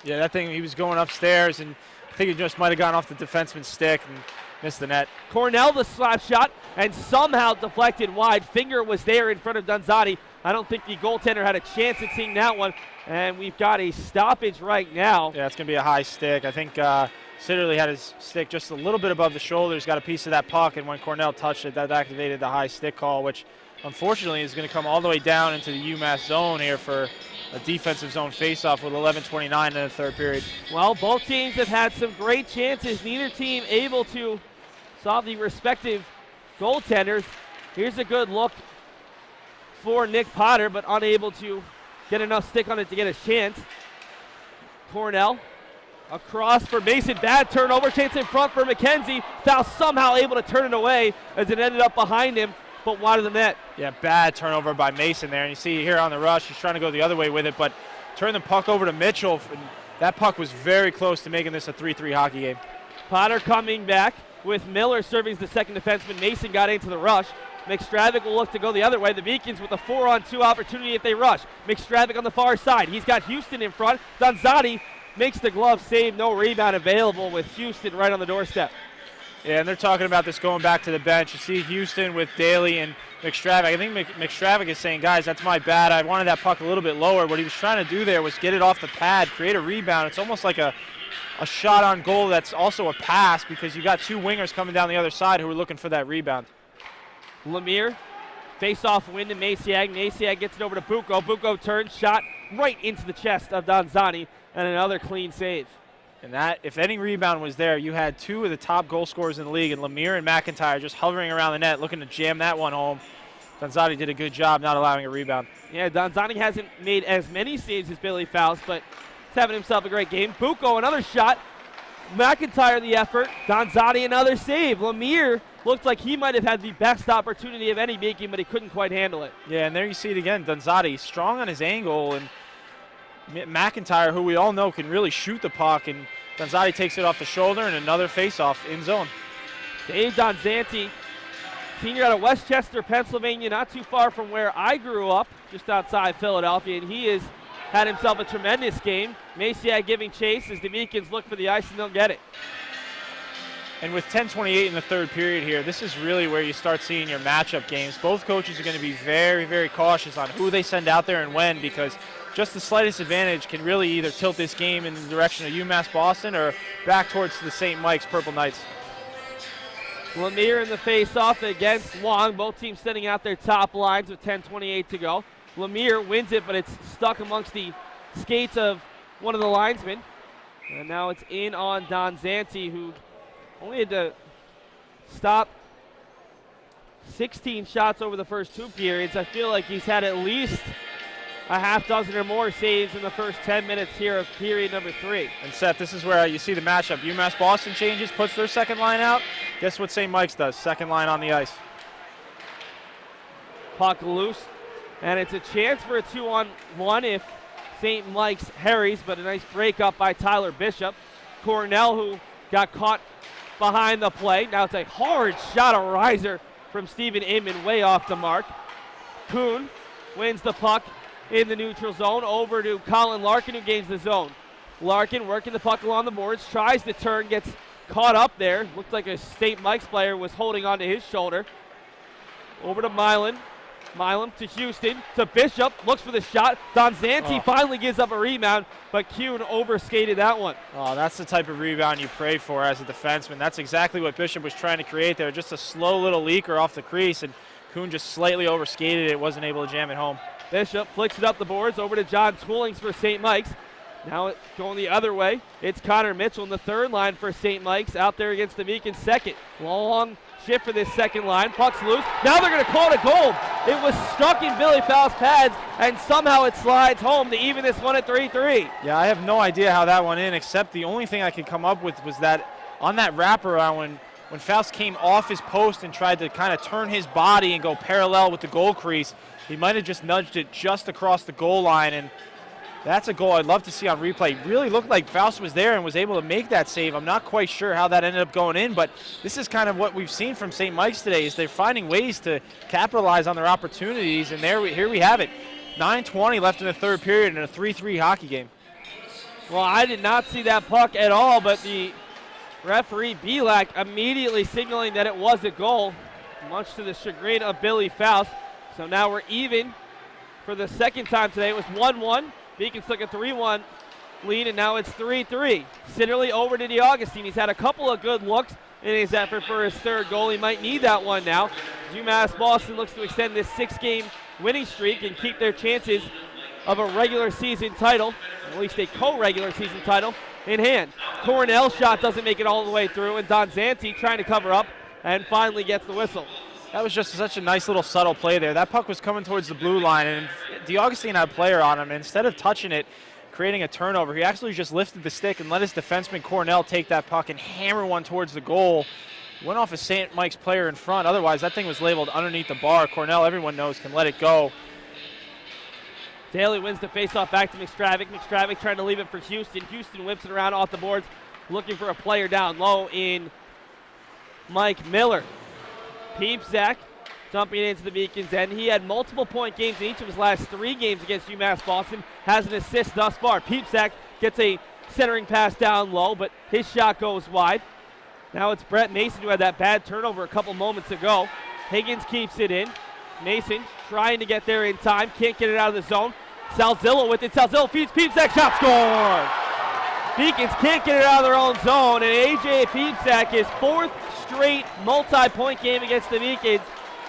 Yeah, that thing, he was going upstairs, and I think it just might have gone off the defenseman's stick and missed the net. Cornell, the slap shot, and somehow deflected wide. Finger was there in front of Donzati. I don't think the goaltender had a chance at seeing that one, and we've got a stoppage right now. Yeah, it's going to be a high stick. I think Sitterly had his stick just a little bit above the shoulders, got a piece of that puck, and when Cornell touched it, that activated the high stick call, which unfortunately is going to come all the way down into the UMass zone here for a defensive zone faceoff with 11:29 in the third period. Well, both teams have had some great chances. Neither team able to solve the respective goaltenders. Here's a good look for Nick Potter, but unable to get enough stick on it to get a chance. Cornell across for Mason. Bad turnover. Chance in front for McKenzie. Foul somehow able to turn it away as it ended up behind him, but wide of the net. Yeah, bad turnover by Mason there. And you see here on the rush, he's trying to go the other way with it, but turn the puck over to Mitchell. And that puck was very close to making this a 3-3 hockey game. Potter coming back with Miller serving as the second defenseman. Mason got into the rush. McStravick will look to go the other way. The Beacons with a 4-on-2 opportunity if they rush. McStravick on the far side. He's got Houston in front. Donzati makes the glove save. No rebound available with Houston right on the doorstep. Yeah, and they're talking about this going back to the bench. You see Houston with Daly and McStravick. I think McStravick is saying, guys, that's my bad. I wanted that puck a little bit lower. What he was trying to do there was get it off the pad, create a rebound. It's almost like a shot on goal that's also a pass because you got 2 wingers coming down the other side who are looking for that rebound. Lemire, face-off win to Maciag. Maciag gets it over to Bucco. Bucco turns, shot right into the chest of Donzani, and another clean save. And that, if any rebound was there, you had 2 of the top goal scorers in the league, and Lemire and McIntyre just hovering around the net, looking to jam that one home. Donzati did a good job not allowing a rebound. Yeah, Donzani hasn't made as many saves as Billy Faust, but he's having himself a great game. Bucco, another shot. McIntyre the effort. Donzati another save. Lemire looked like he might have had the best opportunity of any Beacon, but he couldn't quite handle it. Yeah, and there you see it again. Donzati strong on his angle, and McIntyre, who we all know can really shoot the puck, and Donzati takes it off the shoulder, and another face-off in zone. Dave Donzanti, senior out of Westchester, Pennsylvania, not too far from where I grew up, just outside Philadelphia, and he has had himself a tremendous game. Maciag giving chase as the Beacons look for the ice, and they'll get it. And with 10:28 in the third period here, this is really where you start seeing your matchup games. Both coaches are going to be very, very cautious on who they send out there and when, because just the slightest advantage can really either tilt this game in the direction of UMass Boston or back towards the St. Mike's Purple Knights. Lemire in the face-off against Long. Both teams sending out their top lines with 10:28 to go. Lemire wins it, but it's stuck amongst the skates of one of the linesmen. And now it's in on Donzanti, who only had to stop 16 shots over the first 2 periods. I feel like he's had at least a half dozen or more saves in the first 10 minutes here of period number 3. And Seth, this is where you see the matchup. UMass Boston changes, puts their second line out. Guess what St. Mike's does? Second line on the ice. Puck loose, and it's a chance for a 2-on-1 if St. Mike's harries, but a nice break up by Tyler Bishop. Cornell, who got caught behind the play. Now it's a hard shot, a riser from Stephen Inman, way off the mark. Kuhn wins the puck in the neutral zone over to Colin Larkin, who gains the zone. Larkin working the puck along the boards, tries to turn, gets caught up there. Looked like a St. Mike's player was holding onto his shoulder. Over to Milan. Milan to Houston, to Bishop, looks for the shot. Donzanti finally gives up a rebound, but Kuhn overskated that one. Oh, that's the type of rebound you pray for as a defenseman. That's exactly what Bishop was trying to create there. Just a slow little leaker off the crease, and Kuhn just slightly overskated it, wasn't able to jam it home. Bishop flicks it up the boards over to John Toolings for St. Mike's. Now it's going the other way. It's Connor Mitchell in the third line for St. Mike's out there against the Beacon second. Long shift for this second line. Puck's loose. Now they're going to call it a goal. It was stuck in Billy Faust's pads, and somehow it slides home to even this one at 3-3. Yeah, I have no idea how that went in, except the only thing I could come up with was that on that wraparound when Faust came off his post and tried to kind of turn his body and go parallel with the goal crease, he might have just nudged it just across the goal line, and that's a goal I'd love to see on replay. It really looked like Faust was there and was able to make that save. I'm not quite sure how that ended up going in, but this is kind of what we've seen from St. Mike's today, is they're finding ways to capitalize on their opportunities, and here we have it. 9:20 left in the third period in a 3-3 hockey game. Well, I did not see that puck at all, but the referee, Belak, immediately signaling that it was a goal, much to the chagrin of Billy Faust. So now we're even for the second time today. It was 1-1. Beacons took a 3-1 lead, and now it's 3-3. Sitterly over to DeAugustine. He's had a couple of good looks in his effort for his third goal. He might need that one now. UMass Boston looks to extend this 6-game winning streak and keep their chances of a regular season title, at least a co-regular season title, in hand. Cornell's shot doesn't make it all the way through, and Donzanti trying to cover up and finally gets the whistle. That was just such a nice little subtle play there. That puck was coming towards the blue line, and DeAugustine had a player on him. And instead of touching it, creating a turnover, he actually just lifted the stick and let his defenseman Cornell take that puck and hammer one towards the goal. Went off a St. Mike's player in front. Otherwise, that thing was labeled underneath the bar. Cornell, everyone knows, can let it go. Daly wins the faceoff back to McStravick. McStravick trying to leave it for Houston. Houston whips it around off the boards, looking for a player down low in Mike Miller. Peepzak jumping into the Beacons end. He had multiple point games in each of his last 3 games against UMass Boston. Has an assist thus far. Peepzak gets a centering pass down low, but his shot goes wide. Now it's Brett Mason who had that bad turnover a couple moments ago. Higgins keeps it in. Mason trying to get there in time. Can't get it out of the zone. Salzillo with it. Salzillo feeds Peepzak. Shot score! Beacons can't get it out of their own zone, and A.J. Peepzak, his 4th straight multi-point game against the Beacons,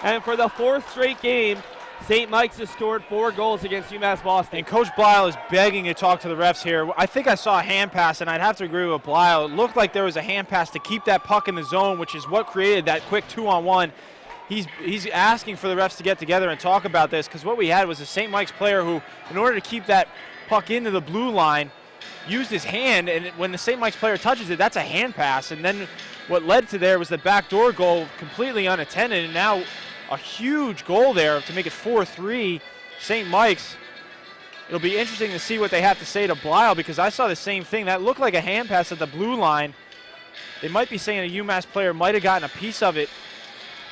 and for the 4th straight game, St. Mike's has scored 4 goals against UMass Boston. And Coach Blyle is begging to talk to the refs here. I think I saw a hand pass, and I'd have to agree with Blyle. It looked like there was a hand pass to keep that puck in the zone, which is what created that quick 2-on-1. He's asking for the refs to get together and talk about this, because what we had was a St. Mike's player who, in order to keep that puck into the blue line, used his hand, and when the St. Mike's player touches it, that's a hand pass. And then what led to there was the backdoor goal, completely unattended, and now a huge goal there to make it 4-3 St. Mike's. It'll be interesting to see what they have to say to Blyle, because I saw the same thing. That looked like a hand pass at the blue line. They might be saying a UMass player might have gotten a piece of it,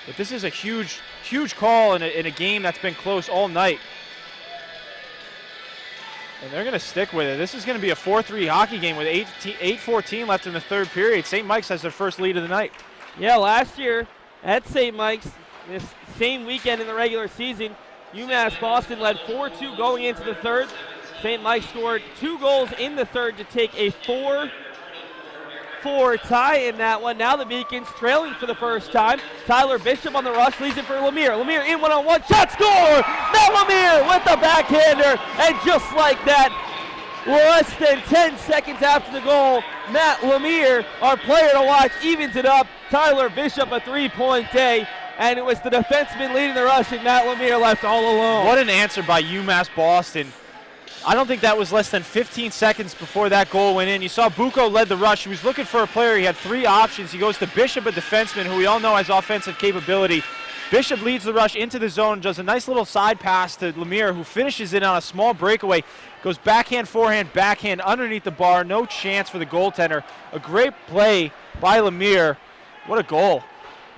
but this is a huge, huge call in a game that's been close all night. And they're going to stick with it. This is going to be a 4-3 hockey game with 8:14 left in the third period. St. Mike's has their first lead of the night. Yeah, last year at St. Mike's, this same weekend in the regular season, UMass Boston led 4-2 going into the third. St. Mike's scored 2 goals in the third to take a 4-4 tie in that one. Now the Beacons trailing for the first time. Tyler Bishop on the rush, leads it for Lemire. Lemire in one-on-one, shot, score! Matt Lemire with the backhander, and just like that, less than 10 seconds after the goal, Matt Lemire, our player to watch, evens it up. Tyler Bishop a 3-point day, and it was the defenseman leading the rush, and Matt Lemire left all alone. What an answer by UMass Boston. I don't think that was less than 15 seconds before that goal went in. You saw Bucco led the rush. He was looking for a player. He had 3 options. He goes to Bishop, a defenseman who we all know has offensive capability. Bishop leads the rush into the zone, does a nice little side pass to Lemire, who finishes it on a small breakaway. Goes backhand, forehand, backhand underneath the bar. No chance for the goaltender. A great play by Lemire. What a goal.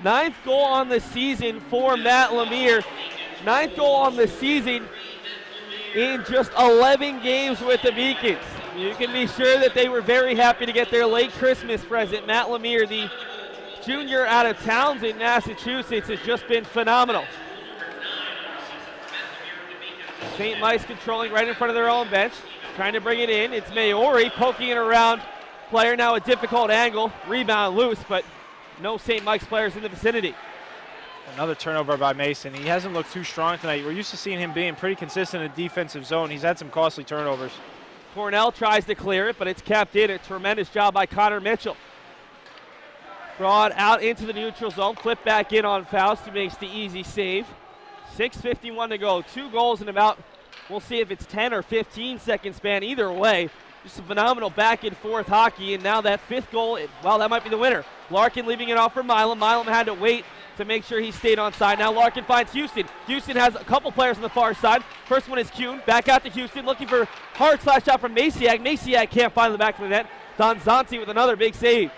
9th goal on the season for Matt Lemire. 9th goal on the season in just 11 games with the Beacons. You can be sure that they were very happy to get their late Christmas present. Matt Lemire, the junior out of Townsend, Massachusetts, has just been phenomenal. St. Mike's controlling right in front of their own bench, trying to bring it in. It's Maori poking it around. Player now a difficult angle. Rebound loose, but no St. Mike's players in the vicinity. Another turnover by Mason. He hasn't looked too strong tonight. We're used to seeing him being pretty consistent in the defensive zone. He's had some costly turnovers. Cornell tries to clear it, but it's kept in. A tremendous job by Connor Mitchell. Brought out into the neutral zone, flip back in on Faust, who makes the easy save. 6:51 to go. 2 goals in about, we'll see if it's 10 or 15 second span. Either way, just a phenomenal back and forth hockey. And now that 5th goal, well, that might be the winner. Larkin leaving it off for Milam. Milam had to wait to make sure he stayed on side. Now Larkin finds Houston. Houston has a couple players on the far side. First one is Kuhn. Back out to Houston, looking for hard slash shot from Maciak. Maciak can't find the back of the net. Donzanti with another big save.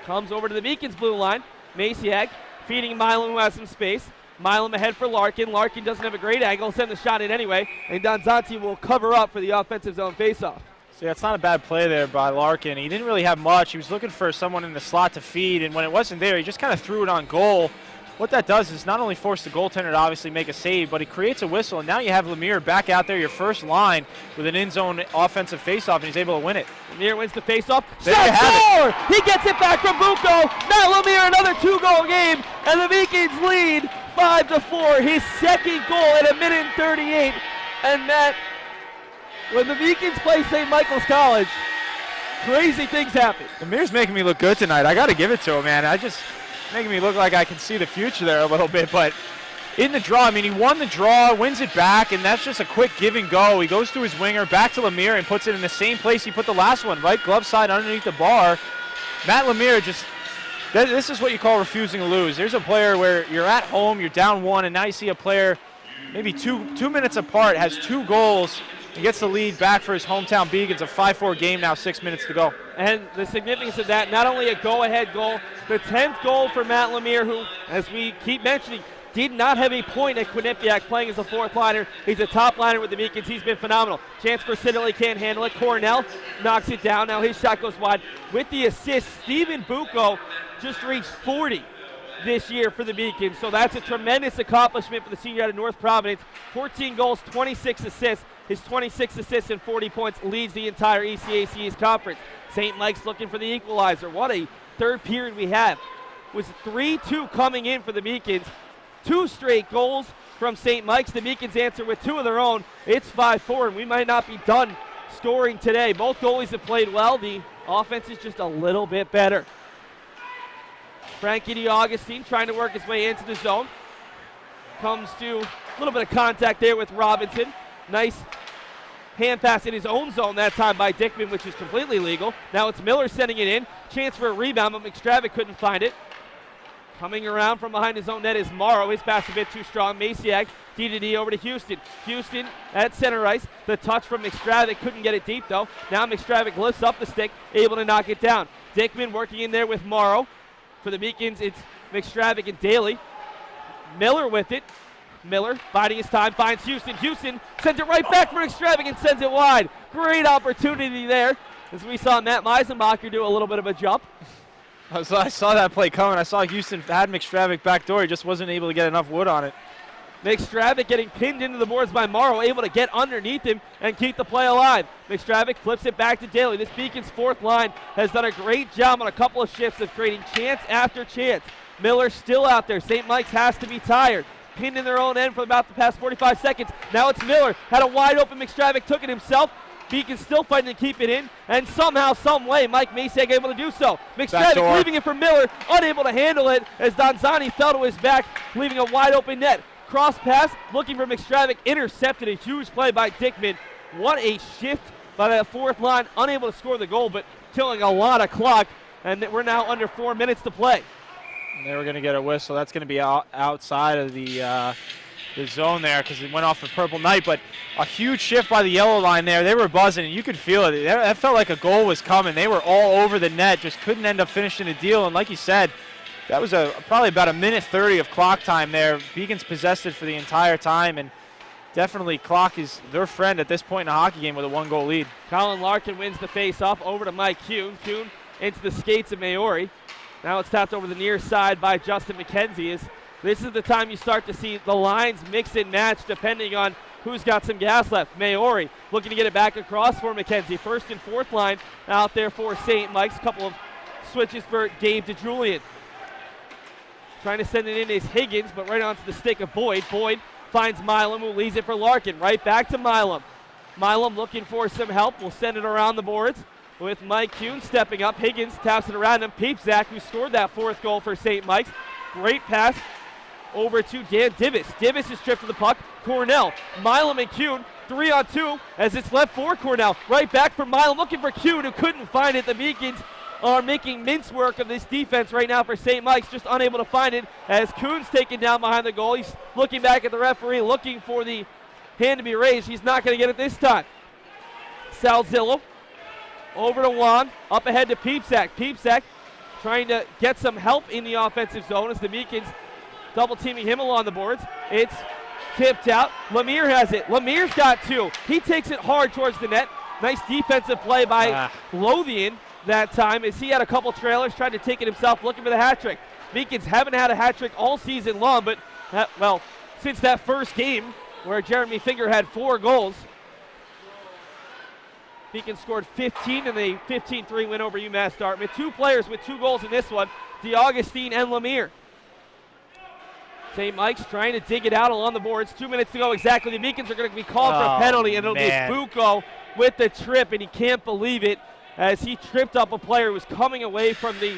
Comes over to the Beacons blue line. Maciak feeding Milam, who has some space. Milam ahead for Larkin. Larkin doesn't have a great angle. Send the shot in anyway. And Donzanti will cover up for the offensive zone faceoff. So that's not a bad play there by Larkin. He didn't really have much. He was looking for someone in the slot to feed, and when it wasn't there, he just kind of threw it on goal. What that does is not only force the goaltender to obviously make a save, but it creates a whistle, and now you have Lemire back out there, your first line, with an in-zone offensive faceoff, and he's able to win it. Lemire wins the faceoff. There you have it. He gets it back from Bucco. Matt Lemire, another 2-goal game, and the Beacons lead 5-4. His second goal at 1:38, and Matt, when the Beacons play St. Michael's College, crazy things happen. Lemire's making me look good tonight. I got to give it to him, man. Making me look like I can see the future there a little bit, but in the draw, I mean, he won the draw, wins it back, and that's just a quick give and go. He goes to his winger, back to Lemire, and puts it in the same place he put the last one, right glove side underneath the bar. Matt Lemire just, this is what you call refusing to lose. There's a player where you're at home, you're down 1, and now you see a player maybe two minutes apart, has 2 goals, and gets the lead back for his hometown Beacons. A 5-4 game now, 6 minutes to go. And the significance of that, not only a go-ahead goal, the 10th goal for Matt Lemire, who, as we keep mentioning, did not have a point at Quinnipiac playing as a 4th liner. He's a top liner with the Beacons. He's been phenomenal. Chance for Siddeley, can't handle it. Cornell knocks it down. Now his shot goes wide. With the assist, Stephen Bucco just reached 40 this year for the Beacons. So that's a tremendous accomplishment for the senior out of North Providence. 14 goals, 26 assists. His 26 assists and 40 points leads the entire ECAC East Conference. St. Mike's looking for the equalizer. What a third period we have. It was 3-2 coming in for the Beacons. 2 straight goals from St. Mike's. The Beacons answer with 2 of their own. It's 5-4, and we might not be done scoring today. Both goalies have played well. The offense is just a little bit better. Frankie DeAugustine trying to work his way into the zone. Comes to a little bit of contact there with Robinson. Nice hand pass in his own zone that time by Dickman, which is completely legal. Now it's Miller sending it in. Chance for a rebound, but McStravick couldn't find it. Coming around from behind his own net is Morrow. His pass a bit too strong. Maciak, D-to-D over to Houston. Houston at center ice. The touch from McStravick. Couldn't get it deep, though. Now McStravick lifts up the stick, able to knock it down. Dickman working in there with Morrow. For the Beacons, it's McStravick and Daly. Miller with it. Miller biding his time, finds Houston. Houston sends it right back for McStravick and sends it wide. Great opportunity there, as we saw Matt Meisenbacher do a little bit of a jump. I saw that play coming. I saw Houston had McStravick back door. He just wasn't able to get enough wood on it. McStravick getting pinned into the boards by Morrow, able to get underneath him and keep the play alive. McStravick flips it back to Daly. This Beacons 4th line has done a great job on a couple of shifts of creating chance after chance. Miller still out there. St. Mike's has to be tired. Pinned in their own end for about the past 45 seconds. Now it's Miller. Had a wide open McStravick, took it himself. Beacons still fighting to keep it in, and somehow, some way, Mike Maciak able to do so. McStravick leaving it for Miller, unable to handle it as Donzani fell to his back, leaving a wide open net. Cross pass, looking for McStravick, intercepted. A huge play by Dickman. What a shift by that 4th line, unable to score the goal, but killing a lot of clock, and we're now under 4 minutes to play. And they were going to get a whistle. That's going to be outside of the zone there because it went off for Purple Knight. But a huge shift by the yellow line there. They were buzzing, and you could feel it. That felt like a goal was coming. They were all over the net, just couldn't end up finishing the deal. And like you said, that was probably about 1:30 of clock time there. Beacons possessed it for the entire time, and definitely clock is their friend at this point in a hockey game with a 1-goal lead. Colin Larkin wins the face-off over to Mike Kuhn. Kuhn into the skates of Maori. Now it's tapped over the near side by Justin McKenzie as This is the time you start to see the lines mix and match depending on who's got some gas left. Maori looking to get it back across for McKenzie. First and fourth line out there for St. Mike's. A couple of switches for Gabe DeJulian. Trying to send it in is Higgins, but right onto the stick of Boyd. Boyd finds Milam, who leaves it for Larkin. Right back to Milam. Milam looking for some help. We'll send it around the boards with Mike Kuhn stepping up. Higgins taps it around him. Peepzak, who scored that fourth goal for St. Mike's. Great pass over to Dan Divis. Divis is stripped to the puck. Cornell, Milam and Kuhn, 3-on-2 as it's left for Cornell. Right back for Milam, looking for Kuhn, who couldn't find it. The Beacons are making mince work of this defense right now for St. Mike's, just unable to find it as Kuhn's taken down behind the goal. He's looking back at the referee, looking for the hand to be raised. He's not going to get it this time. Salzillo over to Juan, up ahead to Peepzak. Peepzak trying to get some help in the offensive zone as the Beacons double teaming him along the boards. It's tipped out. Lemire has it. Lemire's got two. He takes it hard towards the net. Nice defensive play by Lothian that time as he had a couple trailers, tried to take it himself, looking for the hat trick. Beacons haven't had a hat trick all season long, but, since that first game where Jeremy Finger had 4 goals. Beacons scored 15 in the 15-3 win over UMass Dartmouth. 2 players with 2 goals in this one, DeAugustine and Lemire. St. Mike's trying to dig it out along the boards. 2 minutes to go exactly. The Beacons are going to be called for a penalty, and it'll be Bucco with the trip, and he can't believe it as he tripped up a player who was coming away from the,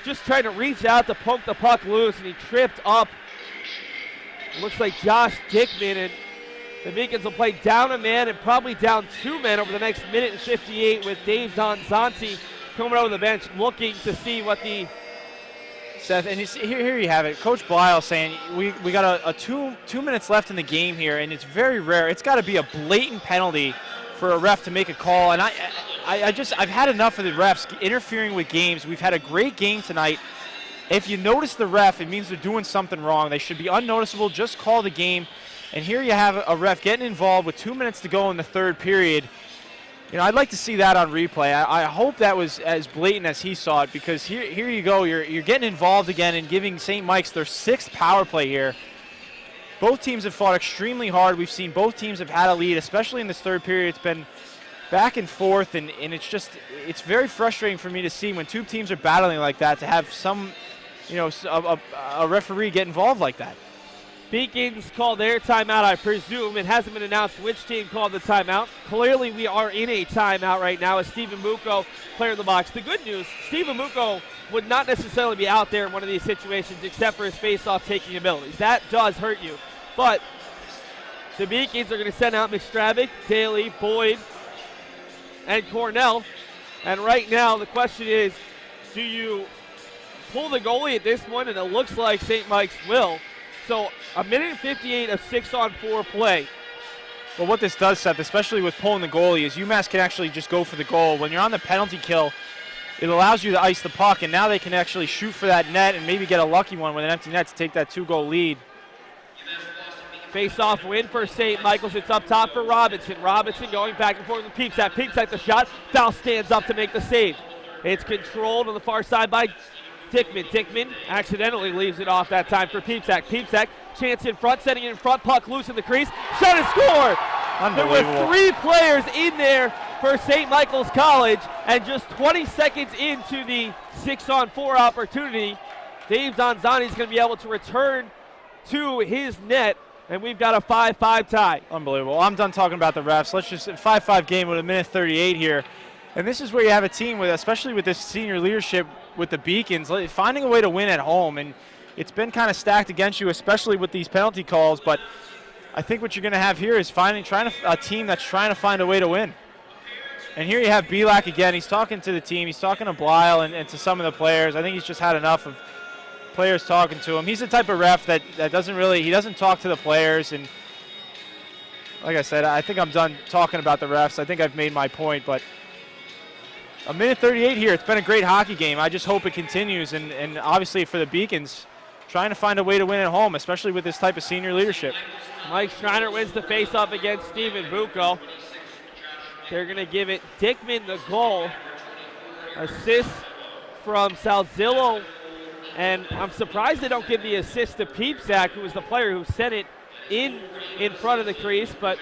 just trying to reach out to poke the puck loose, and he tripped up. Looks like Josh Dickman, and the Beacons will play down a man and probably down 2 men over the next minute and 58 with Dave Donzanti coming over the bench looking to see what the... Seth, and here you have it. Coach Blyle saying we got a two minutes left in the game here, and it's very rare. It's got to be a blatant penalty for a ref to make a call, and I've had enough of the refs interfering with games. We've had a great game tonight. If you notice the ref, it means they're doing something wrong. They should be unnoticeable. Just call the game. And here you have a ref getting involved with 2 minutes to go in the third period. You know, I'd like to see that on replay. I hope that was as blatant as he saw it, because here you go. You're getting involved again and giving St. Mike's their 6th power play here. Both teams have fought extremely hard. We've seen both teams have had a lead, especially in this third period. It's been back and forth, and it's very frustrating for me to see when 2 teams are battling like that to have some, a referee get involved like that. Beacons called their timeout, I presume. It hasn't been announced which team called the timeout. Clearly, we are in a timeout right now as Stephen Bucco, player in the box. The good news, Stephen Bucco would not necessarily be out there in one of these situations except for his face-off taking abilities. That does hurt you. But the Beacons are going to send out McStravick, Daly, Boyd, and Cornell. And right now, the question is, do you pull the goalie at this point? And it looks like St. Mike's will. So a minute and 58 of 6-on-4 play. Well, what this does, Seth, especially with pulling the goalie, is UMass can actually just go for the goal. When you're on the penalty kill, it allows you to ice the puck, and now they can actually shoot for that net and maybe get a lucky one with an empty net to take that 2-goal lead. Face-off win for St. Michael's. It's up top for Robinson. Robinson going back and forth with Peepzak. Peepzak the shot. Foul stands up to make the save. It's controlled on the far side by Dickman. Dickman accidentally leaves it off that time for Peepzak. Peepzak, chance in front, setting it in front, puck loose in the crease. Shot and score! There were 3 players in there for St. Michael's College, and just 20 seconds into the 6-on-4 opportunity, Dave Donzani is going to be able to return to his net, and we've got a 5-5 tie. Unbelievable. I'm done talking about the refs. Let's just 5-5 game with a minute 38 here. And this is where you have a team with, especially with this senior leadership with the Beacons, finding a way to win at home. And it's been kind of stacked against you, especially with these penalty calls. But I think what you're going to have here is a team that's trying to find a way to win. And here you have Belak again. He's talking to the team. He's talking to Blyle and to some of the players. I think he's just had enough of players talking to him. He's the type of ref that doesn't talk to the players. And like I said, I think I'm done talking about the refs. I think I've made my point. But a minute 38 here. It's been a great hockey game. I just hope it continues. And obviously for the Beacons, trying to find a way to win at home, especially with this type of senior leadership. Mike Schreiner wins the faceoff against Stephen Bucco. They're going to give it Dickman the goal. Assist from Salzillo And I'm surprised they don't give the assist to Peepsack, who was the player who sent it in front of the crease, but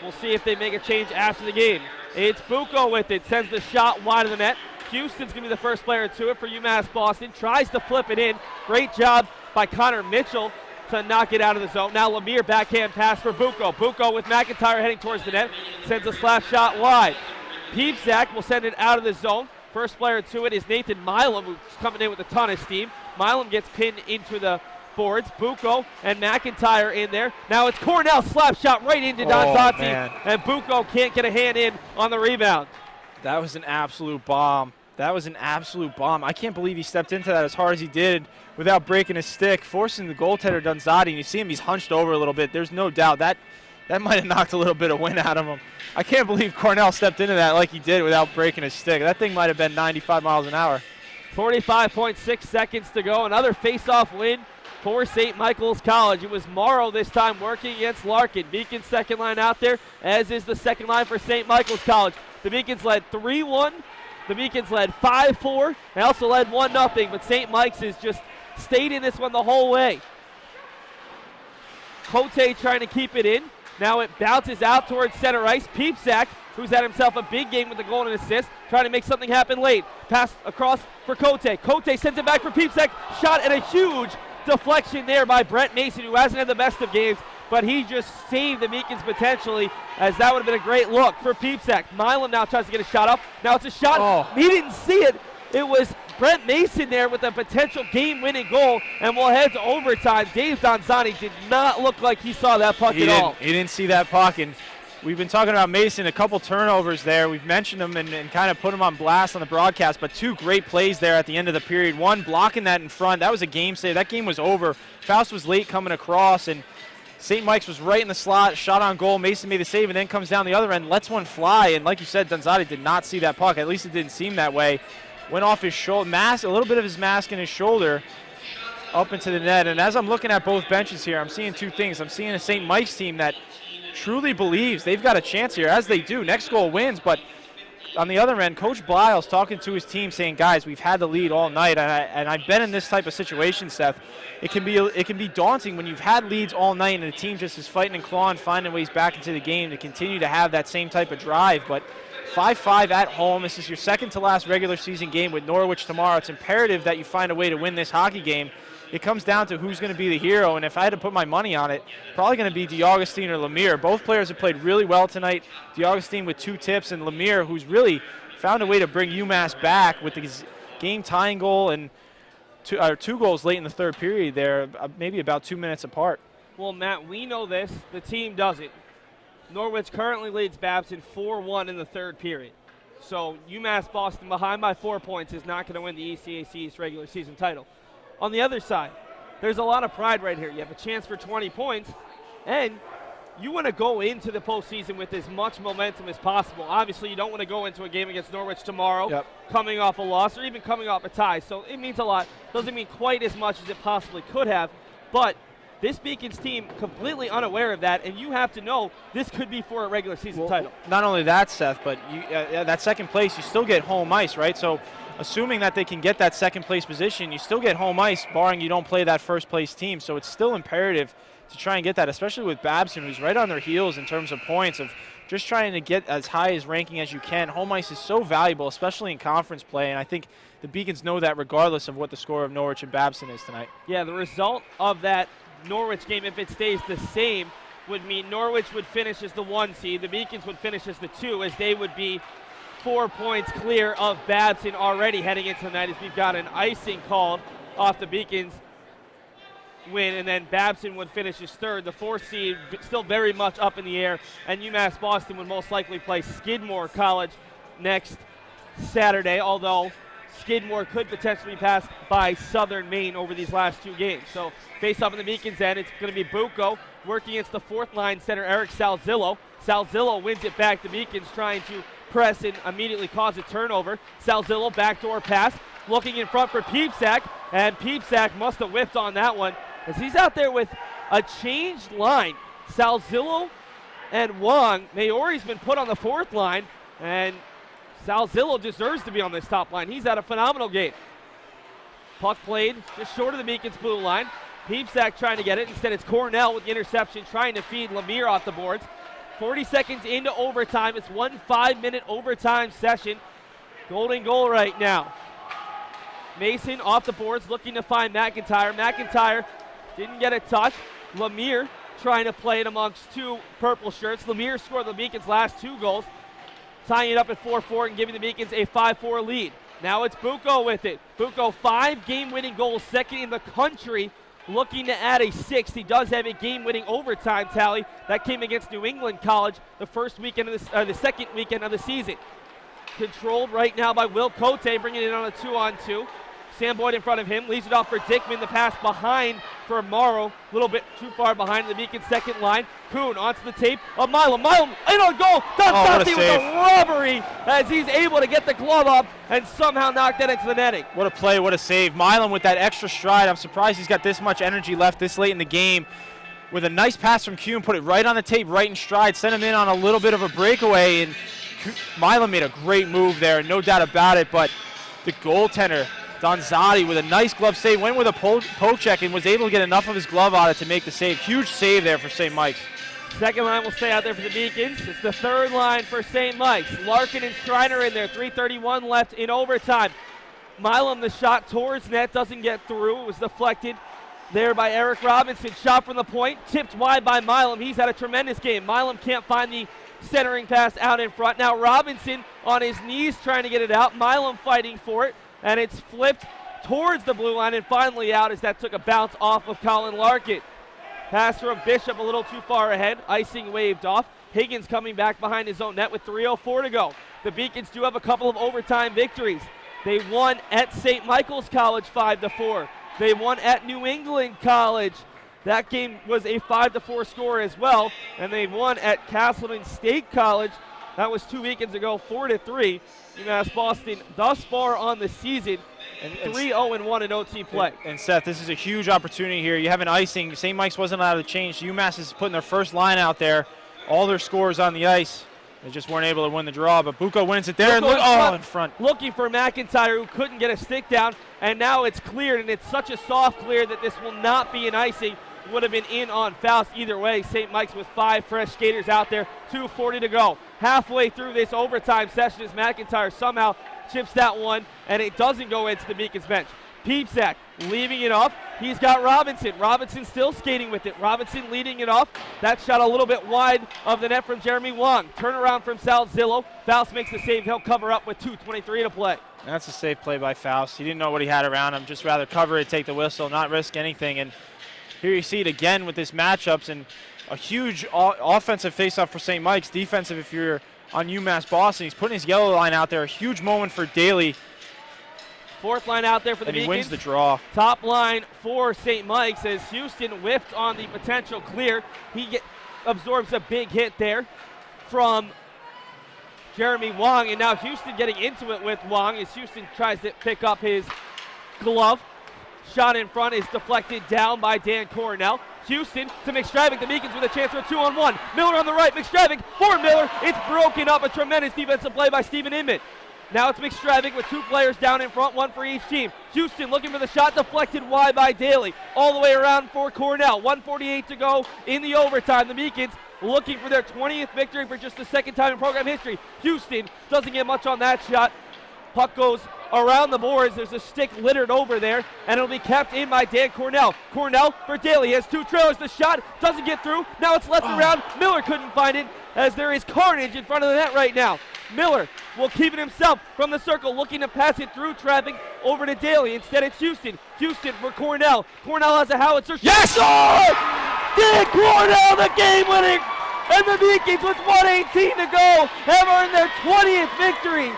we'll see if they make a change after the game. It's Bucco with it, sends the shot wide of the net. Houston's going to be the first player to it for UMass Boston. Tries to flip it in. Great job by Connor Mitchell to knock it out of the zone. Now Lemire backhand pass for Bucco. Bucco with McIntyre heading towards the net. Sends a slap shot wide. Peepsack will send it out of the zone. First player to it is Nathan Milam, who's coming in with a ton of steam. Milam gets pinned into the boards. Bucco and McIntyre in there. Now it's Cornell slap shot right into Donzati, and Bucco can't get a hand in on the rebound. That was an absolute bomb. That was an absolute bomb. I can't believe he stepped into that as hard as he did without breaking his stick, forcing the goaltender Donzati. And you see him, he's hunched over a little bit. There's no doubt that might have knocked a little bit of wind out of him. I can't believe Cornell stepped into that like he did without breaking his stick. That thing might have been 95 miles an hour. 45.6 seconds to go. Another face-off win for St. Michael's College. It was Morrow this time working against Larkin. Beacon's second line out there, as is the second line for St. Michael's College. The Beacons led 3-1. The Beacons led 5-4. They also led 1-0, but St. Mike's has just stayed in this one the whole way. Cote trying to keep it in. Now it bounces out towards center ice. Peepsack, who's had himself a big game with the goal and assist, trying to make something happen late. Pass across for Cote. Cote sends it back for Peepsack. Shot and a huge deflection there by Brett Mason, who hasn't had the best of games, but he just saved the Beacons potentially, as that would have been a great look for Peepsack. Milam now tries to get a shot up. Now it's a shot. Oh. He didn't see it. It was Brett Mason there with a potential game-winning goal, and we'll head to overtime. Dave Donzani did not look like he saw that puck at all. He didn't see that puck, and we've been talking about Mason, a couple turnovers there. We've mentioned him and kind of put him on blast on the broadcast, but two great plays there at the end of the period. One, blocking that in front. That was a game save. That game was over. Faust was late coming across, and St. Mike's was right in the slot, shot on goal. Mason made the save and then comes down the other end, lets one fly, and like you said, Donzati did not see that puck. At least it didn't seem that way. Went off his shoulder, a little bit of his mask in his shoulder, up into the net. And as I'm looking at both benches here, I'm seeing two things. I'm seeing a St. Mike's team that truly believes they've got a chance here, as they do. Next goal wins, but on the other end, Coach Blyle's talking to his team saying, guys, we've had the lead all night, and I've been in this type of situation, Seth. It can be daunting when you've had leads all night and the team just is fighting and clawing, finding ways back into the game to continue to have that same type of drive. But 5-5 at home. This is your second to last regular season game with Norwich tomorrow. It's imperative that you find a way to win this hockey game. It comes down to who's going to be the hero, and if I had to put my money on it, probably going to be DeAugustine or Lemire. Both players have played really well tonight. DeAugustine with 2 tips, and Lemire, who's really found a way to bring UMass back with his game-tying goal and 2 goals late in the third period there, maybe about 2 minutes apart. Well, Matt, we know this. The team doesn't. Norwich currently leads Babson 4-1 in the third period. So UMass Boston, behind by 4 points, is not going to win the ECAC East regular season title. On the other side, there's a lot of pride right here. You have a chance for 20 points, and you want to go into the postseason with as much momentum as possible. Obviously, you don't want to go into a game against Norwich tomorrow coming off a loss or even coming off a tie. So it means a lot. Doesn't mean quite as much as it possibly could have, but this Beacons team completely unaware of that, and you have to know this could be for a regular season title. Not only that, Seth, but that second place, you still get home ice, right? So assuming that they can get that second place position, you still get home ice, barring you don't play that first place team. So it's still imperative to try and get that, especially with Babson, who's right on their heels in terms of points, of just trying to get as high as ranking as you can. Home ice is so valuable, especially in conference play, and I think the Beacons know that regardless of what the score of Norwich and Babson is tonight. Yeah, the result of that Norwich game, if it stays the same, would mean Norwich would finish as the 1 seed, the Beacons would finish as the 2, as they would be 4 points clear of Babson already heading into the night, as we've got an icing called off the Beacons win, and then Babson would finish as 3rd. The 4th seed still very much up in the air, and UMass Boston would most likely play Skidmore College next Saturday, although Skidmore could potentially be passed by Southern Maine over these last 2 games. So face up in the Beacons end, it's going to be Bucco working against the 4th line center Eric Salzillo. Salzillo wins it back. The Beacons trying to press and immediately cause a turnover. Salzillo backdoor pass, looking in front for Peepsack, and Peepsack must have whiffed on that one, as he's out there with a changed line. Salzillo and Wong. Maori's been put on the 4th line, and Salzillo deserves to be on this top line. He's had a phenomenal game. Puck played just short of the Beacons blue line. Peepsack trying to get it. Instead, it's Cornell with the interception trying to feed Lemire off the boards. 40 seconds into overtime. It's 1 5-minute overtime session. Golden goal right now. Mason off the boards looking to find McIntyre. McIntyre didn't get a touch. Lemire trying to play it amongst two purple shirts. Lemire scored the Beacons' last 2 goals, tying it up at 4-4 and giving the Beacons a 5-4 lead. Now it's Bucco with it. Bucco 5 game-winning goals, second in the country, looking to add a 6th. He does have a game-winning overtime tally. That came against New England College the second weekend of the season. Controlled right now by Will Cote, bringing it on a 2-on-2. Sam Boyd in front of him, leaves it off for Dickman. The pass behind for Morrow, a little bit too far behind the Beacon second line. Kuhn onto the tape of Milam. Milam in on goal. Dante with a robbery as he's able to get the glove up and somehow knock that into the netting. What a play, what a save. Milam with that extra stride. I'm surprised he's got this much energy left this late in the game. With a nice pass from Kuhn, put it right on the tape, right in stride, sent him in on a little bit of a breakaway, and Milam made a great move there, no doubt about it, but the goaltender, Donzati, with a nice glove save, went with a poke check and was able to get enough of his glove on it to make the save. Huge save there for St. Mike's. Second line will stay out there for the Beacons. It's the third line for St. Mike's. Larkin and Schreiner in there, 3:31 left in overtime. Milam, the shot towards net, doesn't get through. It was deflected there by Eric Robinson. Shot from the point, tipped wide by Milam. He's had a tremendous game. Milam can't find the centering pass out in front. Now Robinson on his knees trying to get it out. Milam fighting for it. And it's flipped towards the blue line and finally out as that took a bounce off of Colin Larkin. Pass from Bishop a little too far ahead. Icing waved off. Higgins coming back behind his own net with 3:04 to go. The Beacons do have a couple of overtime victories. They won at St. Michael's College 5-4. They won at New England College. That game was a 5-4 score as well. And they won at Castleton State College. That was 2 weekends ago, 4-3. UMass Boston thus far on the season, 3-0-1 in OT play. And Seth, this is a huge opportunity here. You have an icing. St. Mike's wasn't allowed to change. UMass is putting their first line out there. All their scores on the ice. They just weren't able to win the draw, but Bucco wins it there. Bucco in front. Looking for McIntyre, who couldn't get a stick down, and now it's cleared, and it's such a soft clear that this will not be an icing. Would have been in on Faust either way. St. Mike's with 5 fresh skaters out there, 2:40 to go. Halfway through this overtime session as McIntyre somehow chips that one, and it doesn't go into the Beacons bench. Peepsack leaving it off. He's got Robinson. Robinson still skating with it. Robinson leading it off. That shot a little bit wide of the net from Jeremy Wong. Turnaround from Salzillo. Faust makes the save. He'll cover up with 2:23 to play. That's a safe play by Faust. He didn't know what he had around him. Just rather cover it, take the whistle, not risk anything. And here you see it again with this matchups and a huge offensive faceoff for St. Mike's. Defensive if you're on UMass Boston. He's putting his yellow line out there. A huge moment for Daly. Fourth line out there for the Beacons. And he wins the draw. Top line for St. Mike's as Houston whiffed on the potential clear. He absorbs a big hit there from Jeremy Wong. And now Houston getting into it with Wong as Houston tries to pick up his glove. Shot in front is deflected down by Dan Cornell. Houston to McStravick. The Beacons with a chance for a 2-on-1. Miller on the right. McStravick for Miller. It's broken up. A tremendous defensive play by Stephen Inman. Now it's McStravick with 2 players down in front, 1 for each team. Houston looking for the shot, deflected wide by Daly. All the way around for Cornell. 1:48 to go in the overtime. The Beacons looking for their 20th victory for just the second time in program history. Houston doesn't get much on that shot. Puck goes around the boards. There's a stick littered over there, and it'll be kept in by Dan Cornell. Cornell for Daly. He has 2 trailers. The shot doesn't get through. Now it's left around. Miller couldn't find it as there is carnage in front of the net right now. Miller will keep it himself from the circle, looking to pass it through traffic over to Daly. Instead, it's Houston. Houston for Cornell. Cornell has a howitzer. Yes! Dan Cornell, the game winning! And the Beacons with 1:18 to go have earned their 20th victory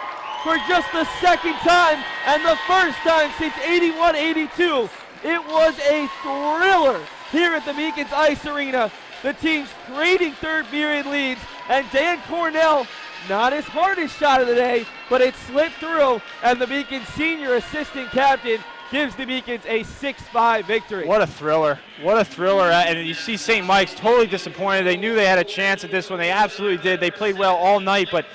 for just the second time and the first time since 81-82. It was a thriller here at the Beacons Ice Arena. The teams trading third period leads, and Dan Cornell, not his hardest shot of the day, but it slipped through, and the Beacons senior assistant captain gives the Beacons a 6-5 victory. What a thriller. What a thriller. And you see St. Mike's totally disappointed. They knew they had a chance at this one. They absolutely did. They played well all night, but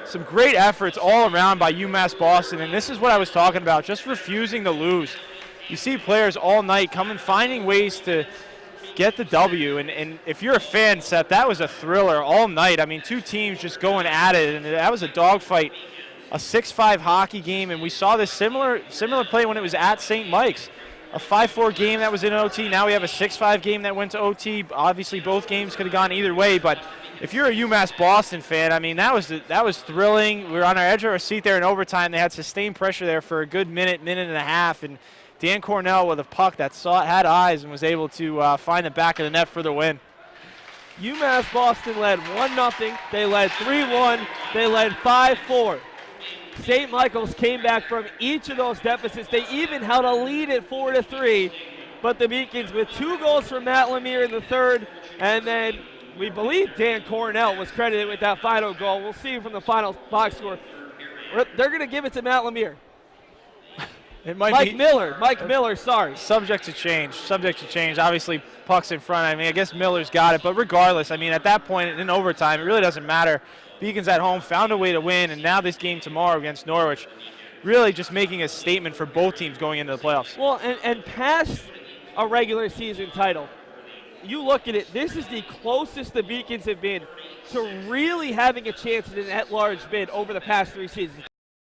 some great efforts all around by UMass Boston. And this is what I was talking about, just refusing to lose. you see players all night coming, finding ways to get the W. And if you're a fan, Seth, that was a thriller all night. I mean, two teams just going at it, and that was a dogfight, a 6-5 hockey game, and we saw this similar play when it was at St. Mike's. A 5-4 game that was in OT. Now we have a 6-5 game that went to OT. Obviously, both games could have gone either way, but if you're a UMass Boston fan, I mean, that was thrilling. We were on our edge of our seat there in overtime. They had sustained pressure there for a good minute and a half, and Dan Cornell with a puck that had eyes and was able to find the back of the net for the win. UMass Boston led 1-0. They led 3-1. They led 5-4. St. Michael's came back from each of those deficits. They even held a lead at 4-3, but the Beacons with 2 goals from Matt Lemire in the third, and then we believe Dan Cornell was credited with that final goal. We'll see from the final box score. They're going to give it to Matt Lemire. It might Mike Miller, sorry. Subject to change. Obviously, puck's in front. I mean, I guess Miller's got it, but regardless, I mean, at that point in overtime, it really doesn't matter. Beacons at home found a way to win, and now this game tomorrow against Norwich, really just making a statement for both teams going into the playoffs. Well, and past a regular season title, you look at it, this is the closest the Beacons have been to really having a chance at an at-large bid over the past 3 seasons.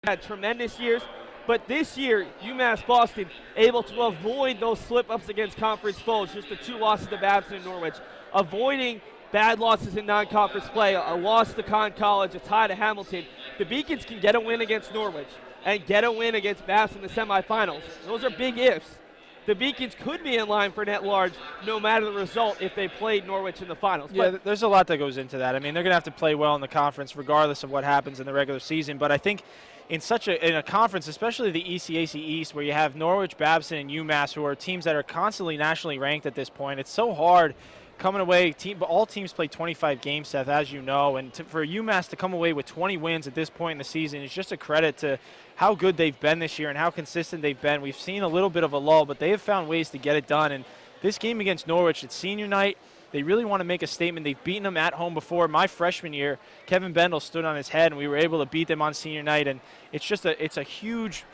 Had tremendous years, but this year, UMass Boston able to avoid those slip-ups against conference foes, just the 2 losses to Babson and Norwich, avoiding bad losses in non-conference play, a loss to Conn College, a tie to Hamilton. The Beacons can get a win against Norwich and get a win against Bass in the semifinals. Those are big ifs. The Beacons could be in line for an at-large no matter the result if they played Norwich in the finals. Yeah, there's a lot that goes into that. I mean, they're going to have to play well in the conference regardless of what happens in the regular season. But I think in a conference, especially the ECAC East, where you have Norwich, Babson, and UMass, who are teams that are constantly nationally ranked at this point, it's so hard coming away. All teams play 25 games, Seth, as you know, and for UMass to come away with 20 wins at this point in the season is just a credit to how good they've been this year and how consistent they've been. We've seen a little bit of a lull, but they have found ways to get it done. And this game against Norwich, it's senior night. They really want to make a statement. They've beaten them at home before. My freshman year, Kevin Bendel stood on his head, and we were able to beat them on senior night. And it's a huge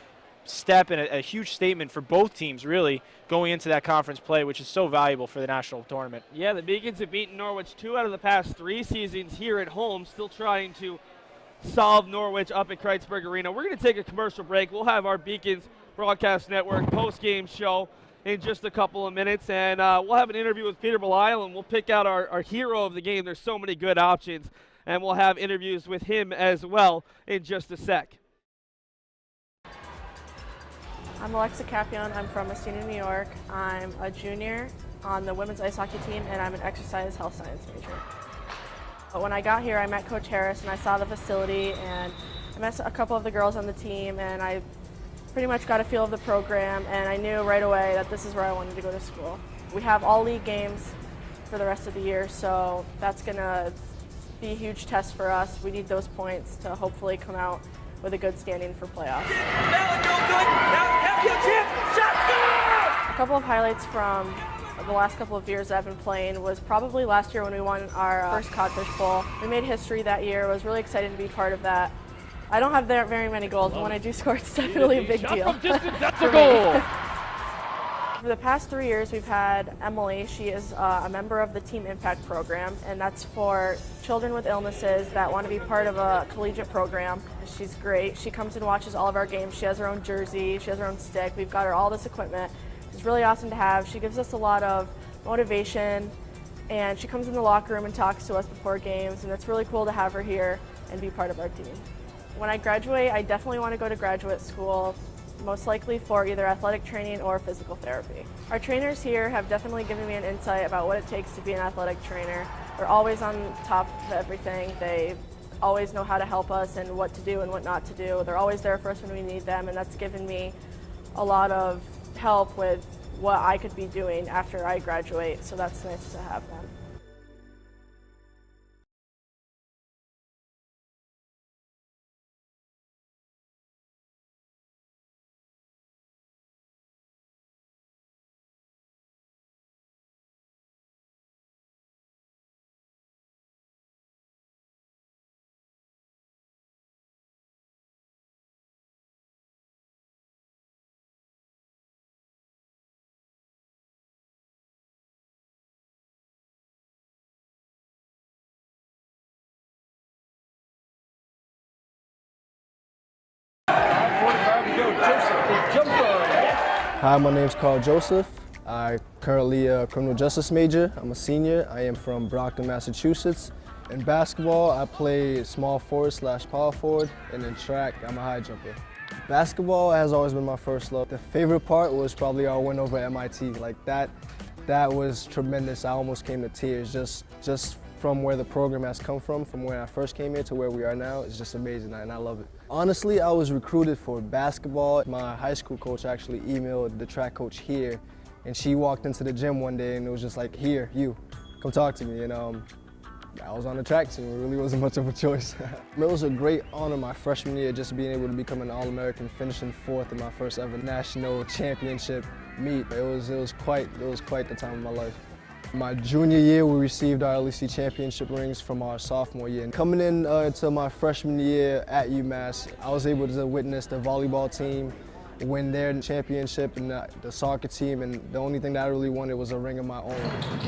step and a huge statement for both teams, really, going into that conference play, which is so valuable for the national tournament. Yeah, the Beacons have beaten Norwich 2 out of the past 3 seasons here at home, still trying to solve Norwich up at Kreitzberg Arena. We're going to take a commercial break. We'll have our Beacons Broadcast Network post-game show in just a couple of minutes, and we'll have an interview with Peter Belisle, and we'll pick out our hero of the game. There's so many good options, and we'll have interviews with him as well in just a sec. I'm Alexa Capion. I'm from Messina, New York. I'm a junior on the women's ice hockey team, and I'm an exercise health science major. But when I got here, I met Coach Harris, and I saw the facility, and I met a couple of the girls on the team, and I pretty much got a feel of the program, and I knew right away that this is where I wanted to go to school. We have all league games for the rest of the year, so that's going to be a huge test for us. We need those points to hopefully come out with a good standing for playoffs. A couple of highlights from the last couple of years that I've been playing was probably last year when we won our first Codfish Bowl. We made history that year. I was really excited to be part of that. I don't have very many goals, but when I do score, it's definitely a big deal. That's a goal. For the past 3 years, we've had Emily. She is a member of the Team Impact program, and that's for children with illnesses that want to be part of a collegiate program. She's great. She comes and watches all of our games. She has her own jersey. She has her own stick. We've got her all this equipment. It's really awesome to have. She gives us a lot of motivation, and she comes in the locker room and talks to us before games, and it's really cool to have her here and be part of our team. When I graduate, I definitely want to go to graduate school, most likely for either athletic training or physical therapy. Our trainers here have definitely given me an insight about what it takes to be an athletic trainer. They're always on top of everything. They always know how to help us and what to do and what not to do. They're always there for us when we need them, and that's given me a lot of help with what I could be doing after I graduate, so that's nice to have them. Hi, my name's Carl Joseph. I currently a criminal justice major. I'm a senior. I am from Brockton, Massachusetts. In basketball, I play small forward / power forward, and in track, I'm a high jumper. Basketball has always been my first love. The favorite part was probably our win over MIT. Like that was tremendous. I almost came to tears just from where the program has come from when I first came here to where we are now. It's just amazing, and I love it. Honestly, I was recruited for basketball. My high school coach actually emailed the track coach here, and she walked into the gym one day and it was just like, here, you, come talk to me. And I was on the track team. It really wasn't much of a choice. It was a great honor my freshman year, just being able to become an All-American, finishing 4th in my first ever national championship meet. It was quite the time of my life. My junior year, we received our LEC championship rings from our sophomore year. And coming into my freshman year at UMass, I was able to witness the volleyball team win their championship and the soccer team, and the only thing that I really wanted was a ring of my own.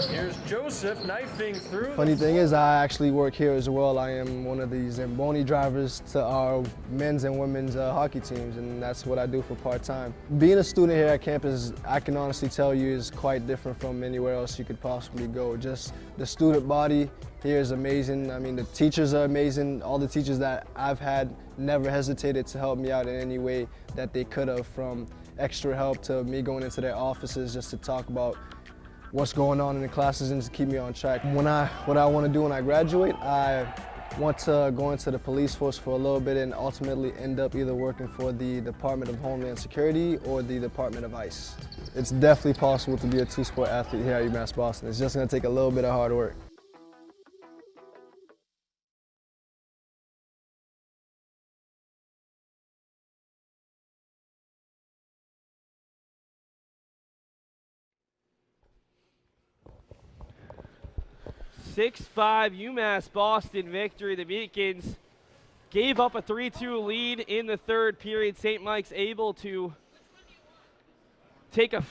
Here's Joseph knifing through. Funny thing is, I actually work here as well. I am one of the Zamboni drivers to our men's and women's hockey teams, and that's what I do for part-time. Being a student here at campus, I can honestly tell you, is quite different from anywhere else you could possibly go. Just the student body here is amazing. I mean, the teachers are amazing. All the teachers that I've had never hesitated to help me out in any way that they could have, from extra help to me going into their offices just to talk about what's going on in the classes and to keep me on track. What I want to do when I graduate, I want to go into the police force for a little bit and ultimately end up either working for the Department of Homeland Security or the Department of ICE. It's definitely possible to be a two-sport athlete here at UMass Boston. It's just going to take a little bit of hard work. (6-5) UMass Boston victory. The Beacons gave up a 3-2 lead in the third period. St. Mike's able to take a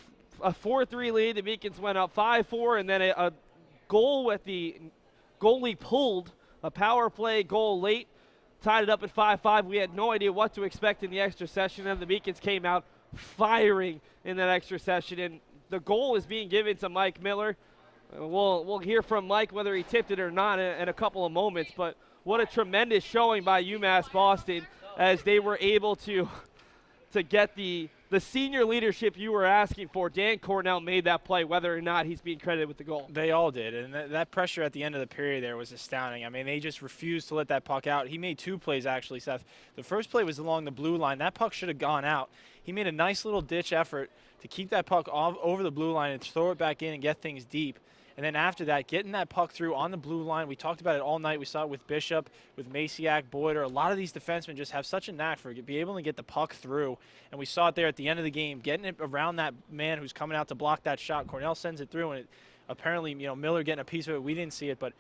4-3 lead. The Beacons went up 5-4, and then a goal with the goalie pulled, a power play goal late, tied it up at 5-5. We had no idea what to expect in the extra session, and the Beacons came out firing in that extra session, and the goal is being given to Mike Miller. We'll hear from Mike whether he tipped it or not in a couple of moments, but what a tremendous showing by UMass Boston as they were able to get the senior leadership you were asking for. Dan Cornell made that play, whether or not he's being credited with the goal. They all did, and that pressure at the end of the period there was astounding. I mean, they just refused to let that puck out. He made 2 plays, actually, Seth. The first play was along the blue line. That puck should have gone out. He made a nice little ditch effort to keep that puck over the blue line and throw it back in and get things deep. And then after that, getting that puck through on the blue line, we talked about it all night. We saw it with Bishop, with Maciak, Boyder. A lot of these defensemen just have such a knack for being able to get the puck through. And we saw it there at the end of the game, getting it around that man who's coming out to block that shot. Cornell sends it through, and it, apparently, Miller getting a piece of it. We didn't see it, but,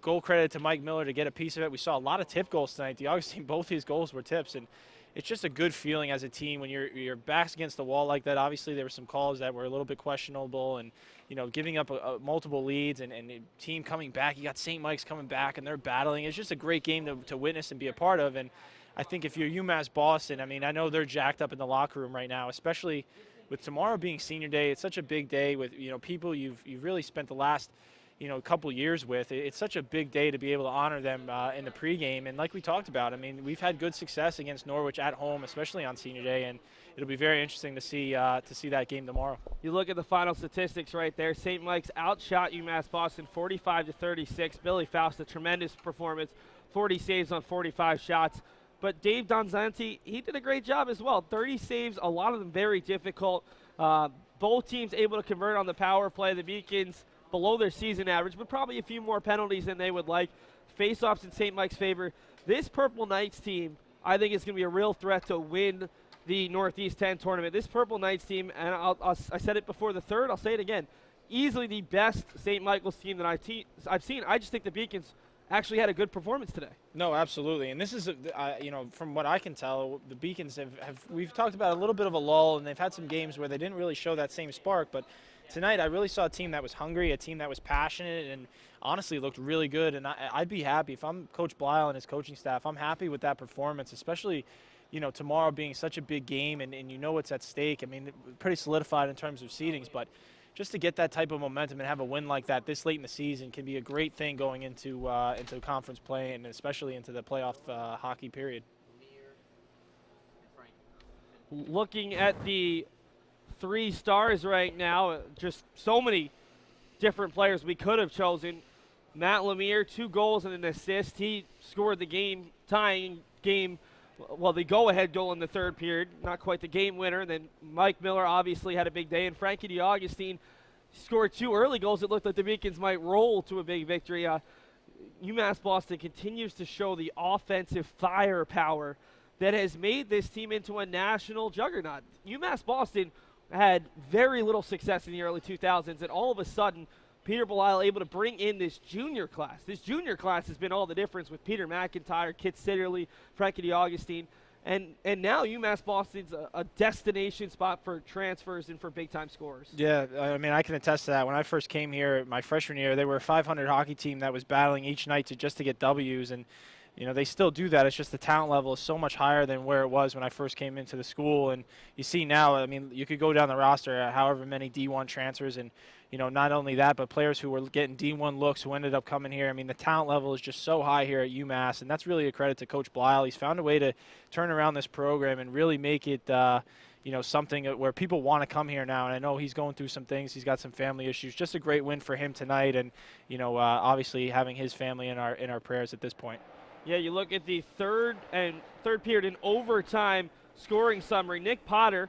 goal credit to Mike Miller to get a piece of it. We saw a lot of tip goals tonight. DeAugustine, both his goals were tips, and it's just a good feeling as a team when your back's against the wall like that. Obviously, there were some calls that were a little bit questionable, and giving up multiple leads and the team coming back. You got St. Mike's coming back, and they're battling. It's just a great game to witness and be a part of. And I think if you're UMass Boston, I mean, I know they're jacked up in the locker room right now, especially with tomorrow being senior day. It's such a big day with people you've really spent the last couple years with. It's such a big day to be able to honor them in the pregame. And like we talked about, I mean, we've had good success against Norwich at home, especially on senior day, and it'll be very interesting to see that game tomorrow. You look at the final statistics right there. St. Mike's outshot UMass Boston 45-36. Billy Faust, a tremendous performance, 40 saves on 45 shots. But Dave Donzanti, he did a great job as well. 30 saves, a lot of them very difficult. Both teams able to convert on the power play. The Beacons below their season average, but probably a few more penalties than they would like. Face-offs in St. Mike's favor. This Purple Knights team, I think, is going to be a real threat to win the Northeast 10 tournament. This Purple Knights team, and I said it before the third, I'll say it again, easily the best St. Michael's team that I've seen. I just think the Beacons actually had a good performance today. No, absolutely. And this is, from what I can tell, the Beacons we've talked about a little bit of a lull, and they've had some games where they didn't really show that same spark, but tonight I really saw a team that was hungry, a team that was passionate, and honestly looked really good. And I'd be happy if I'm Coach Blyle and his coaching staff. I'm happy with that performance, especially tomorrow being such a big game and you know what's at stake. I mean, pretty solidified in terms of seedings, but just to get that type of momentum and have a win like that this late in the season can be a great thing going into conference play and especially into the playoff hockey period. Looking at the 3 stars right now, just so many different players we could have chosen. Matt Lemire, 2 goals and an assist. He scored the the go-ahead goal in the 3rd period. Not quite the game winner. And then Mike Miller obviously had a big day. And Frankie DeAugustine scored 2 early goals. It looked like the Beacons might roll to a big victory. UMass Boston continues to show the offensive firepower that has made this team into a national juggernaut. UMass Boston had very little success in the early 2000s, and all of a sudden, Peter Belisle able to bring in this junior class. This junior class has been all the difference with Peter McIntyre, Kit Sitterly, Frankie DeAugustine, and now UMass Boston's a destination spot for transfers and for big-time scorers. Yeah, I mean, I can attest to that. When I first came here my freshman year, they were a 500 hockey team that was battling each night just to get W's, and they still do that. It's just the talent level is so much higher than where it was when I first came into the school. And you see now, I mean, you could go down the roster, however many D1 transfers, and, not only that, but players who were getting D1 looks who ended up coming here. I mean, the talent level is just so high here at UMass, and that's really a credit to Coach Belisle. He's found a way to turn around this program and really make it, something where people want to come here now. And I know he's going through some things. He's got some family issues. Just a great win for him tonight, and, obviously having his family in our prayers at this point. Yeah, you look at the third period in overtime scoring summary. Nick Potter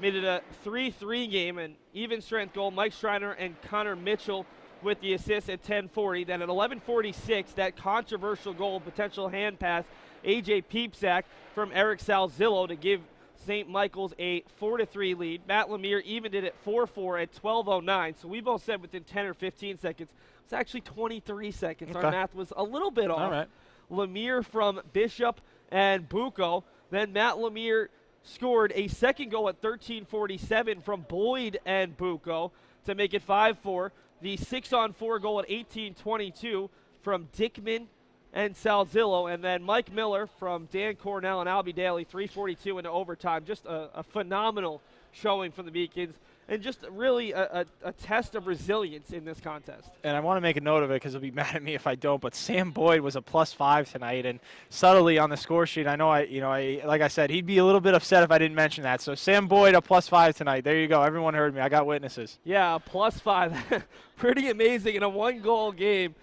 made it a 3-3 game, an even strength goal. Mike Schreiner and Connor Mitchell with the assist at 10:40. Then at 11:46, that controversial goal, potential hand pass, A.J. Peepsack from Eric Salzillo to give St. Michael's a 4-3 lead. Matt Lemire even did it 4-4 at 12:09. So we both said within 10 or 15 seconds. It's actually 23 seconds. Okay. Our math was a little bit off. All right. Lemire from Bishop and Bucco. Then Matt Lemire scored a second goal at 13:47 from Boyd and Bucco to make it 5-4. The 6-on-4 goal at 18:22 from Dickman and Salzillo. And then Mike Miller from Dan Cornell and Albie Daly, 3:42 into overtime. Just a phenomenal showing from the Beacons. And just really a test of resilience in this contest. And I want to make a note of it because he'll be mad at me if I don't, but Sam Boyd was a +5 tonight, and subtly on the score sheet, I know like I said, he'd be a little bit upset if I didn't mention that. So Sam Boyd, a +5 tonight. There you go. Everyone heard me. I got witnesses. Yeah, a +5. Pretty amazing in a 1-goal game.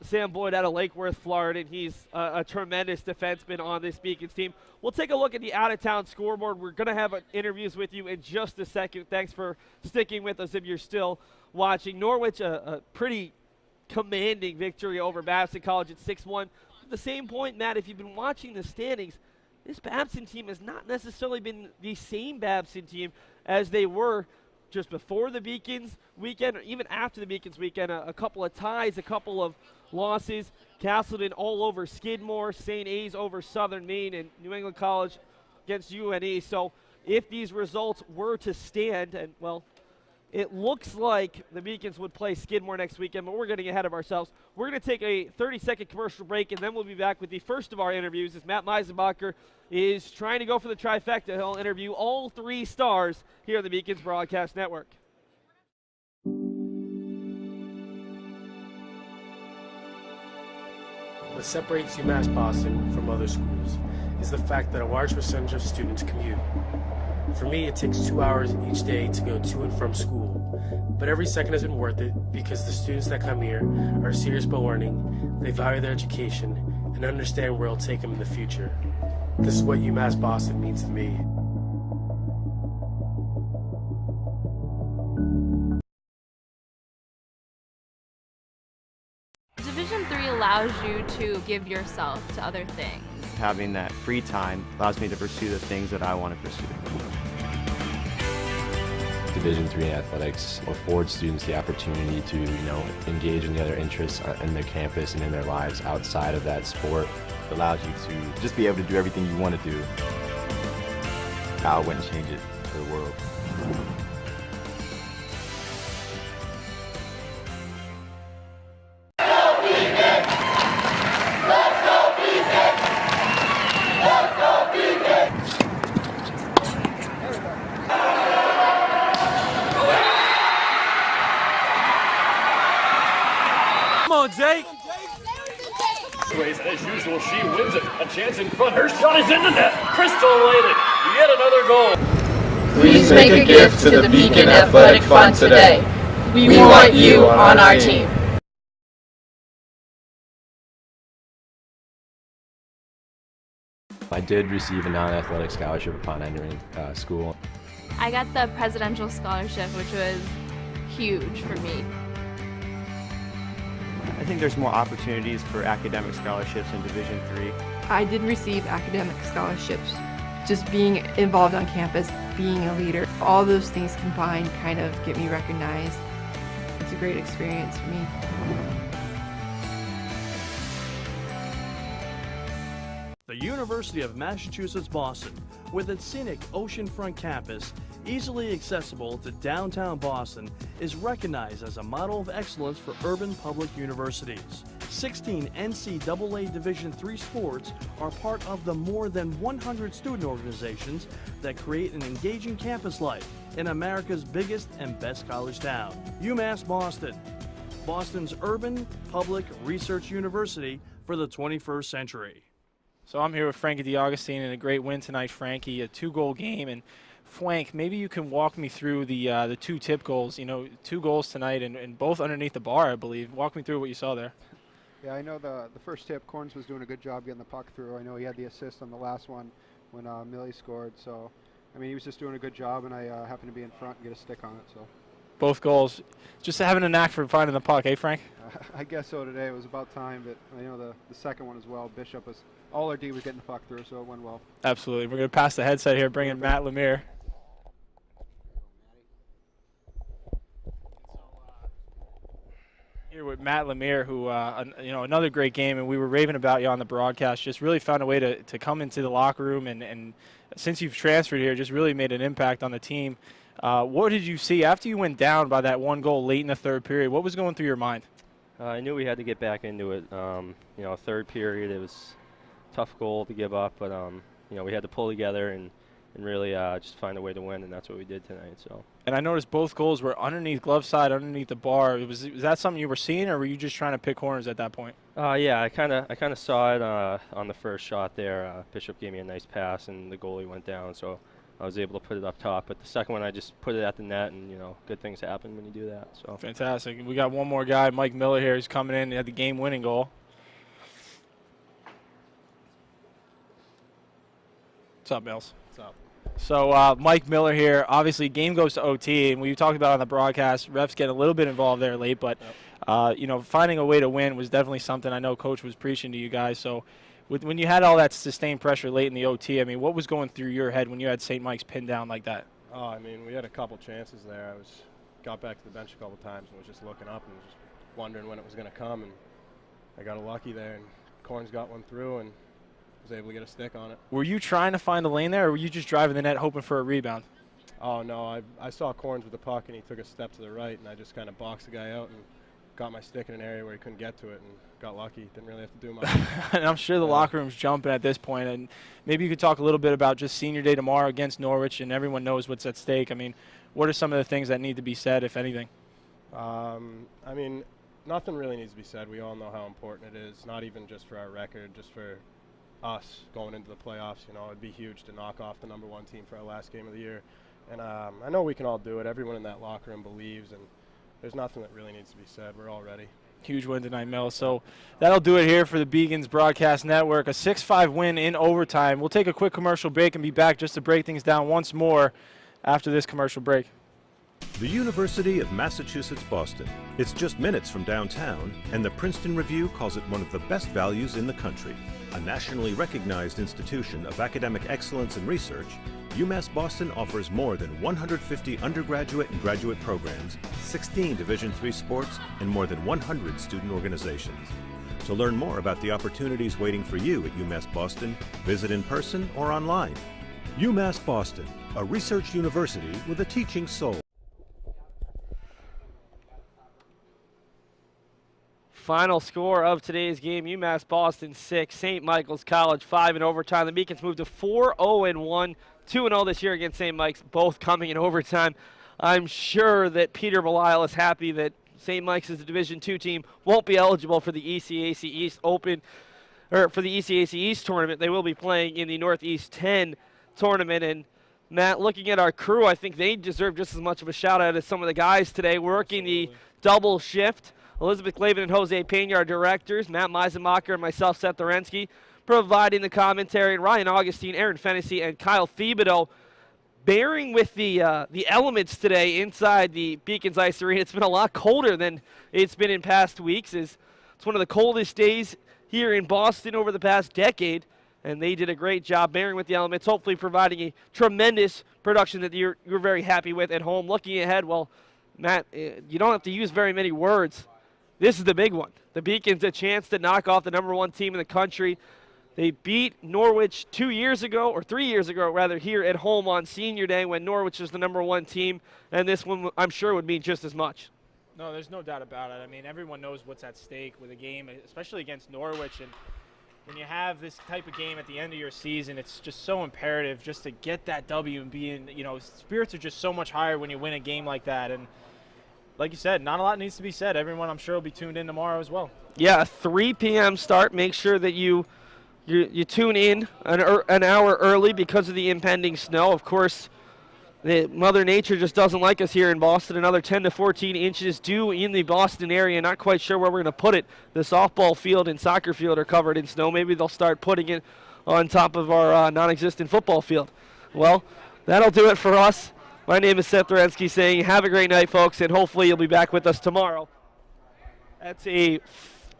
Sam Boyd out of Lake Worth, Florida, and he's a tremendous defenseman on this Beacons team. We'll take a look at the out-of-town scoreboard. We're going to have interviews with you in just a second. Thanks for sticking with us if you're still watching. Norwich, a pretty commanding victory over Babson College at 6-1. At the same point, Matt, if you've been watching the standings, this Babson team has not necessarily been the same Babson team as they were just before the Beacons weekend or even after the Beacons weekend. A couple of ties, a couple of losses. Castleton all over Skidmore, St. A's over Southern Maine, and New England College against UNE. So if these results were to stand, and well, it looks like the Beacons would play Skidmore next weekend, but we're getting ahead of ourselves. We're going to take a 30-second commercial break, and then we'll be back with the first of our interviews as Matt Meisenbacher is trying to go for the trifecta. He'll interview all 3 stars here on the Beacons Broadcast Network. What separates UMass Boston from other schools is the fact that a large percentage of students commute. For me, it takes 2 hours each day to go to and from school, but every second has been worth it because the students that come here are serious about learning, they value their education, and understand where it'll take them in the future. This is what UMass Boston means to me. Division III allows you to give yourself to other things. Having that free time allows me to pursue the things that I want to pursue. Division III athletics affords students the opportunity to, engage in the other interests in their campus and in their lives outside of that sport. It allows you to just be able to do everything you want to do. I wouldn't change it for the world. usual, she wins it. A chance in front. Her shot is in the net. Crystal Leyland, yet another goal. Please make a gift to the Beacon Athletic Fund today. We want you on our team. I did receive a non-athletic scholarship upon entering school. I got the presidential scholarship, which was huge for me. I think there's more opportunities for academic scholarships in Division III. I did receive academic scholarships. Just being involved on campus, being a leader, all those things combined kind of get me recognized. It's a great experience for me. The University of Massachusetts Boston, with its scenic oceanfront campus, easily accessible to downtown Boston, is recognized as a model of excellence for urban public universities. 16 NCAA Division III sports are part of the more than 100 student organizations that create an engaging campus life in America's biggest and best college town. UMass Boston, Boston's urban public research university for the 21st century. So I'm here with Frankie DeAugustine in a great win tonight, Frankie, a 2-goal game. And Frank, maybe you can walk me through the 2 tip goals. You know, 2 goals tonight and both underneath the bar, I believe. Walk me through what you saw there. Yeah, I know the first tip, Corns was doing a good job getting the puck through. I know he had the assist on the last one when Millie scored. So, I mean, he was just doing a good job, and I happened to be in front and get a stick on it. So. Both goals. Just having a knack for finding the puck, eh, Frank? I guess so today. It was about time, but I know the second one as well. Bishop was, all our D was getting the puck through, so it went well. Absolutely. We're going to pass the headset here, bring in Matt Lemire. Here with Matt Lemire, who, you know, another great game, and we were raving about you on the broadcast. Just really found a way to come into the locker room, and since you've transferred here, just really made an impact on the team. What did you see after you went down by that 1 goal late in the third period? What was going through your mind? I knew we had to get back into it. You know, third period, it was a tough goal to give up, but you know, we had to pull together and really just find a way to win, and that's what we did tonight. So. And I noticed both goals were underneath glove side, underneath the bar. Was that something you were seeing, or were you just trying to pick corners at that point? Yeah, I kind of saw it on the first shot there. Bishop gave me a nice pass, and the goalie went down, so I was able to put it up top. But the second one, I just put it at the net, and, you know, good things happen when you do that. So. Fantastic. We got one more guy, Mike Miller here. He's coming in. He had the game-winning goal. What's up, Mills? What's up? So Mike Miller here. Obviously, game goes to OT, and we talked about it on the broadcast. Refs get a little bit involved there late, but you know, finding a way to win was definitely something I know Coach was preaching to you guys. So when you had all that sustained pressure late in the OT, I mean, what was going through your head when you had St. Mike's pinned down like that? Oh, I mean, we had a couple chances there. Got back to the bench a couple times and was just looking up and just wondering when it was going to come, and I got lucky there, and Corns got one through and was able to get a stick on it. Were you trying to find a lane there, or were you just driving the net hoping for a rebound? Oh, no, I saw Corns with the puck, and he took a step to the right, and I just kind of boxed the guy out and got my stick in an area where he couldn't get to it, and got lucky. Didn't really have to do much. And I'm sure the locker room's jumping at this point, and maybe you could talk a little bit about just senior day tomorrow against Norwich, and everyone knows what's at stake. I mean, what are some of the things that need to be said, if anything? I mean, nothing really needs to be said. We all know how important it is, not even just for our record, just for us going into the playoffs. You know, it'd be huge to knock off the #1 team for our last game of the year. And I know we can all do it. Everyone in that locker room believes, and there's nothing that really needs to be said. We're all ready. Huge win tonight, Mel. So that'll do it here for the Beacons Broadcast Network. A 6-5 win in overtime. We'll take a quick commercial break and be back just to break things down once more after this commercial break. The University of Massachusetts Boston. It's just minutes from downtown, and the Princeton Review calls it one of the best values in the country. A nationally recognized institution of academic excellence and research, UMass Boston offers more than 150 undergraduate and graduate programs, 16 Division III sports, and more than 100 student organizations. To learn more about the opportunities waiting for you at UMass Boston, visit in person or online. UMass Boston, a research university with a teaching soul. Final score of today's game, UMass Boston 6, St. Michael's College 5 in overtime. The Beacons moved to 4-0-1, 2-0 this year against St. Mike's, both coming in overtime. I'm sure that Peter Belisle is happy that St. Mike's is a Division II team, won't be eligible for the ECAC East Open. or for the ECAC East tournament. They will be playing in the Northeast 10 tournament. And Matt, looking at our crew, I think they deserve just as much of a shout out as some of the guys today working the double shift. Elizabeth Clavin and Jose Pena are directors. Matt Meisenmacher and myself, Seth Dorensky, providing the commentary. And Ryan Augustine, Aaron Fennessy, and Kyle Thibodeau bearing with the elements today inside the Beacons Ice Arena. It's been a lot colder than it's been in past weeks. It's one of the coldest days here in Boston over the past decade, and they did a great job bearing with the elements, hopefully providing a tremendous production that you're very happy with at home. Looking ahead, well, Matt, you don't have to use very many words. This is the big one. The Beacons a chance to knock off the #1 team in the country. They beat Norwich 3 years ago, here at home on Senior Day when Norwich was the #1 team, and this one I'm sure would mean just as much. No, there's no doubt about it. I mean, everyone knows what's at stake with a game, especially against Norwich. And when you have this type of game at the end of your season, it's just so imperative just to get that W and be in, spirits are just so much higher when you win a game like that. And like you said, not a lot needs to be said. Everyone, I'm sure, will be tuned in tomorrow as well. Yeah, a 3 p.m. start. Make sure that you tune in an hour early because of the impending snow. Of course, Mother Nature just doesn't like us here in Boston. Another 10 to 14 inches due in the Boston area. Not quite sure where we're going to put it. The softball field and soccer field are covered in snow. Maybe they'll start putting it on top of our non-existent football field. Well, that'll do it for us. My name is Seth Dorensky saying have a great night, folks, and hopefully you'll be back with us tomorrow. That's a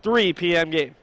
3 p.m. game.